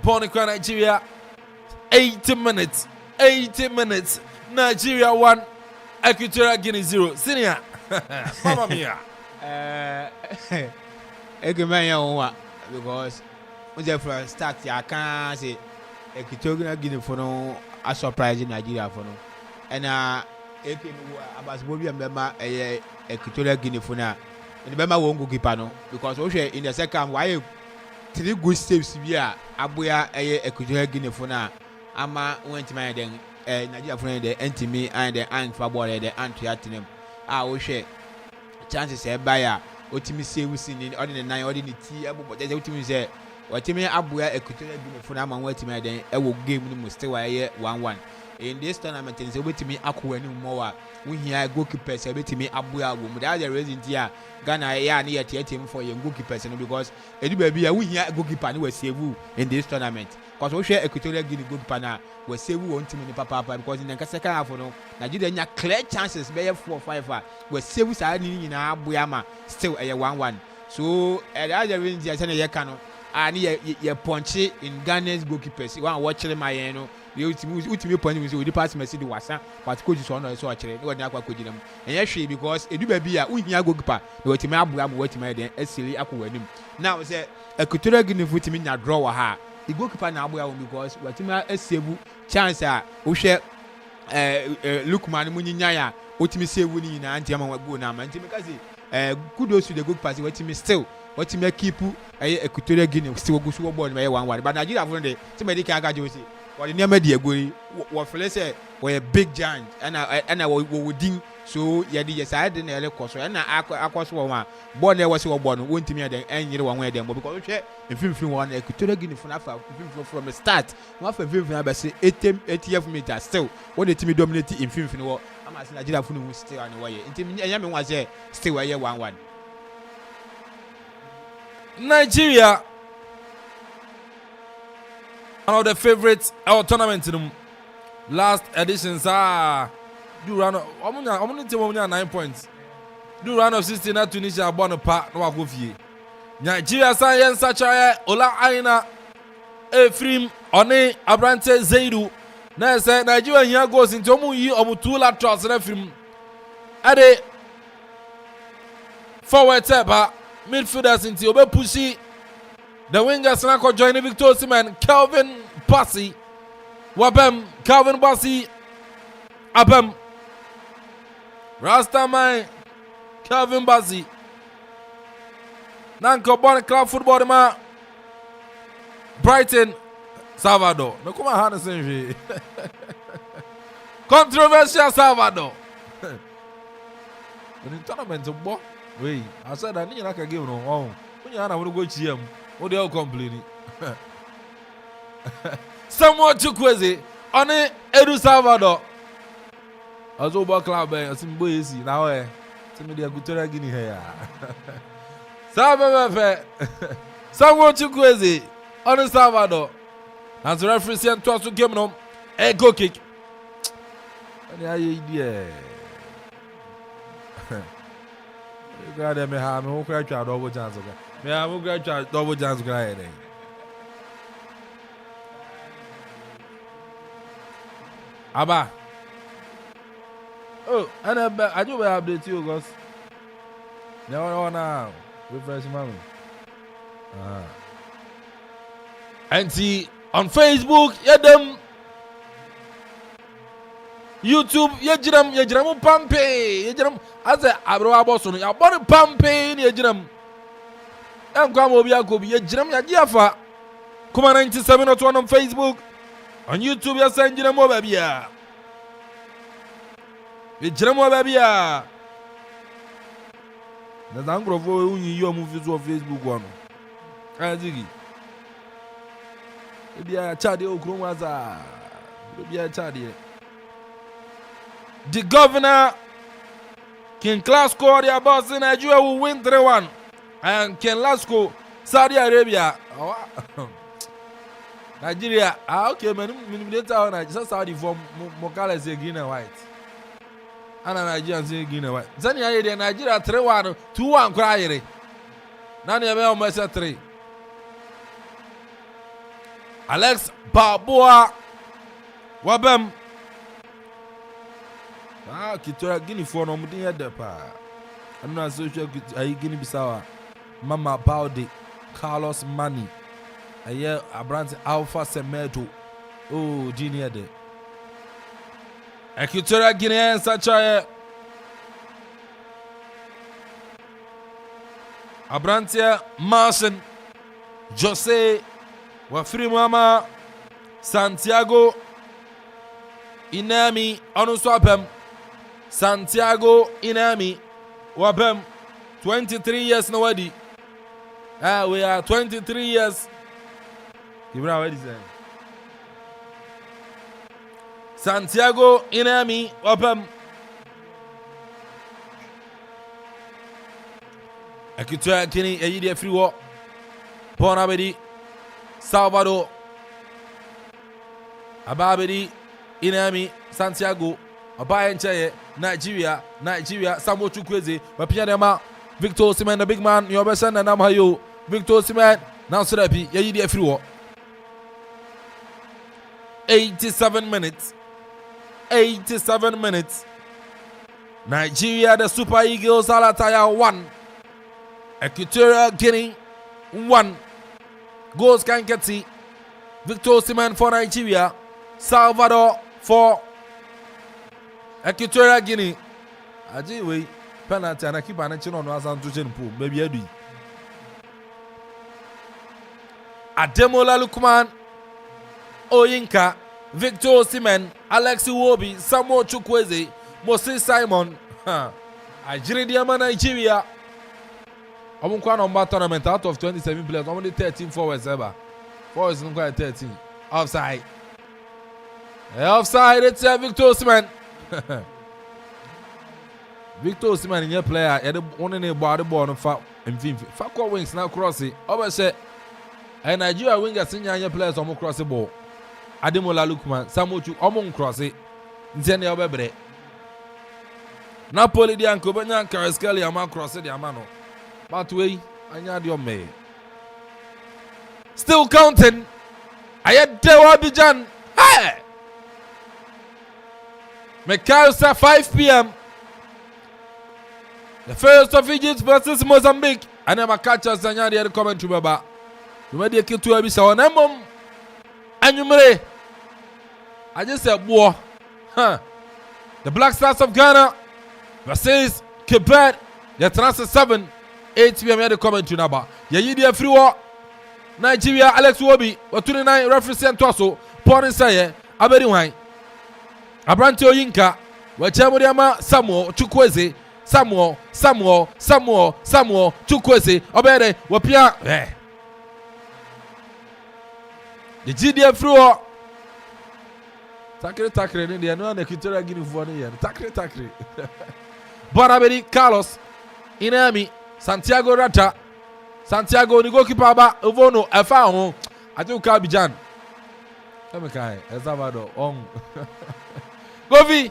Ponica Nigeria. 80 minutes. 80 minutes. Nigeria 1, Equatorial Guinea 0. Senior, Mama Mia. Because when they first start, I can't say Equatorial Guinea for no a surprise in Nigeria for no. And about Bobby and Bema Equatorial Guinea for now. And Bema won't go keep no because in the second why 3 good steps here, Abuya Equatorial Guinea for now. Ama went to my then. Nigeria friend the NTM and the Amanfo boy the anti-atinum. We share chances a buyer. What me say we seen in ordinary 9 ordinary tea. But there's what me say. What me Abuya Equatorial Guinea for now. What me then I will game them stay 1-1. In this tournament, it's over to me Akuffo no more. We hear goalkeepers. It's to me Abuya. That's the reason here. Ghana near team for your goalkeepers because it be we hear goalkeeper who will save you in this tournament. Because we share Equatorial Guinea goalkeeper we save you on team in Papa because in the second half no Nigeria clear chances be 4-5 we save you side in Abuyama still 1-1. So that's the reason I say cano and you punch in Ghana's goalkeepers. You want to watch them my the ultimate point is with the pass message the wasa but coach is on so actually no one coach them and yes because it do be a we hear goalkeeper the team Abuyama what team then silly Akuffo him now say Equatorial Guinea foot team na draw ha the goalkeeper na Abuyama because what team a save chance we share Lukman Muninyaya what team save we na anti ama go na man team because kudos to the goalkeeper what team still what team keep Equatorial Guinea still go so ball by 1-1 but Nigeria for the team dey can gajo say what the name dey go what feel say we a big giant and we din so ya di side na ele koso na akwaso ma ball na was ball no won timi den enyere wan wan den because we share infimfin one Equatorial Guinea for nafa from the start one for infimfin about say 80 meters still when the team dominate infimfin wo am as Nigeria for no still and why intimi enyame wan say still why 1-1 Nigeria, one of the favorites our tournament in last editions do run of 9 points. Do run of 16 at Tunisia born part no Akuffo. Nigeria science such Ola Aina Efrim One Abrante Zaidu. Now say Nigeria here goes into omu 2 laterals and Efrim. Ade forward step midfielders into Obe Pushi. The wingers now join Victor Osimhen, Calvin Bassey, Wabem, Calvin Bassey, Abem, Rastaman, Calvin Bassey, Nanko Bonne Club Football ma Brighton, Salvador. No come on, Hannes. Controversial Salvador. When in tournament of boy, wait, I said I need like a game no. Oh, when you are going to go to him. What they all complaining? Someone took Kwezi on Edu Salvador. Also, Ball Club, some boys, now, some of the Equatorial Guinea here. Someone too crazy on the Salvador. As the referee sent to us to game on a go kick. Any idea? You got them, I'm who cry child double chance. Me, I'm who cry child double chance. Abba. Oh, and I do update you, guys. No, now. Refresh mommy. And see on Facebook, them YouTube, yejram pampe, yejram as a abro abosun, ya body pampe, yejram. And come over here, go be yejram yajiafa. Come on 97.1 on Facebook. On YouTube, you're saying yejram over here. Yejram over here. There's an Akropong who you movies on Facebook one. Azigi. Maybe I chat the Okromaza. Maybe I chat the governor, King Klasko, the boss in Nigeria will win 3-1. And King Lasko, Saudi Arabia. Nigeria. Okay, man. I just Saudi for Mokales green and white. And Nigeria say Guinea white. Zania area Nigeria 3-1, 2-1 cry. Nani ebe almost 3. Alex Baboa Wabem. Equatorial Guinea for no mudi head pa. I'm not so sure Guinea Bissau. Mama Baudi, Carlos Mani. Aye Abrante Alpha Semedo. Oh, Genie de. Equatorial Guinea such a Abrante Marson Jose Wafri Mama Santiago Inami Onuswapem Santiago Inami Wapem 23 years nobody. We are 23 years. Give me what is that? Santiago Inami Wapem Equatorial Guinea a year free war. Bonabedi Salvador Ababedi Inami Santiago Abayenche Nigeria Samo Chukwueze Wapianema Victor Osimhen the big man your best and Namayo Victor Osimhen now Serapi a year free war. 87 minutes. 87 minutes. Nigeria, the Super Eagles, Alataya 1. Equatorial Guinea 1. Goals Kankati. Victor Osimhen for Nigeria. Salvador for Equatorial Guinea. Ajiwe penalty and I keep an action on Wasan pool. Maybe I do. Ademola Lukman. Oyinka. Victor Osimhen, Alex Iwobi, Samuel Chukwueze, Moses Simon, Nigeria, Nigeria. I'm going to tournament out of 27 players. Only 13 forwards ever. Forwards not quite 13. Offside. Offside. It's Victor Osimhen. Victor Osimhen in your player. He only need body ball and fat wings now crossing. Obviously, and Nigeria wingers in your players almost cross the ball. Ademola Lukman, Samuchu, Omon Crossy, Nzeni Obebre. Napoli di Anko, Banyan Karaskeli, Aman Crossy, the Amano. Matway, Anyad your May. Still counting. I had Dewa Bijan. Hey! Mekausa 5 p.m. The first of Egypt versus Mozambique. I never catch us and the commentary baba. You made a kid to Abisa on Emom. And you may. I just said, boy, the Black Stars of Ghana versus Quebec. The transfer 7, 8 p.m. The commentary number. Yidi free war. Nigeria, Alex Iwobi, 29 referee sent also. Paul Nsaye, Abedi Wine. Abrante Oyinka, Wachemodiama Samuel Chukwueze, Samuel Chukwueze, Obede, Wapia. The GDF free war. Takre ni dia no na Equatorial Guinea for no takre. Bonabedi Carlos Inami Santiago Rata Santiago ni goalkeeper ba Ovono efa ho ati uka Abidjan come kai Ezabado on Govi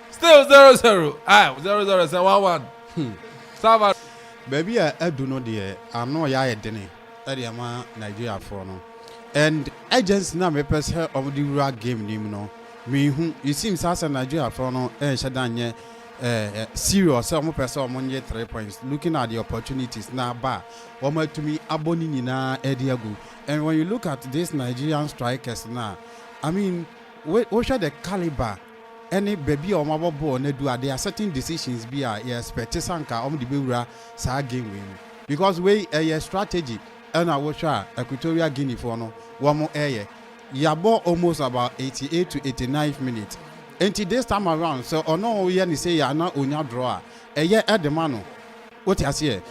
still 0-0 0-0 say 1-1 Sava baby edu no de ano ya yedene e de ama Nigeria for no and agents na me pese of the rural game nim no me hu it seems as Nigeria for no shedanye serious omo pese omo nye 3 points looking at the opportunities na ba omo tumi aboni nyina ediagu and when you look at these Nigerian strikers now I mean we show the caliber any baby omo bobo na do there are certain decisions be you expect sanka omo the bewura sa game win because we a strategy and I watch Equatorial Guinea for no one more air. Yabo almost about 88 to 89 minutes. Until this time around, so no, we say ya na unya draw. A year at the mano. What you say?